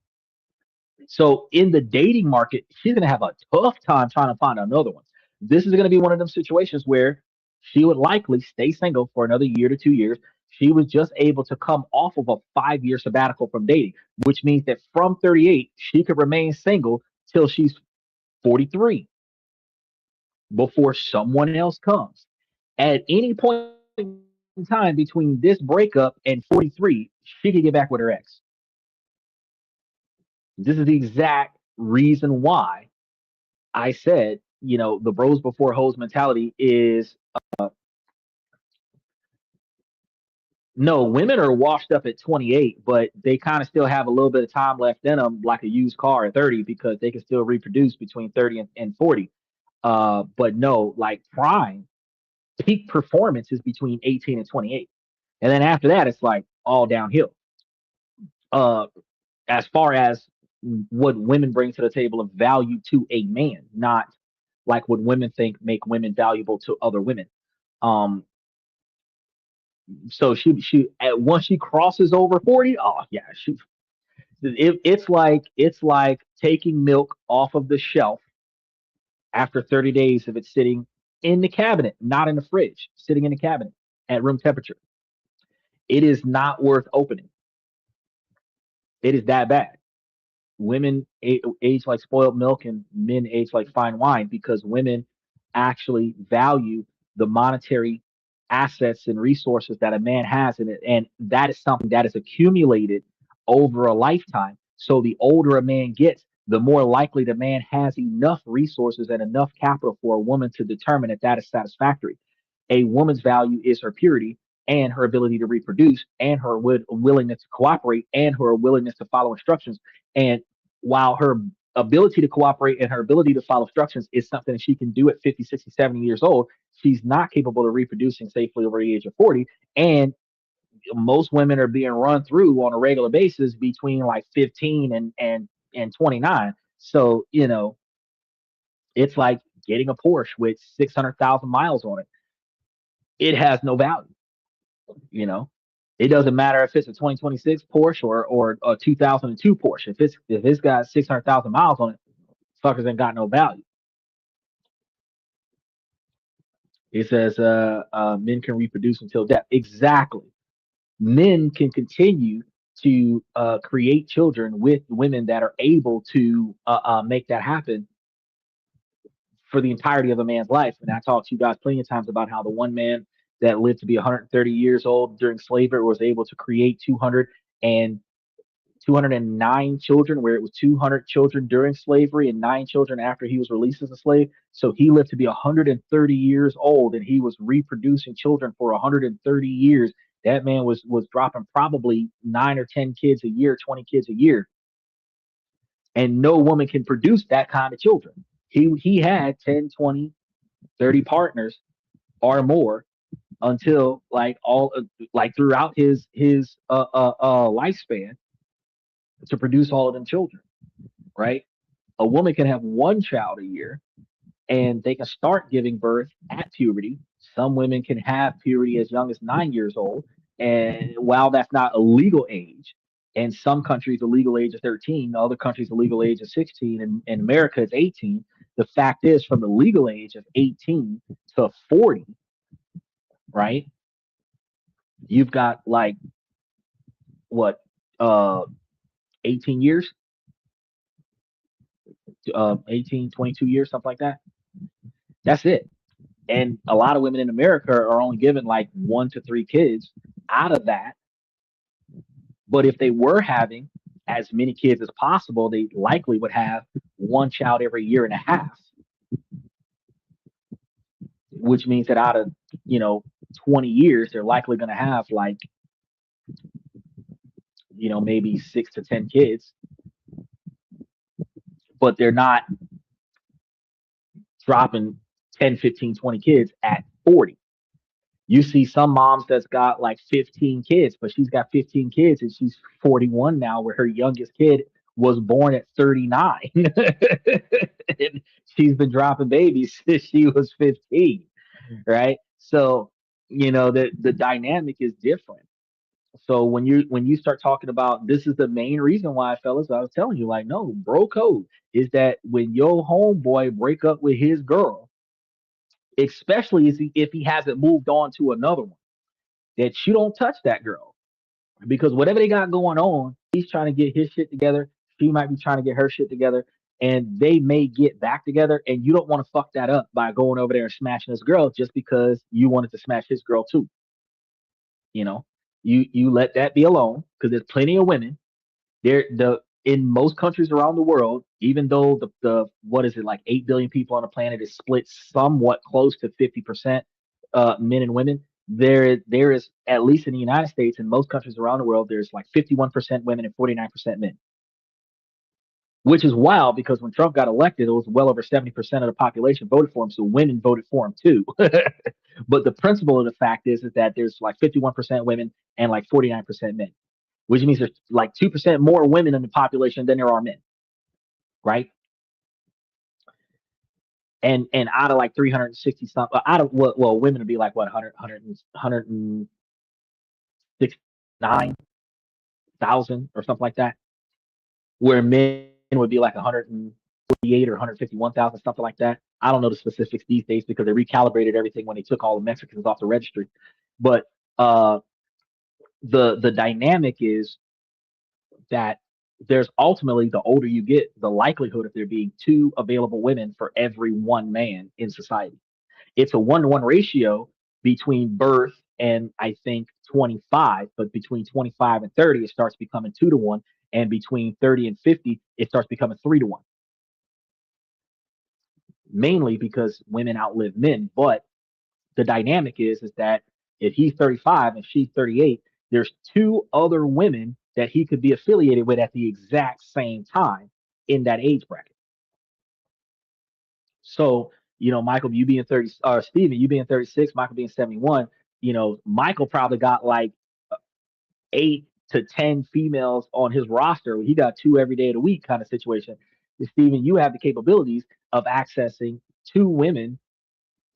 So in the dating market, she's gonna have a tough time trying to find another one. This is gonna be one of them situations where she would likely stay single for another year to 2 years. She was just able to come off of a 5 year sabbatical from dating, which means that from 38, she could remain single till she's 43 before someone else comes. At any point in time between this breakup and 43, she could get back with her ex. This is the exact reason why I said, the bros before hoes mentality is no, women are washed up at 28, but they kind of still have a little bit of time left in them, like a used car at 30, because they can still reproduce between 30 and 40. But no, like prime peak performance is between 18 and 28. And then after that, it's like all downhill. Uh, as far as what women bring to the table of value to a man, not like what women think make women valuable to other women. Um, so once she crosses over 40, oh yeah, it's like taking milk off of the shelf after 30 days if it's sitting in the cabinet, not in the fridge, sitting in the cabinet at room temperature. It is not worth opening. It is that bad. Women age like spoiled milk and men age like fine wine because women actually value the monetary assets and resources that a man has in it. And that is something that is accumulated over a lifetime. So the older a man gets, the more likely the man has enough resources and enough capital for a woman to determine that that is satisfactory. A woman's value is her purity and her ability to reproduce and her willingness to cooperate and her willingness to follow instructions. And while her ability to cooperate and her ability to follow instructions is something that she can do at 50, 60, 70 years old, she's not capable of reproducing safely over the age of 40. And most women are being run through on a regular basis between like 15 and 29. So, it's like getting a Porsche with 600,000 miles on it. It has no value, you know. It doesn't matter if it's a 2026 Porsche or a 2002 Porsche. If it's got 600,000 miles on it, fuckers ain't got no value. It says men can reproduce until death. Exactly. men can continue to create children with women that are able to make that happen for the entirety of a man's life. And I talked to you guys plenty of times about how the one man that lived to be 130 years old during slavery was able to create 209 children, where it was 200 children during slavery and 9 children after he was released as a slave. So he lived to be 130 years old, and he was reproducing children for 130 years. That man was dropping probably 9 or 10 kids a year, 20 kids a year, and no woman can produce that kind of children. He had 10, 20, 30 partners or more until like throughout his lifespan to produce all of them children, right? A woman can have one child a year and they can start giving birth at puberty. Some women can have puberty as young as 9 years old. And while that's not a legal age, in some countries the legal age is 13, in other countries the legal age is 16, and in America it's 18. The fact is, from the legal age of 18 to 40, right? You've got like what, uh 18 years, 18, 22 years, something like that. That's it. And a lot of women in America are only given like 1 to 3 kids out of that. But if they were having as many kids as possible, they likely would have one child every year and a half, which means that out of, you know, 20 years, they're likely going to have like, maybe 6 to 10 kids, but they're not dropping 10, 15, 20 kids at 40. You see some moms that's got like 15 kids, but she's got 15 kids and she's 41 now, where her youngest kid was born at 39. And she's been dropping babies since she was 15, right? So, the dynamic is different. So when you start talking about, this is the main reason why, fellas, I was telling you, like, no, bro code is that when your homeboy break up with his girl, especially if he hasn't moved on to another one, that you don't touch that girl, because whatever they got going on, he's trying to get his shit together. She might be trying to get her shit together, and they may get back together. And you don't want to fuck that up by going over there and smashing this girl just because you wanted to smash his girl too. You know, you let that be alone, because there's plenty of women there. The In most countries around the world, even though the what is it, like 8 billion people on the planet, is split somewhat close to 50% men and women. There is, at least in the United States and most countries around the world, there's like 51% women and 49% men, which is wild because when Trump got elected, it was well over 70% of the population voted for him, so women voted for him too. But the principle of the fact is that there's like 51% women and like 49% men, which means there's like 2% more women in the population than there are men, right? And out of like 360 something, out of, well, women would be like what, 169,000 or something like that, where men would be like 148 or 151,000, something like that. I don't know the specifics these days because they recalibrated everything when they took all the Mexicans off the registry. But the dynamic is that there's ultimately, the older you get, the likelihood of there being two available women for every one man in society. It's a 1-to-1 ratio between birth and, I think, 25, but between 25 and 30, it starts becoming 2-to-1, and between 30 and 50, it starts becoming 3-to-1. Mainly because women outlive men, but the dynamic is that if he's 35 and she's 38, there's two other women that he could be affiliated with at the exact same time in that age bracket. So, Michael, you being 30, or Steven, you being 36, Michael being 71, Michael probably got like 8 to 10 females on his roster. He got two every day of the week kind of situation. Steven, you have the capabilities of accessing two women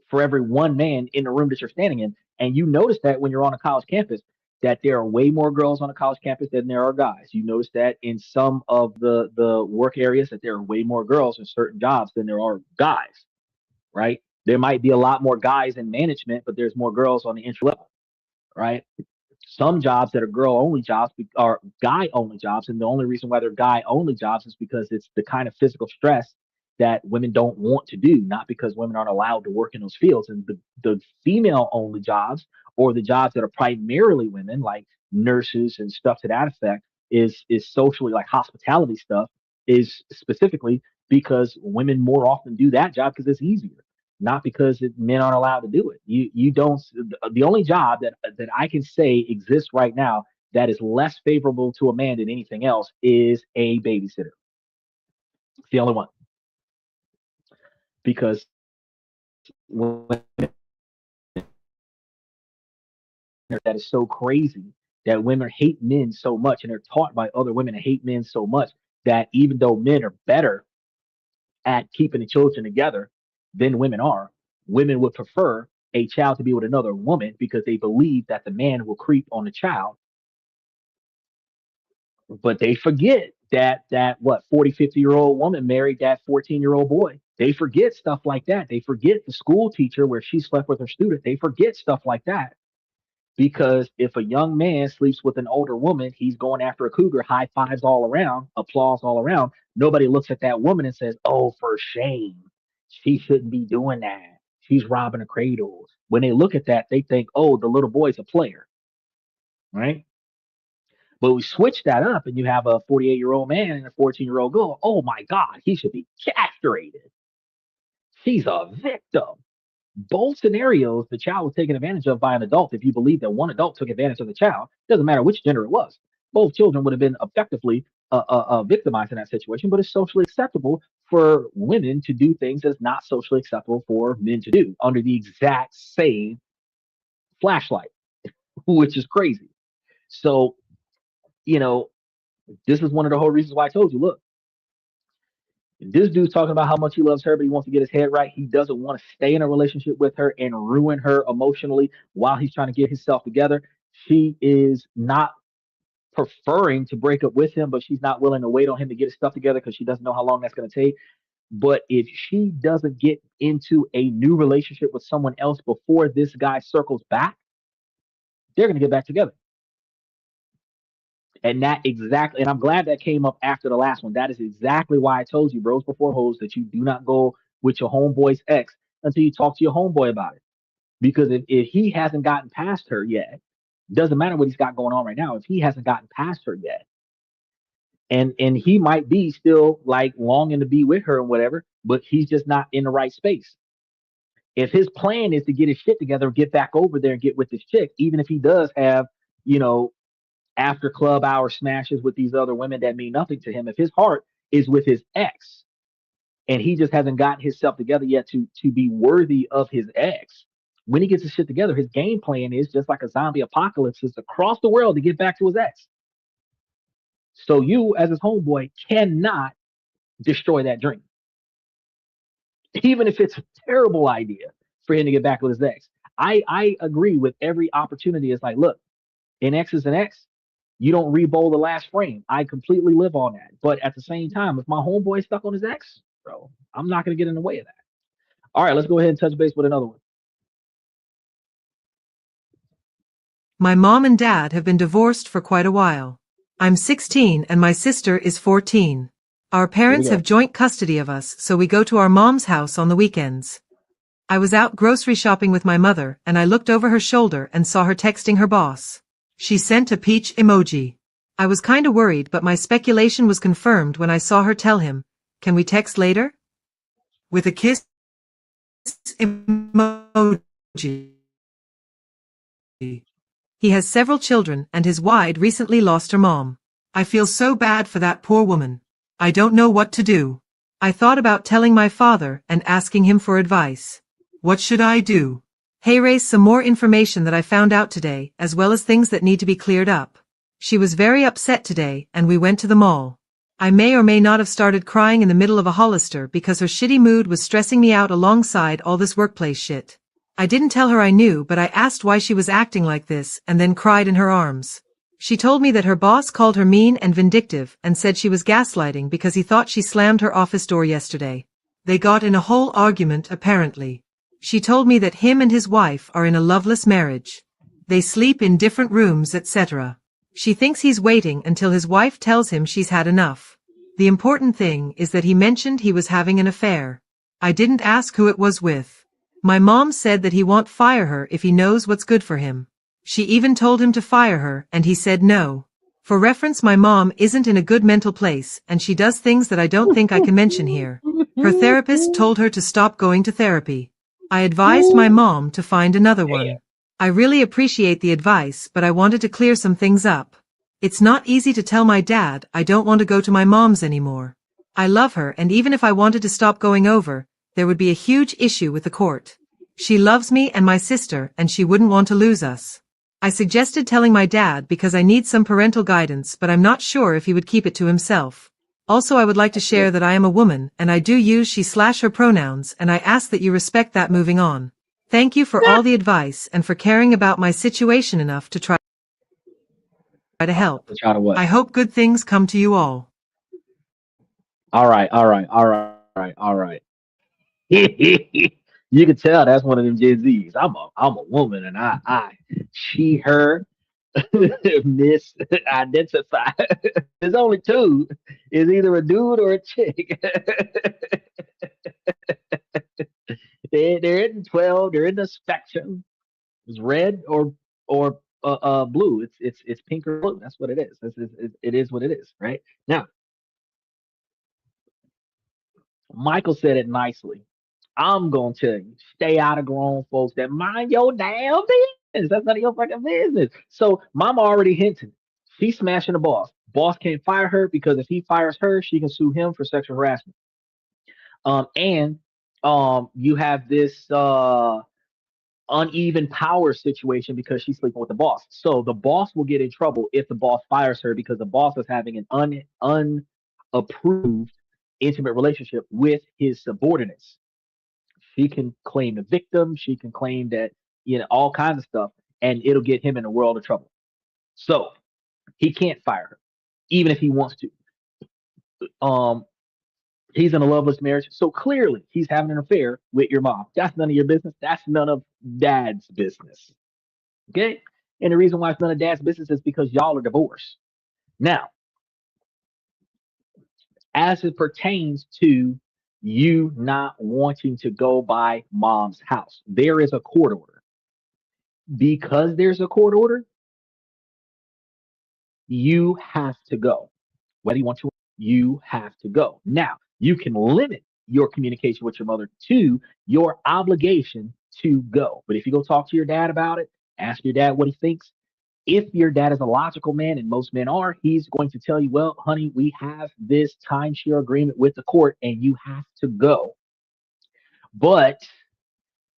for every one man in the room that you're standing in. And you notice that when you're on a college campus, that there are way more girls on a college campus than there are guys. You notice that in some of the work areas, that there are way more girls in certain jobs than there are guys, right? There might be a lot more guys in management, but there's more girls on the entry level, right? some jobs that are girl only jobs are guy only jobs. And the only reason why they're guy only jobs is because it's the kind of physical stress that women don't want to do, not because women aren't allowed to work in those fields. And the female only jobs, or the jobs that are primarily women, like nurses and stuff to that effect, is socially, like hospitality stuff, is specifically because women more often do that job because it's easier, not because men aren't allowed to do it. You don't. The only job that I can say exists right now that is less favorable to a man than anything else is a babysitter. It's the only one, because when that is so crazy that women hate men so much, and they're taught by other women to hate men so much that even though men are better at keeping the children together than women are, women would prefer a child to be with another woman because they believe that the man will creep on the child. But they forget that what 40, 50-year-old woman married that 14-year-old boy. They forget stuff like that. They forget the school teacher where she slept with her student. They forget stuff like that. Because if a young man sleeps with an older woman, he's going after a cougar, high fives all around, applause all around. Nobody looks at that woman and says, "Oh, for shame. She shouldn't be doing that. She's robbing a cradle." When they look at that, they think, "Oh, the little boy's a player." Right? But we switch that up and you have a 48-year-old man and a 14-year-old girl. "Oh my God, he should be castrated. She's a victim." Both scenarios, the child was taken advantage of by an adult. If you believe that one adult took advantage of the child, doesn't matter which gender it was. Both children would have been effectively victimized in that situation. But it's socially acceptable for women to do things that's not socially acceptable for men to do under the exact same flashlight, which is crazy. So, you know, this is one of the whole reasons why I told you, look, this dude's talking about how much he loves her, but he wants to get his head right. He doesn't want to stay in a relationship with her and ruin her emotionally while he's trying to get himself together. She is not preferring to break up with him, but she's not willing to wait on him to get his stuff together because she doesn't know how long that's going to take. But if she doesn't get into a new relationship with someone else before this guy circles back, they're going to get back together. And that exactly, and I'm glad that came up after the last one. That is exactly why I told you, bros before hoes, that you do not go with your homeboy's ex until you talk to your homeboy about it. Because if he hasn't gotten past her yet, doesn't matter what he's got going on right now, if he hasn't gotten past her yet, and he might be still like longing to be with her and whatever, but he's just not in the right space. If his plan is to get his shit together, get back over there and get with this chick, even if he does have, you know, after club hour smashes with these other women that mean nothing to him, if his heart is with his ex and he just hasn't gotten himself together yet to be worthy of his ex, when he gets his shit together, his game plan is just like a zombie apocalypse, is across the world to get back to his ex. So you, as his homeboy, cannot destroy that dream, even if it's a terrible idea for him to get back with his ex. I agree with every opportunity. It's like, look, an ex is an ex. You don't re-bowl the last frame. I completely live on that. But at the same time, if my homeboy is stuck on his ex, bro, I'm not going to get in the way of that. All right, let's go ahead and touch base with another one. My mom and dad have been divorced for quite a while. I'm 16 and my sister is 14. Our parents have joint custody of us, so we go to our mom's house on the weekends. I was out grocery shopping with my mother and I looked over her shoulder and saw her texting her boss. She sent a peach emoji. I was kinda worried, but my speculation was confirmed when I saw her tell him, "Can we text later?" With a kiss emoji. He has several children and his wife recently lost her mom. I feel so bad for that poor woman. I don't know what to do. I thought about telling my father and asking him for advice. What should I do? Hey, raise some more information that I found out today, as well as things that need to be cleared up. She was very upset today, and we went to the mall. I may or may not have started crying in the middle of a Hollister because her shitty mood was stressing me out alongside all this workplace shit. I didn't tell her I knew, but I asked why she was acting like this and then cried in her arms. She told me that her boss called her mean and vindictive and said she was gaslighting because he thought she slammed her office door yesterday. They got in a whole argument apparently. She told me that him and his wife are in a loveless marriage. They sleep in different rooms, etc. She thinks he's waiting until his wife tells him she's had enough. The important thing is that he mentioned he was having an affair. I didn't ask who it was with. My mom said that he won't fire her if he knows what's good for him. She even told him to fire her and he said no. For reference, my mom isn't in a good mental place and she does things that I don't think I can mention here. Her therapist told her to stop going to therapy. I advised my mom to find another one. I really appreciate the advice, but I wanted to clear some things up. It's not easy to tell my dad I don't want to go to my mom's anymore. I love her, and even if I wanted to stop going over, there would be a huge issue with the court. She loves me and my sister, and she wouldn't want to lose us. I suggested telling my dad because I need some parental guidance, but I'm not sure if he would keep it to himself. Also, I would like to share that I am a woman, and I do use she/her pronouns, and I ask that you respect that. Moving on. Thank you for all the advice and for caring about my situation enough to try to help. Try to what? I hope good things come to you all. All right. You can tell that's one of them Gen Zs. I'm a woman and I she her miss identify. There's only two. It's either a dude or a chick. They're in 12. They're in the spectrum. It's red or blue. It's pink or blue. That's what it is. It is what it is. Right now, Michael said it nicely. I'm gonna tell you, stay out of grown folks that mind your damn business. That's none of your fucking business. So mama already hinted. She's smashing the boss. Boss can't fire her because if he fires her, she can sue him for sexual harassment. And you have this uneven power situation because she's sleeping with the boss. So the boss will get in trouble if the boss fires her because the boss is having an unapproved intimate relationship with his subordinates. She can claim the victim. She can claim that, all kinds of stuff, and it'll get him in a world of trouble. So he can't fire her, even if he wants to. He's in a loveless marriage, so clearly he's having an affair with your mom. That's none of your business. That's none of dad's business. Okay? And the reason why it's none of dad's business is because y'all are divorced. Now, as it pertains to you not wanting to go by mom's house, there is a court order. Because there's a court order, you have to go. Whether you want to, you have to go. Now, you can limit your communication with your mother to your obligation to go. But if you go talk to your dad about it, ask your dad what he thinks. If your dad is a logical man, and most men are, he's going to tell you, well, honey, we have this timeshare agreement with the court and you have to go. But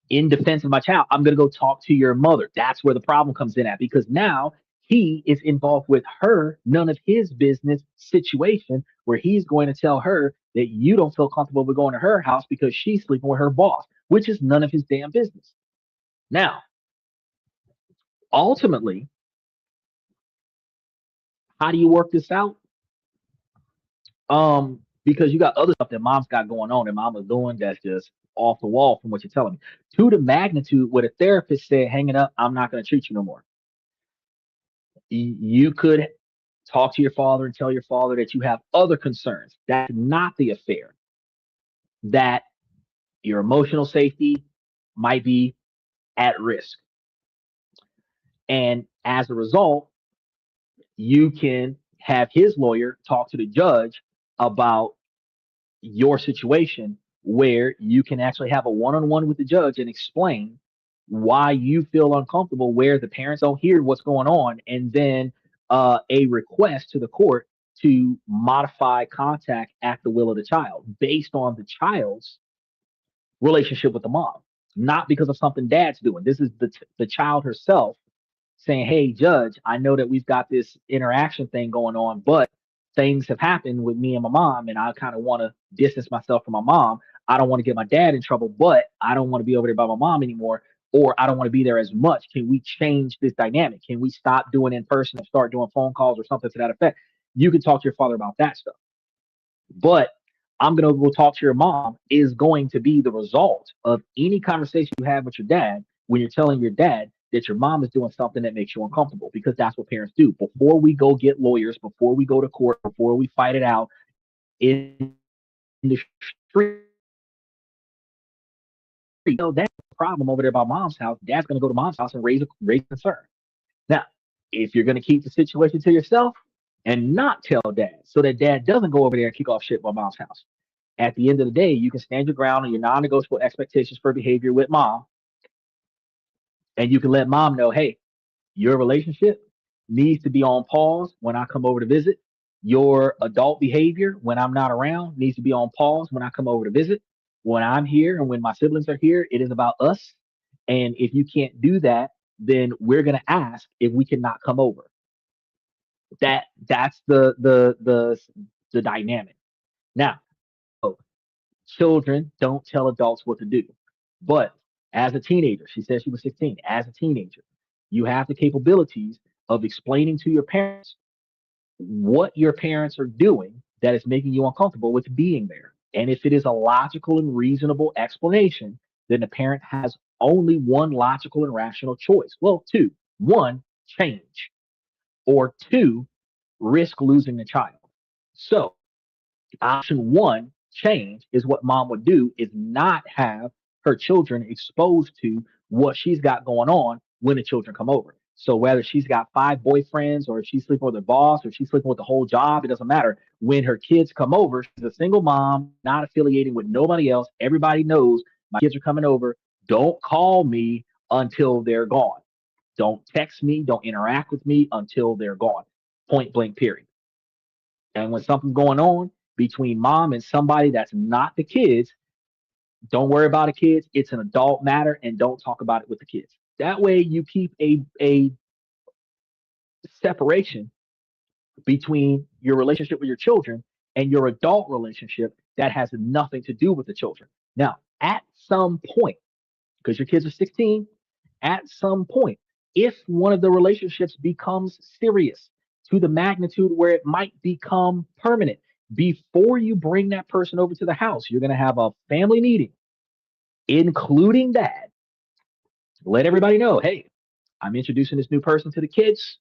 in defense of my child, I'm going to go talk to your mother. That's where the problem comes in at, because now he is involved with her none of his business situation where he's going to tell her that you don't feel comfortable with going to her house because she's sleeping with her boss, which is none of his damn business. Now, ultimately, how do you work this out? Because you got other stuff that mom's got going on and mama's doing that's just off the wall from what you're telling me. To the magnitude where the therapist said, hang it up, I'm not going to treat you no more. You could talk to your father and tell your father that you have other concerns. That's not the affair. That your emotional safety might be at risk. And as a result, you can have his lawyer talk to the judge about your situation where you can actually have a one-on-one with the judge and explain why you feel uncomfortable, where the parents don't hear what's going on, and then a request to the court to modify contact at the will of the child based on the child's relationship with the mom, not because of something dad's doing. This is the child herself saying, hey, judge, I know that we've got this interaction thing going on, but things have happened with me and my mom, and I kind of want to distance myself from my mom. I don't want to get my dad in trouble, but I don't want to be over there by my mom anymore, or I don't want to be there as much. Can we change this dynamic? Can we stop doing in person and start doing phone calls or something to that effect? You can talk to your father about that stuff. But I'm going to go talk to your mom is going to be the result of any conversation you have with your dad when you're telling your dad that your mom is doing something that makes you uncomfortable, because that's what parents do. Before we go get lawyers, before we go to court, before we fight it out in the street, that's the problem over there by mom's house. Dad's going to go to mom's house and raise concern. Now, if you're going to keep the situation to yourself and not tell dad, so that dad doesn't go over there and kick off shit by mom's house, at the end of the day, you can stand your ground on your non-negotiable expectations for behavior with mom, and you can let mom know, hey, your relationship needs to be on pause when I come over to visit. Your adult behavior when I'm not around needs to be on pause when I come over to visit. When I'm here and when my siblings are here, it is about us. And if you can't do that, then we're gonna ask if we cannot come over. That's the dynamic. Now, children don't tell adults what to do. But as a teenager, she said she was 16. As a teenager, you have the capabilities of explaining to your parents what your parents are doing that is making you uncomfortable with being there. And if it is a logical and reasonable explanation, then the parent has only one logical and rational choice. Well, two. One, change, or two, risk losing the child. So option one, change, is what mom would do, is not have her children exposed to what she's got going on when the children come over. So whether she's got 5 boyfriends, or if she's sleeping with her boss, or she's sleeping with the whole job, it doesn't matter. When her kids come over, she's a single mom, not affiliating with nobody else. Everybody knows my kids are coming over. Don't call me until they're gone. Don't text me. Don't interact with me until they're gone. Point blank, period. And when something's going on between mom and somebody that's not the kids, don't worry about the kids. It's an adult matter, and don't talk about it with the kids. That way you keep a separation between your relationship with your children and your adult relationship that has nothing to do with the children. Now, at some point, because your kids are 16, at some point, if one of the relationships becomes serious to the magnitude where it might become permanent, before you bring that person over to the house, you're going to have a family meeting, including dad. Let everybody know, hey, I'm introducing this new person to the kids.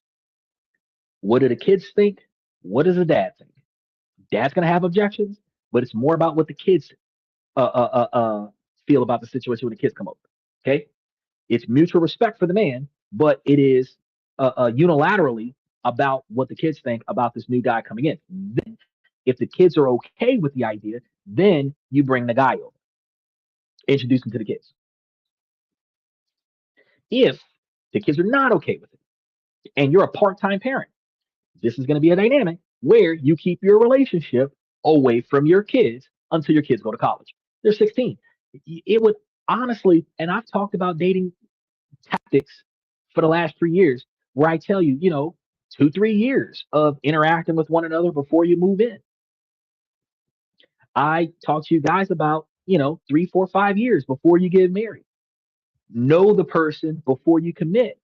What do the kids think? What does the dad think? Dad's going to have objections, but it's more about what the kids feel about the situation when the kids come over. Okay. It's mutual respect for the man, but it is unilaterally about what the kids think about this new guy coming in. Then, if the kids are okay with the idea, then you bring the guy over, introduce him to the kids. If the kids are not okay with it and you're a part-time parent, this is going to be a dynamic where you keep your relationship away from your kids until your kids go to college. They're 16. It would honestly, and I've talked about dating tactics for the last 3 years, where I tell you, 2-3 years of interacting with one another before you move in. I talk to you guys about, 3, 4, 5 years before you get married. Know the person before you commit,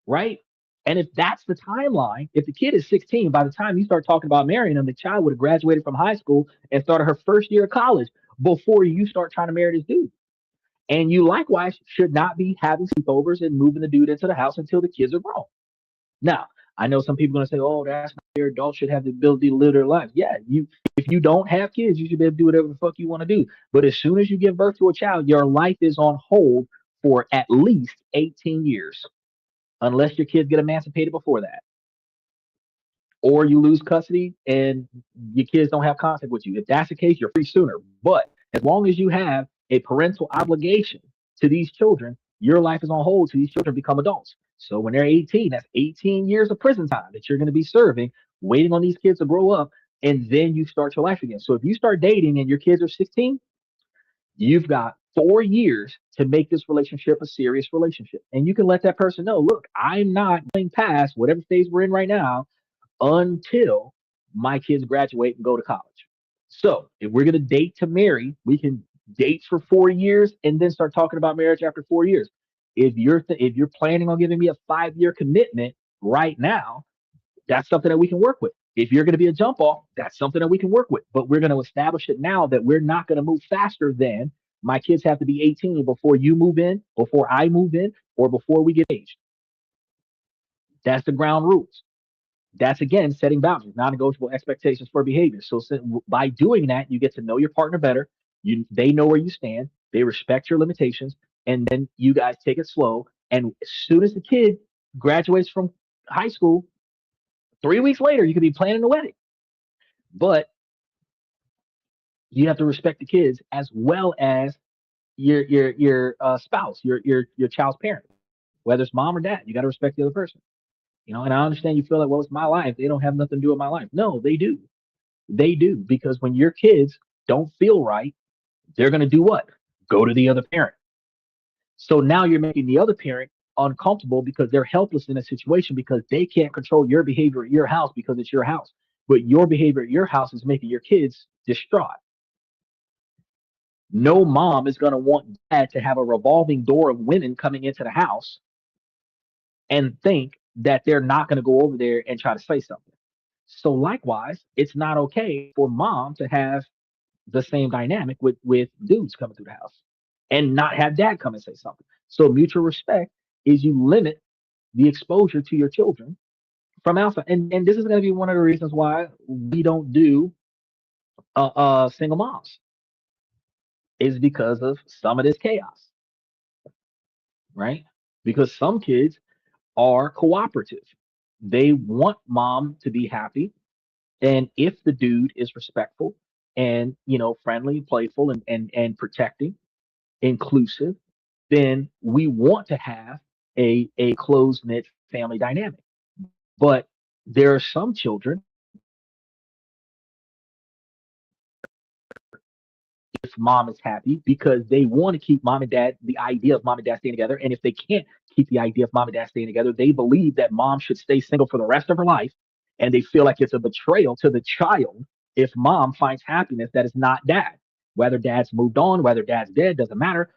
right? And if that's the timeline, if the kid is 16, by the time you start talking about marrying them, the child would have graduated from high school and started her first year of college before you start trying to marry this dude. And you likewise should not be having sleepovers and moving the dude into the house until the kids are grown. Now, I know some people are going to say, oh, that's not fair. Adults should have the ability to live their life. Yeah, if you don't have kids, you should be able to do whatever the fuck you want to do. But as soon as you give birth to a child, your life is on hold for at least 18 years, unless your kids get emancipated before that. Or you lose custody and your kids don't have contact with you. If that's the case, you're free sooner. But as long as you have a parental obligation to these children, your life is on hold till these children become adults. So when they're 18, that's 18 years of prison time that you're going to be serving, waiting on these kids to grow up, and then you start your life again. So if you start dating and your kids are 16, you've got 4 years to make this relationship a serious relationship. And you can let that person know, look, I'm not going past whatever phase we're in right now until my kids graduate and go to college. So if we're going to date to marry, we can date for 4 years and then start talking about marriage after 4 years. If you're planning on giving me a 5-year commitment right now, that's something that we can work with. If you're going to be a jump off, that's something that we can work with. But we're going to establish it now that we're not going to move faster than my kids have to be 18 before you move in, before I move in, or before we get aged. That's the ground rules. That's again setting boundaries, non-negotiable expectations for behavior. So by doing that, you get to know your partner better. They know where you stand. They respect your limitations, and then you guys take it slow. And as soon as the kid graduates from high school, 3 weeks later, you could be planning a wedding. But you have to respect the kids as well as your spouse, your child's parent, whether it's mom or dad. You got to respect the other person. And I understand you feel like, well, it's my life. They don't have nothing to do with my life. No, they do. They do, because when your kids don't feel right, they're going to do what? Go to the other parent. So now you're making the other parent uncomfortable because they're helpless in a situation because they can't control your behavior at your house because it's your house. But your behavior at your house is making your kids distraught. No mom is going to want dad to have a revolving door of women coming into the house and think that they're not going to go over there and try to say something. So likewise, it's not okay for mom to have the same dynamic with dudes coming through the house and not have dad come and say something. So mutual respect is you limit the exposure to your children from outside. And this is going to be one of the reasons why we don't do single moms, is because of some of this chaos, right? Because some kids are cooperative. They want mom to be happy. And if the dude is respectful and friendly, playful, and protecting, inclusive, then we want to have a close knit family dynamic. But there are some children, if mom is happy, because they want to keep mom and dad, the idea of mom and dad staying together. And if they can't keep the idea of mom and dad staying together, they believe that mom should stay single for the rest of her life. And they feel like it's a betrayal to the child if mom finds happiness that is not dad. Whether dad's moved on, whether dad's dead, doesn't matter.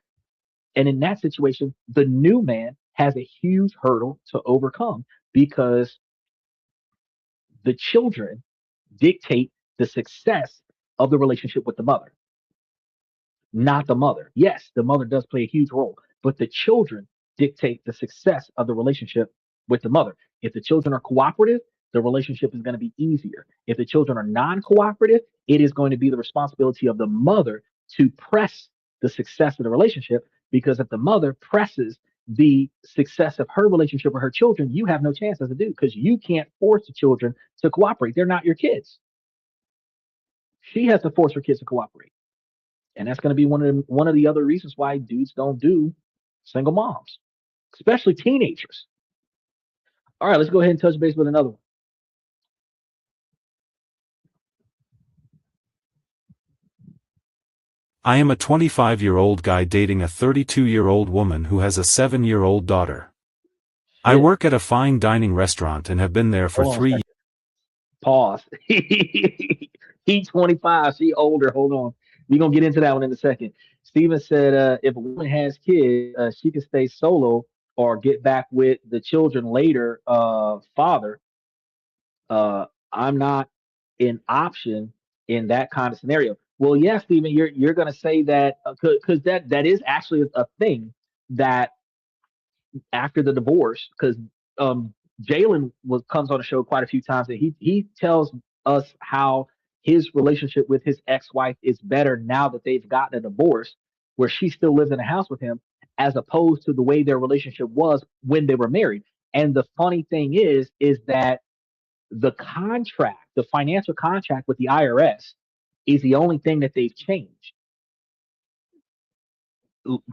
And in that situation, the new man has a huge hurdle to overcome because the children dictate the success of the relationship with the mother, not the mother. Yes, the mother does play a huge role, but the children dictate the success of the relationship with the mother. If the children are cooperative, the relationship is going to be easier. If the children are non cooperative, it is going to be the responsibility of the mother to press the success of the relationship. Because if the mother presses the success of her relationship with her children, you have no chance as a dude because you can't force the children to cooperate. They're not your kids. She has to force her kids to cooperate. And that's going to be one of the other reasons why dudes don't do single moms, especially teenagers. All right, let's go ahead and touch base with another one. I am a 25-year-old guy dating a 32-year-old woman who has a 7-year-old daughter. I work at a fine dining restaurant and have been there for Hold on a 3 years. second. Pause. He 25, she older. Hold on. We're going to get into that one in a second. Steven said if a woman has kids, she can stay solo or get back with the children later. Father, I'm not an option in that kind of scenario. Well, yeah, Steven, you're going to say that because that is actually a thing that after the divorce, because Jalen comes on the show quite a few times, and he tells us how his relationship with his ex-wife is better now that they've gotten a divorce, where she still lives in the house with him, as opposed to the way their relationship was when they were married. And the funny thing is that the contract, the financial contract with the IRS, is the only thing that they've changed.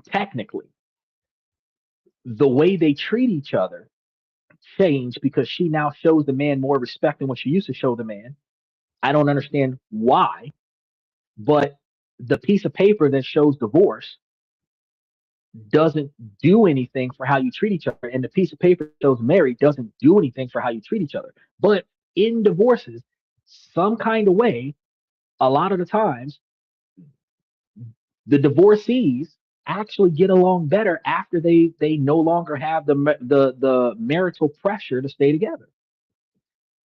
Technically, the way they treat each other changed because she now shows the man more respect than what she used to show the man. I don't understand why, but the piece of paper that shows divorce doesn't do anything for how you treat each other, and the piece of paper that shows married doesn't do anything for how you treat each other. But in divorces, some kind of way, a lot of the times, the divorcees actually get along better after they no longer have the marital pressure to stay together.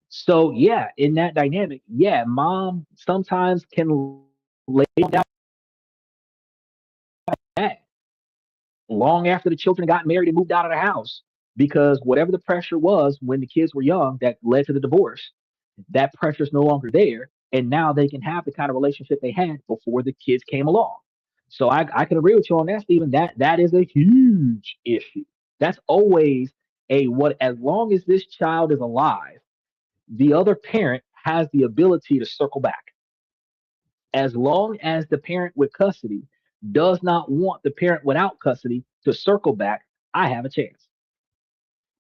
So yeah, in that dynamic, yeah, mom sometimes can lay down dad. long after the children got married and moved out of the house, because whatever the pressure was when the kids were young that led to the divorce, that pressure is no longer there. And now they can have the kind of relationship they had before the kids came along. So I can agree with you on that, Stephen. That is a huge issue. That's always a what as long as this child is alive, the other parent has the ability to circle back. As long as the parent with custody does not want the parent without custody to circle back, I have a chance.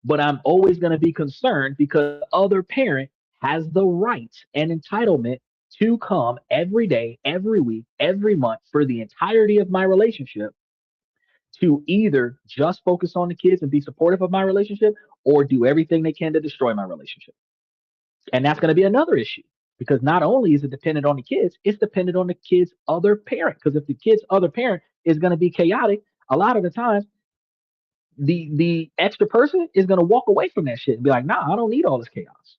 But I'm always going to be concerned because the other parent has the right and entitlement to come every day, every week, every month for the entirety of my relationship to either just focus on the kids and be supportive of my relationship or do everything they can to destroy my relationship. And that's going to be another issue because not only is it dependent on the kids, it's dependent on the kid's other parent. Because if the kid's other parent is going to be chaotic, a lot of the times the extra person is going to walk away from that shit and be like, nah, I don't need all this chaos.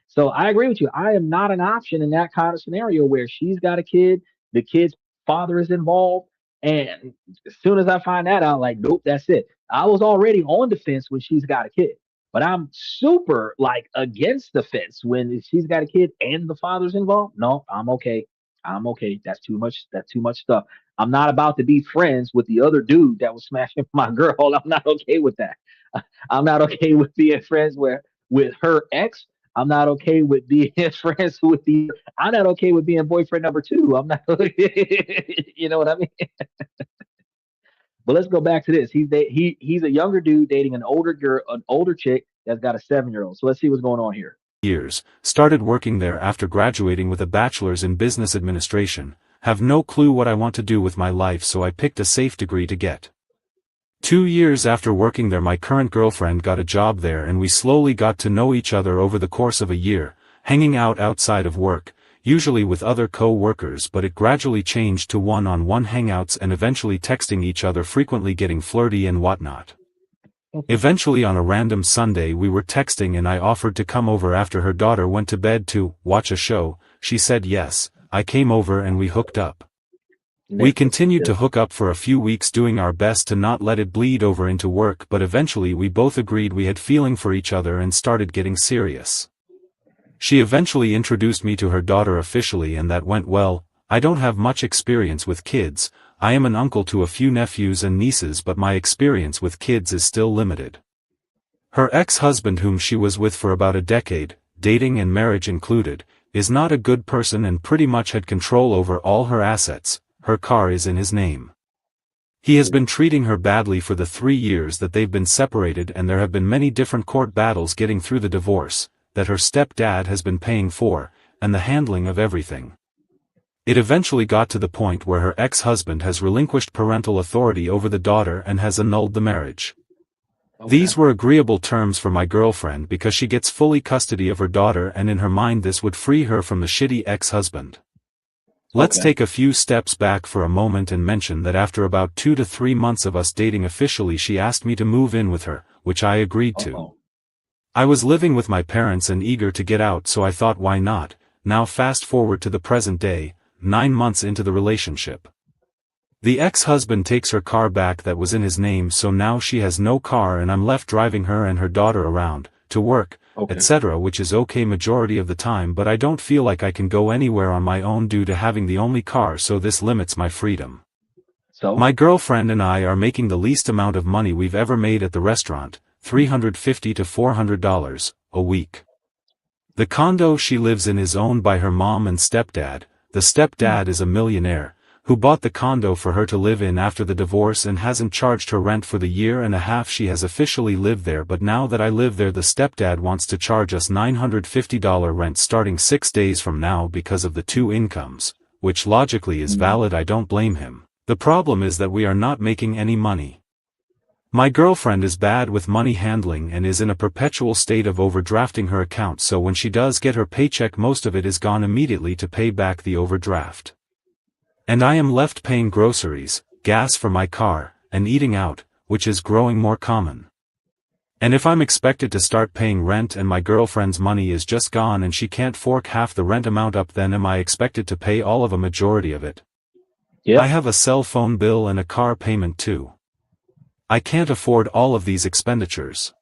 So I agree with you. I am not an option in that kind of scenario where she's got a kid, the kid's father is involved. And as soon as I find that out, like, nope, that's it. I was already on the fence when she's got a kid, but I'm super like against the fence when she's got a kid and the father's involved. No, I'm okay. I'm okay. That's too much. That's too much stuff. I'm not about to be friends with the other dude that was smashing my girl. I'm not okay with that. I'm not okay with being friends with her ex. I'm not okay with being friends with the. I'm not okay with being boyfriend number two. I'm not. You know what I mean? But let's go back to this. He's a younger dude dating an older girl, an older chick that's got a 7-year-old. So let's see what's going on here. Years, started working there after graduating with a bachelor's in business administration, have no clue what I want to do with my life, so I picked a safe degree to get. 2 years after working there, my current girlfriend got a job there and we slowly got to know each other over the course of a year, hanging out outside of work, usually with other co-workers, but it gradually changed to one-on-one hangouts and eventually texting each other frequently, getting flirty and whatnot. Eventually on a random Sunday we were texting and I offered to come over after her daughter went to bed to watch a show. She said yes. I came over and we hooked up. We continued to hook up for a few weeks, doing our best to not let it bleed over into work, but eventually we both agreed we had feeling for each other and started getting serious. She eventually introduced me to her daughter officially and that went well. I don't have much experience with kids. I am an uncle to a few nephews and nieces, but my experience with kids is still limited. Her ex-husband, whom she was with for about a decade, dating and marriage included, is not a good person and pretty much had control over all her assets. Her car is in his name. He has been treating her badly for the 3 years that they've been separated, and there have been many different court battles getting through the divorce, that her stepdad has been paying for, and the handling of everything. It eventually got to the point where her ex-husband has relinquished parental authority over the daughter and has annulled the marriage. Okay. These were agreeable terms for my girlfriend because she gets fully custody of her daughter, and in her mind this would free her from the shitty ex-husband. Let's take a few steps back for a moment and mention that after about 2 to 3 months of us dating officially, she asked me to move in with her, which I agreed to. I was living with my parents and eager to get out, so I thought, why not? Now fast forward to the present day, 9 months into the relationship. The ex-husband takes her car back that was in his name, so now she has no car and I'm left driving her and her daughter around, to work, etc., which is okay majority of the time, but I don't feel like I can go anywhere on my own due to having the only car, so this limits my freedom. So my girlfriend and I are making the least amount of money we've ever made at the restaurant, $350 to $400 a week. The condo she lives in is owned by her mom and stepdad. The stepdad is a millionaire, who bought the condo for her to live in after the divorce and hasn't charged her rent for the 1.5 years she has officially lived there, but now that I live there the stepdad wants to charge us $950 rent starting 6 days from now because of the 2 incomes, which logically is valid. I don't blame him. The problem is that we are not making any money. My girlfriend is bad with money handling and is in a perpetual state of overdrafting her account, so when she does get her paycheck most of it is gone immediately to pay back the overdraft. And I am left paying groceries, gas for my car, and eating out, which is growing more common. And if I'm expected to start paying rent and my girlfriend's money is just gone and she can't fork half the rent amount up, then am I expected to pay all of a majority of it? Yep. I have a cell phone bill and a car payment too. I can't afford all of these expenditures.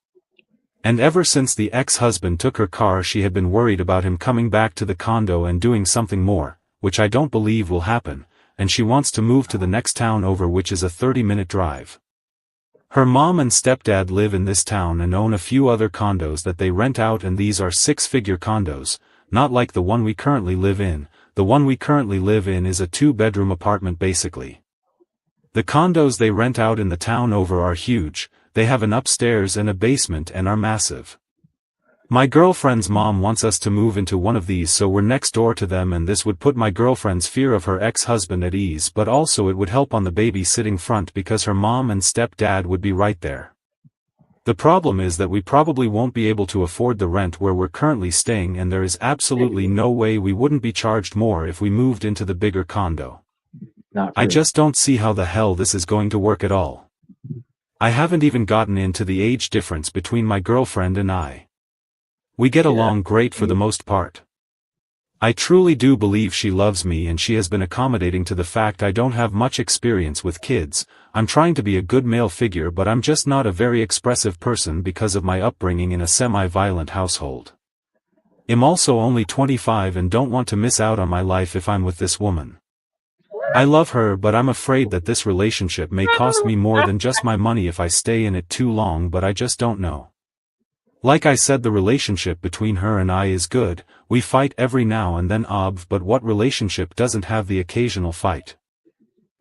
And ever since the ex-husband took her car, she had been worried about him coming back to the condo and doing something more, which I don't believe will happen, and she wants to move to the next town over, which is a 30-minute drive. Her mom and stepdad live in this town and own a few other condos that they rent out, and these are six-figure condos, not like the one we currently live in. The one we currently live in is a two-bedroom apartment basically. The condos they rent out in the town over are huge. They have an upstairs and a basement and are massive. My girlfriend's mom wants us to move into one of these, so we're next door to them, and this would put my girlfriend's fear of her ex-husband at ease, but also it would help on the babysitting front because her mom and stepdad would be right there. The problem is that we probably won't be able to afford the rent where we're currently staying, and there is absolutely no way we wouldn't be charged more if we moved into the bigger condo. I just don't see how the hell this is going to work at all. I haven't even gotten into the age difference between my girlfriend and I. We get along great for the most part. I truly do believe she loves me, and she has been accommodating to the fact I don't have much experience with kids. I'm trying to be a good male figure, but I'm just not a very expressive person because of my upbringing in a semi-violent household. I'm also only 25 and don't want to miss out on my life if I'm with this woman. I love her, but I'm afraid that this relationship may cost me more than just my money if I stay in it too long, but I just don't know. Like I said, the relationship between her and I is good. We fight every now and then, but what relationship doesn't have the occasional fight?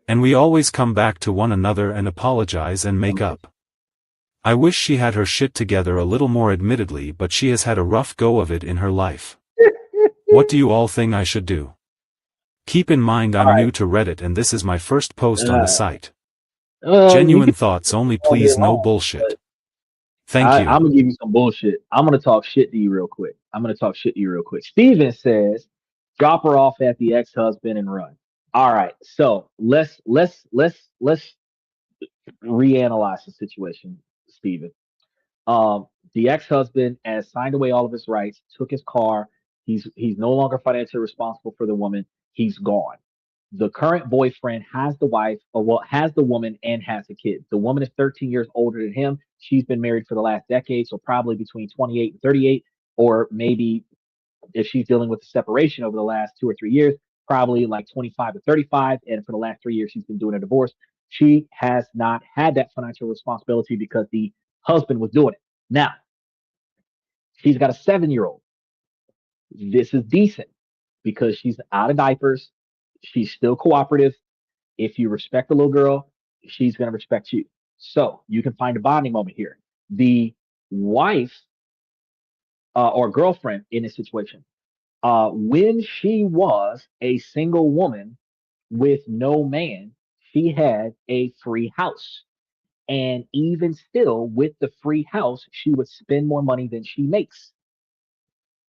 And we always come back to one another and apologize and make up. I wish she had her shit together a little more, admittedly, but she has had a rough go of it in her life. What do you all think I should do? Keep in mind I'm new to Reddit and this is my first post on the site. Genuine thoughts only, please, no bullshit. Thank you. I'm gonna give you some bullshit. I'm gonna talk shit to you real quick. Steven says, drop her off at the ex-husband and run. All right, so let's reanalyze the situation, Steven. The ex-husband has signed away all of his rights, took his car. He's no longer financially responsible for the woman. He's gone. The current boyfriend has the wife, or well, has the woman and has the kid. The woman is 13 years older than him. She's been married for the last decade, so probably between 28 and 38, or maybe if she's dealing with a separation over the last 2 or 3 years, probably like 25 to 35. And for the last 3 years, she's been doing a divorce. She has not had that financial responsibility because the husband was doing it. Now, she's got a 7-year-old. This is decent because she's out of diapers. She's still cooperative. If you respect the little girl, she's going to respect you. So you can find a bonding moment here. The wife or girlfriend in this situation, when she was a single woman with no man, she had a free house. And even still, with the free house, she would spend more money than she makes.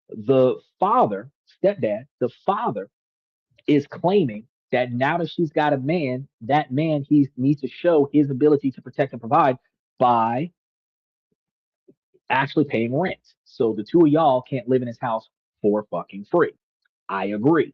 The father, stepdad, the father is claiming that now that she's got a man, that man he needs to show his ability to protect and provide by actually paying rent. So the two of y'all can't live in his house for fucking free. I agree.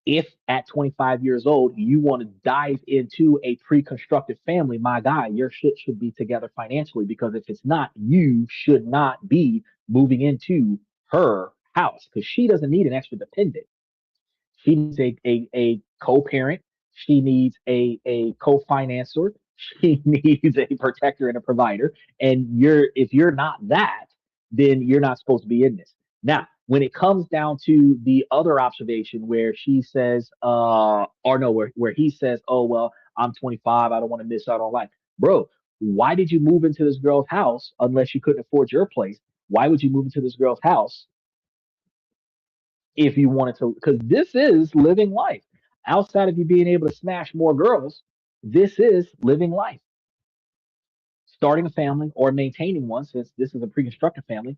If at 25 years old you want to dive into a pre-constructed family, my guy, your shit should be together financially, because if it's not, you should not be moving into her house because she doesn't need an extra dependent. She needs a co-parent. She needs a co-financer. She needs a protector and a provider. And if you're not that, then you're not supposed to be in this. Now, when it comes down to the other observation where she says, or no, where he says, oh, well, I'm 25. I don't want to miss out on life. Bro, why did you move into this girl's house unless you couldn't afford your place? Why would you move into this girl's house if you wanted to? Because this is living life. Outside of you being able to smash more girls, this is living life. Starting a family or maintaining one, since this is a pre-constructed family.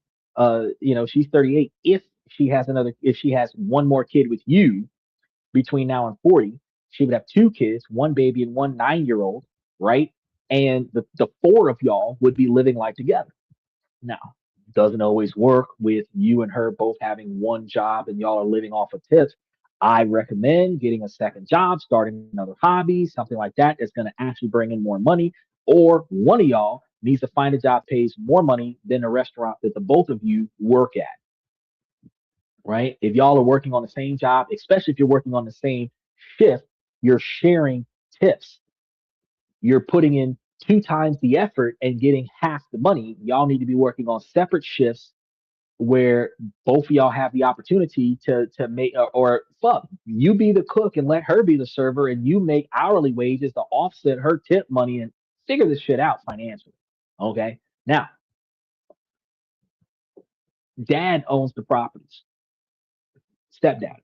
She's 38. If she has one more kid with you between now and 40, she would have 2 kids, 1 baby and 1 9-year-old, right? And the 4 of y'all would be living life together. Now, doesn't always work with you and her both having one job and y'all are living off of tips. I recommend getting a second job, starting another hobby, something like that that's going to actually bring in more money, or one of y'all needs to find a job pays more money than the restaurant that the both of you work at, right? If y'all are working on the same job, especially if you're working on the same shift, you're sharing tips. You're putting in 2 times the effort and getting half the money. Y'all need to be working on separate shifts where both of y'all have the opportunity to make, or fuck, you be the cook and let her be the server, and you make hourly wages to offset her tip money and figure this shit out financially. Okay. Now, dad owns the properties, stepdad.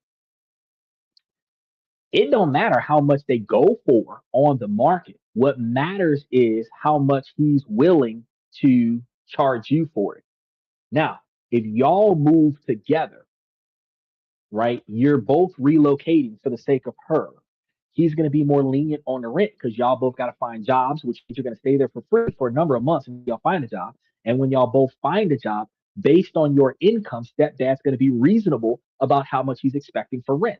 It don't matter how much they go for on the market. What matters is how much he's willing to charge you for it. Now, if y'all move together, right, you're both relocating for the sake of her. He's going to be more lenient on the rent because y'all both got to find jobs, which means you're going to stay there for free for a number of months and y'all find a job. And when y'all both find a job, based on your income, stepdad's going to be reasonable about how much he's expecting for rent.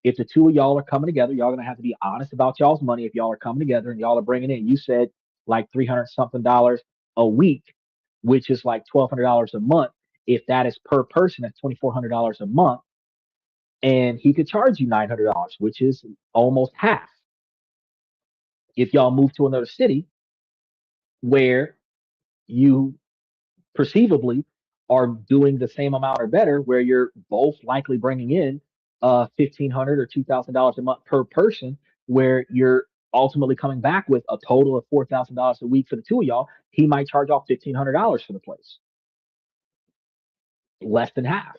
If the two of y'all are coming together, y'all gonna have to be honest about y'all's money. If y'all are coming together and y'all are bringing in, you said like $300 something a week, which is like $1,200 a month. If that is per person, that's $2,400 a month, and he could charge you $900, which is almost half. If y'all move to another city where you perceivably are doing the same amount or better, where you're both likely bringing in $1,500 or $2,000 a month per person, where you're ultimately coming back with a total of $4,000 a week for the two of y'all, he might charge off $1,500 for the place, less than half.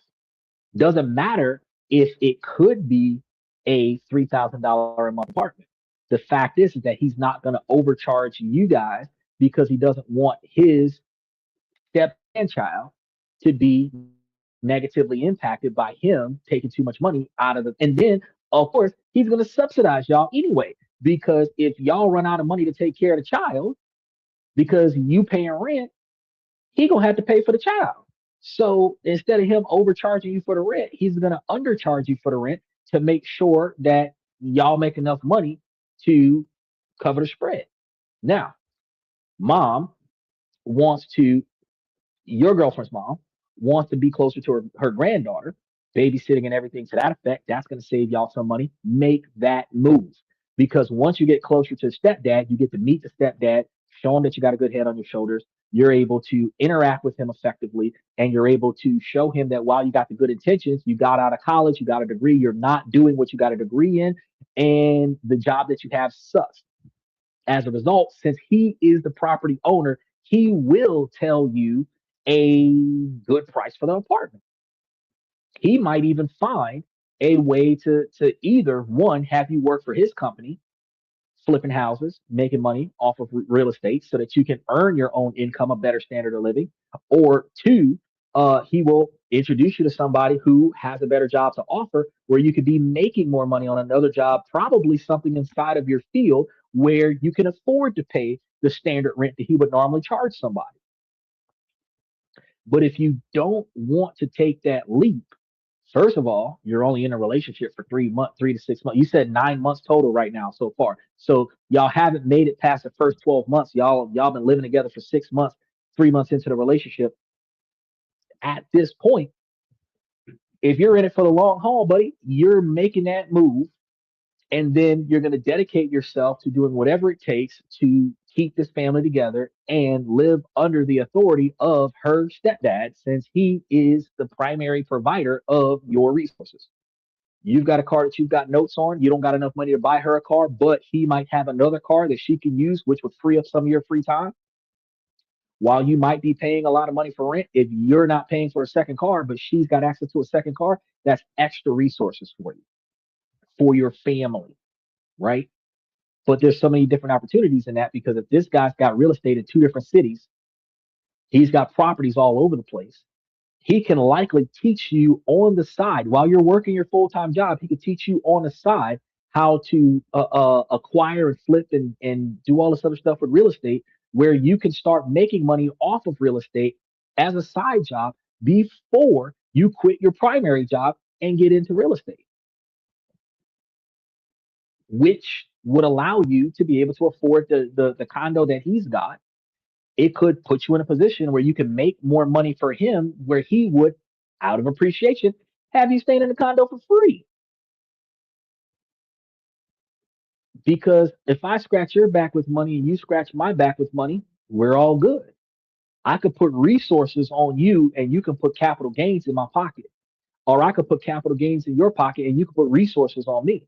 Doesn't matter if it could be a $3,000 a month apartment. The fact is that he's not going to overcharge you guys because he doesn't want his step grandchild to be negatively impacted by him taking too much money out of the. And then, of course, he's going to subsidize y'all anyway, because if y'all run out of money to take care of the child because you paying rent, he gonna have to pay for the child. So instead of him overcharging you for the rent, he's gonna undercharge you for the rent to make sure that y'all make enough money to cover the spread. Now, mom wants to your girlfriend's mom wants to be closer to her granddaughter, babysitting and everything to that effect. That's going to save y'all some money. Make that move. Because once you get closer to stepdad, you get to meet the stepdad, show him that you got a good head on your shoulders. You're able to interact with him effectively, and you're able to show him that while you got the good intentions, you got out of college, you got a degree, you're not doing what you got a degree in, and the job that you have sucks. As a result, since he is the property owner, he will tell you a good price for the apartment. He might even find a way to either one, have you work for his company, flipping houses, making money off of real estate so that you can earn your own income, a better standard of living, or two, he will introduce you to somebody who has a better job to offer where you could be making more money on another job, probably something inside of your field where you can afford to pay the standard rent that he would normally charge somebody. But if you don't want to take that leap, first of all, you're only in a relationship for 3 months, 3 to 6 months. You said 9 months total right now so far. So y'all haven't made it past the first 12 months. Y'all been living together for 6 months, 3 months into the relationship. At this point, if you're in it for the long haul, buddy, you're making that move, and then you're going to dedicate yourself to doing whatever it takes to keep this family together and live under the authority of her stepdad, since he is the primary provider of your resources. You've got a car that you've got notes on. You don't got enough money to buy her a car, but he might have another car that she can use, which would free up some of your free time. While you might be paying a lot of money for rent, if you're not paying for a second car, but she's got access to a second car, that's extra resources for you, for your family, right? But there's so many different opportunities in that, because if this guy's got real estate in 2 different cities, he's got properties all over the place. He can likely teach you on the side while you're working your full-time job. He could teach you on the side how to acquire and flip and do all this other stuff with real estate, where you can start making money off of real estate as a side job before you quit your primary job and get into real estate. which would allow you to be able to afford the condo that he's got. It could put you in a position where you can make more money for him, where he would, out of appreciation, have you staying in the condo for free. Because if I scratch your back with money and you scratch my back with money, we're all good. I could put resources on you and you can put capital gains in my pocket. Or I could put capital gains in your pocket and you can put resources on me.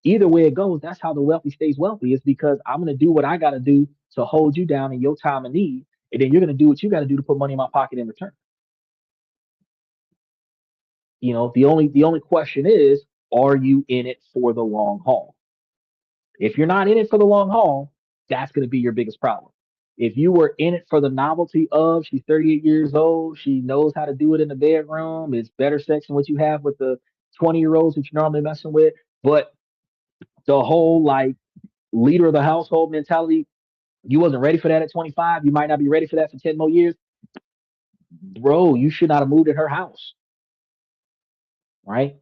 Either way it goes, that's how the wealthy stays wealthy, is because I'm going to do what I got to do to hold you down in your time of need. And then you're going to do what you got to do to put money in my pocket in return. The only question is, are you in it for the long haul? If you're not in it for the long haul, that's going to be your biggest problem. If you were in it for the novelty of, she's 38 years old, she knows how to do it in the bedroom, it's better sex than what you have with the 20-year-olds that you're normally messing with, but the whole like leader of the household mentality, you wasn't ready for that at 25, you might not be ready for that for 10 more years, bro, you should not have moved in her house, right?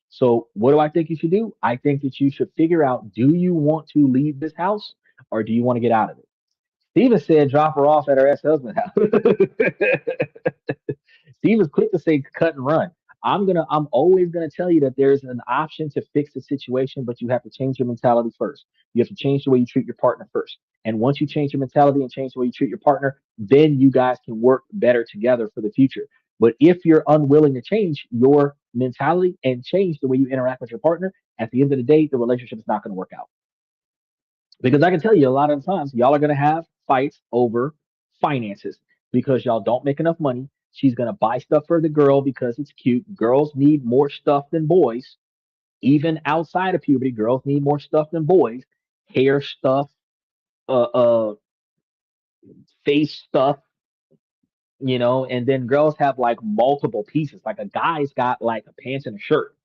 So what do I think you should do? I think that you should figure out, do you want to leave this house or do you want to get out of it? Steven said drop her off at her ex-husband's house. Steve was quick to say cut and run. I'm always gonna tell you that there's an option to fix the situation, but you have to change your mentality first. You have to change the way you treat your partner first. And once you change your mentality and change the way you treat your partner, then you guys can work better together for the future. But if you're unwilling to change your mentality and change the way you interact with your partner, at the end of the day, the relationship is not going to work out. Because I can tell you a lot of times y'all are going to have fights over finances because y'all don't make enough money. She's going to buy stuff for the girl because it's cute. Girls need more stuff than boys. Even outside of puberty, girls need more stuff than boys. Hair stuff, uh, face stuff, and then girls have like multiple pieces. Like a guy's got like a pants and a shirt,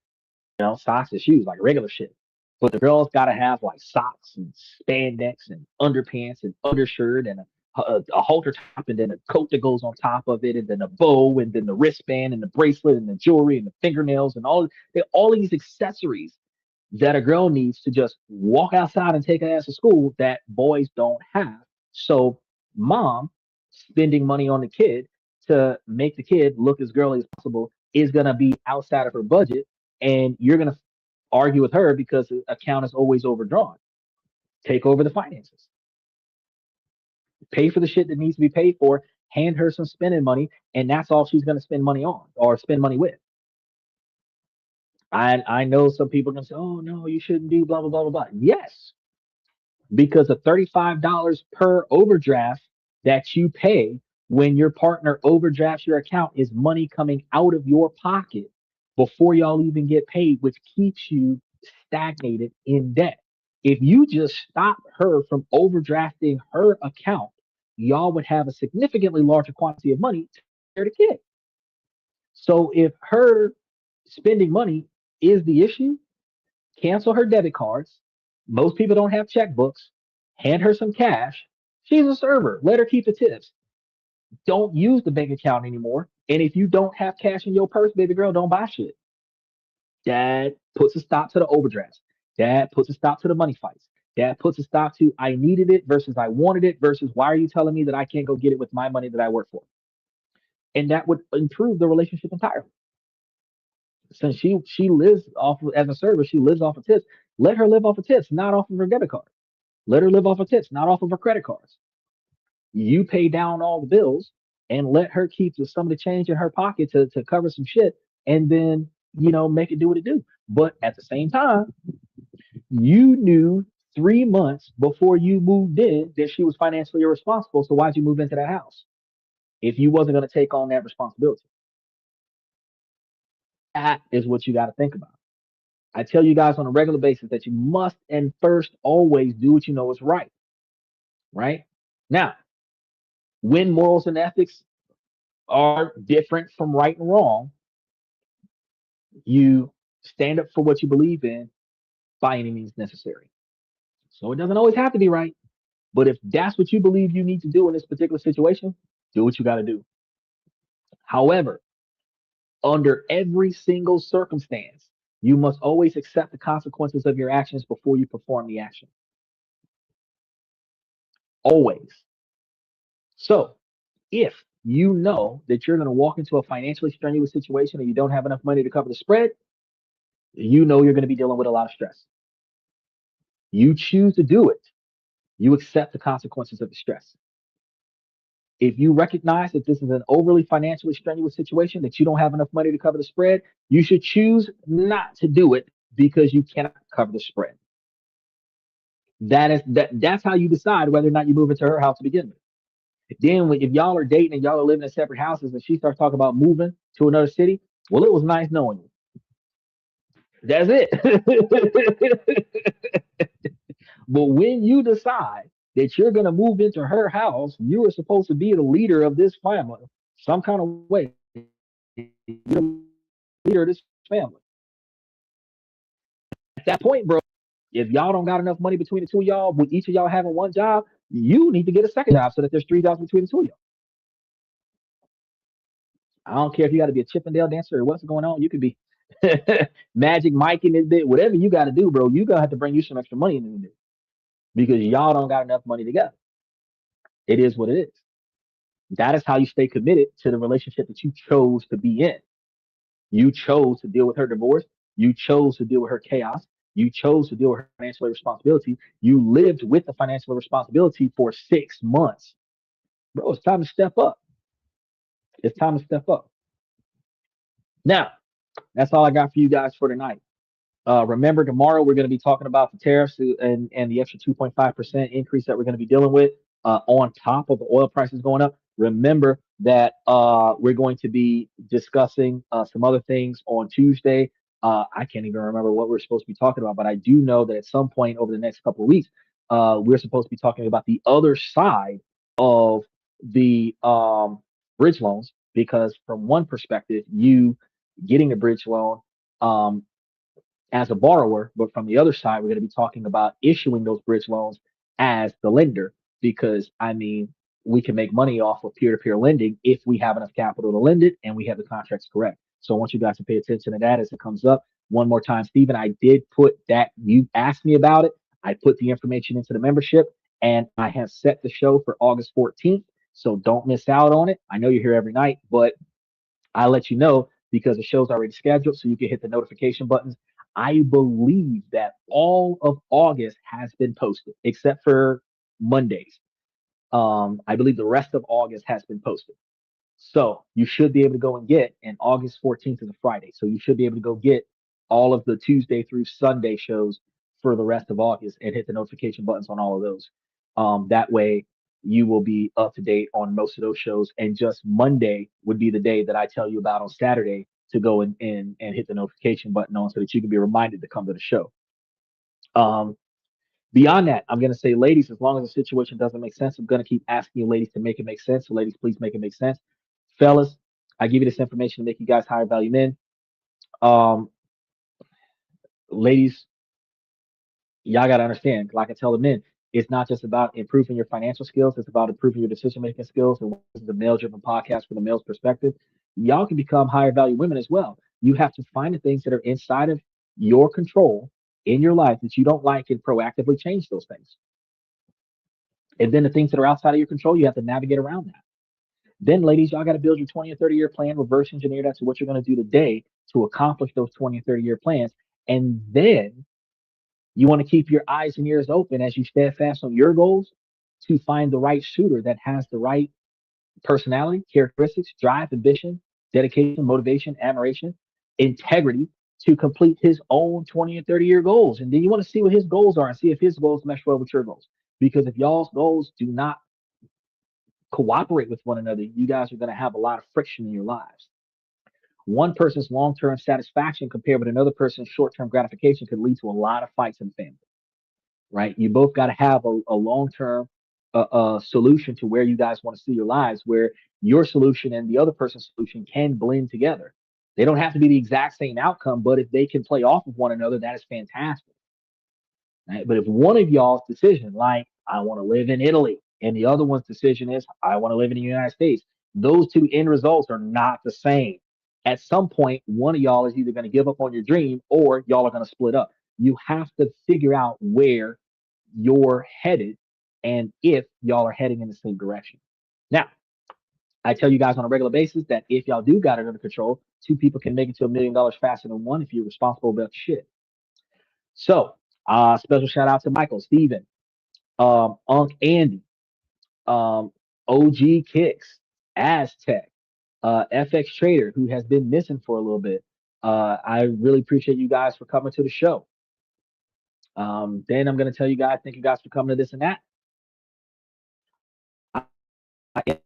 socks and shoes, like regular shit. But the girls got to have like socks and spandex and underpants and undershirt and a halter top and then a coat that goes on top of it and then a bow and then the wristband and the bracelet and the jewelry and the fingernails and all these accessories that a girl needs to just walk outside and take her ass to school that boys don't have. So mom spending money on the kid to make the kid look as girly as possible is going to be outside of her budget, and you're going to argue with her because the account is always overdrawn. Take over the finances. Pay for the shit that needs to be paid for. Hand her some spending money, and that's all she's going to spend money on or spend money with. I know some people are going to say, oh, no, you shouldn't do blah, blah, blah, blah, blah. Yes, because the $35 per overdraft that you pay when your partner overdrafts your account is money coming out of your pocket before y'all even get paid, which keeps you stagnated in debt. If you just stop her from overdrafting her account, y'all would have a significantly larger quantity of money to share the kid. So if her spending money is the issue, cancel her debit cards. Most people don't have checkbooks. Hand her some cash. She's a server. Let her keep the tips. Don't use the bank account anymore. And if you don't have cash in your purse, baby girl, don't buy shit. That puts a stop to the overdrafts. That puts a stop to the money fights. That puts a stop to I needed it versus I wanted it versus why are you telling me that I can't go get it with my money that I work for? And that would improve the relationship entirely. Since she lives off of, as a server, she lives off of tips. Let her live off of tips, not off of her debit card. Let her live off of tips, not off of her credit cards. You pay down all the bills and let her keep some of the change in her pocket to cover some shit and then, make it do what it do. But at the same time, you knew 3 months before you moved in that she was financially irresponsible. So why'd you move into that house if you wasn't going to take on that responsibility? That is what you got to think about. I tell you guys on a regular basis that you must and first always do what you know is right. Right? Now, when morals and ethics are different from right and wrong, you stand up for what you believe in by any means necessary. So it doesn't always have to be right. But if that's what you believe you need to do in this particular situation, do what you got to do. However, under every single circumstance, You must always accept the consequences of your actions before you perform the action. Always. So if you know that you're going to walk into a financially strenuous situation and you don't have enough money to cover the spread, you know you're going to be dealing with a lot of stress. You choose to do it. You accept the consequences of the stress. If you recognize that this is an overly financially strenuous situation, that you don't have enough money to cover the spread, you should choose not to do it because you cannot cover the spread. That's how you decide whether or not you move into her house to begin with. Then if y'all are dating and y'all are living in separate houses and she starts talking about moving to another city, well, it was nice knowing you. That's it. But when you decide that you're going to move into her house, you are supposed to be the leader of this family, some kind of way. You're the leader of this family. At that point, bro, if y'all don't got enough money between the two of y'all, with each of y'all having one job, you need to get a second job so that there's three jobs between the two of y'all. I don't care if you got to be a Chippendale dancer or what's going on. You could be Magic Mike in this bit, whatever you got to do, bro. You gonna have to bring you some extra money in this because y'all don't got enough money together. It is what it is. That is how you stay committed to the relationship that you chose to be in. You chose to deal with her divorce. You chose to deal with her chaos. You chose to deal with her financial responsibility. You lived with the financial responsibility for 6 months. Bro, it's time to step up. It's time to step up. Now, that's all I got for you guys for tonight. Remember, tomorrow we're going to be talking about the tariffs and the extra 2.5% increase that we're going to be dealing with on top of the oil prices going up. Remember that we're going to be discussing some other things on Tuesday. I can't even remember what we're supposed to be talking about, but I do know that at some point over the next couple of weeks, we're supposed to be talking about the other side of the bridge loans, because from one perspective, you getting a bridge loan as a borrower, but from the other side, we're going to be talking about issuing those bridge loans as the lender, because I mean, we can make money off of peer-to-peer lending if we have enough capital to lend it and we have the contracts correct. So I want you guys to pay attention to that as it comes up. One more time, Stephen, I did put that, you asked me about it. I put the information into the membership and I have set the show for August 14th. So don't miss out on it. I know you're here every night, but I let you know because the show's already scheduled, so you can hit the notification buttons. I believe that all of August has been posted except for Mondays. I believe the rest of August has been posted. So you should be able to go and get, and August 14th is a Friday. So you should be able to go get all of the Tuesday through Sunday shows for the rest of August and hit the notification buttons on all of those. That way you will be up to date on most of those shows. And just Monday would be the day that I tell you about on Saturday to go and hit the notification button on so that you can be reminded to come to the show. Um, Beyond that, I'm going to say, ladies, as long as the situation doesn't make sense, I'm going to keep asking you ladies to make it make sense. So ladies, please make it make sense. Fellas, I give you this information to make you guys higher value men. Um, Ladies, y'all got to understand, like I tell the men, it's not just about improving your financial skills. It's about improving your decision making skills. And this is the male driven podcast from the male's perspective. Y'all can become higher value women as well. You have to find the things that are inside of your control in your life that you don't like and proactively change those things. And then the things that are outside of your control, you have to navigate around that. Then, ladies, y'all got to build your 20 or 30 year plan, reverse engineer that to what you're going to do today to accomplish those 20 or 30-year plans. And then you want to keep your eyes and ears open as you steadfast on your goals to find the right suitor that has the right personality, characteristics, drive, ambition, dedication, motivation, admiration, integrity to complete his own 20 and 30-year goals. And then you want to see what his goals are and see if his goals mesh well with your goals. Because if y'all's goals do not cooperate with one another, you guys are going to have a lot of friction in your lives. One person's long-term satisfaction compared with another person's short-term gratification could lead to a lot of fights in the family, right? You both got to have a long-term solution to where you guys want to see your lives, where your solution and the other person's solution can blend together. They don't have to be the exact same outcome, but if they can play off of one another, that is fantastic. Right? But if one of y'all's decision, like I want to live in Italy, and the other one's decision is I want to live in the United States, those two end results are not the same. at some point, one of y'all is either going to give up on your dream or y'all are going to split up. You have to figure out where you're headed and if y'all are heading in the same direction. Now, I tell you guys on a regular basis that if y'all do got it under control, two people can make it to $1 million faster than one if you're responsible about shit. So, special shout out to Michael, Steven, Unc Andy, OG Kicks, Aztec, FX Trader, who has been missing for a little bit. I really appreciate you guys for coming to the show. Then I'm going to tell you guys, thank you guys for coming to this and that. I am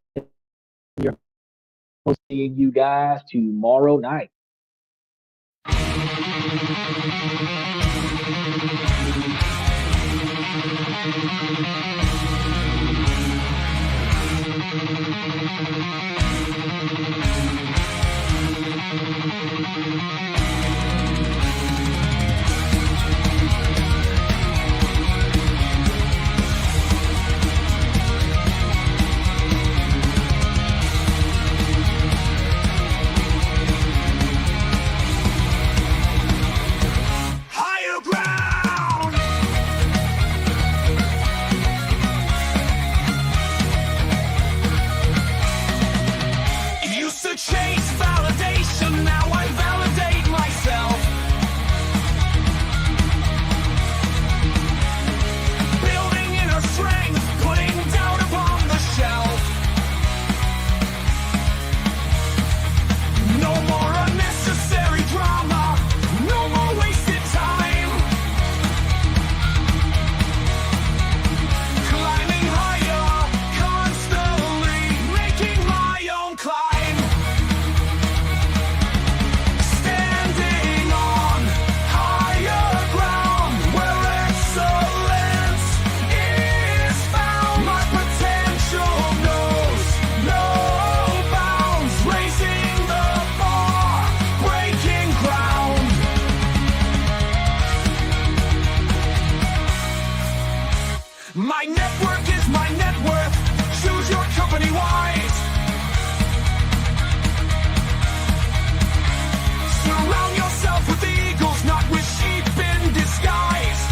seeing you guys tomorrow night. Higher ground. Used to chase validation, now I validate myself. Building inner strength, putting doubt upon the shelf. No more unnecessary drama, no more wasted time. Climbing higher, constantly making my own climb. Standing on higher ground where excellence is found. My potential knows no bounds, raising the bar, breaking ground. My network is my net worth. Choose your company wise. Surround yourself with eagles, not with sheep in disguise.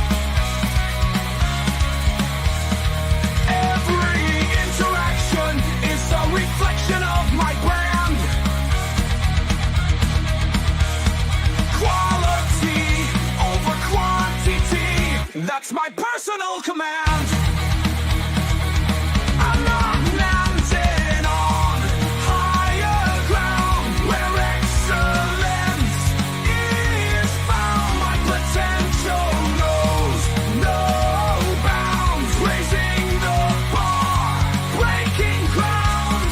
Every interaction is a reflection of my brand. Quality over quantity, that's my personal command. I'm not landing on higher ground where excellence is found. My potential knows no bounds, raising the bar, breaking ground.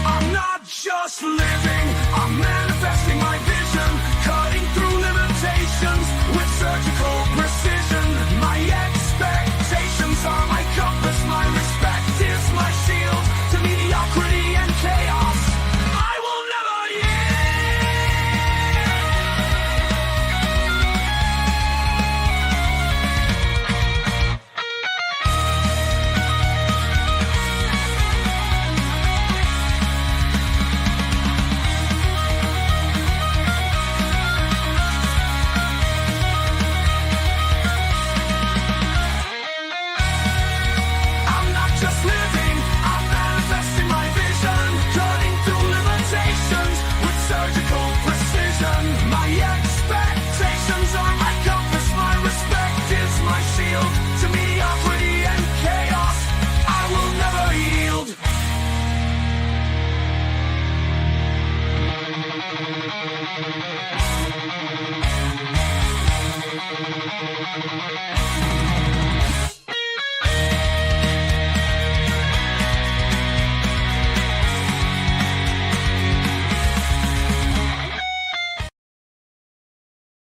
I'm not just living, I'm manifesting my vision, cutting through limitations with surgical precision. My expectations are my compass, my respect is my shield to mediocrity and chaos. I will never I'm not just living, I'm manifesting my vision, cutting through limitations with surgical precision. My expectations are my compass, my respect is my shield to mediocrity and chaos. I will never yield.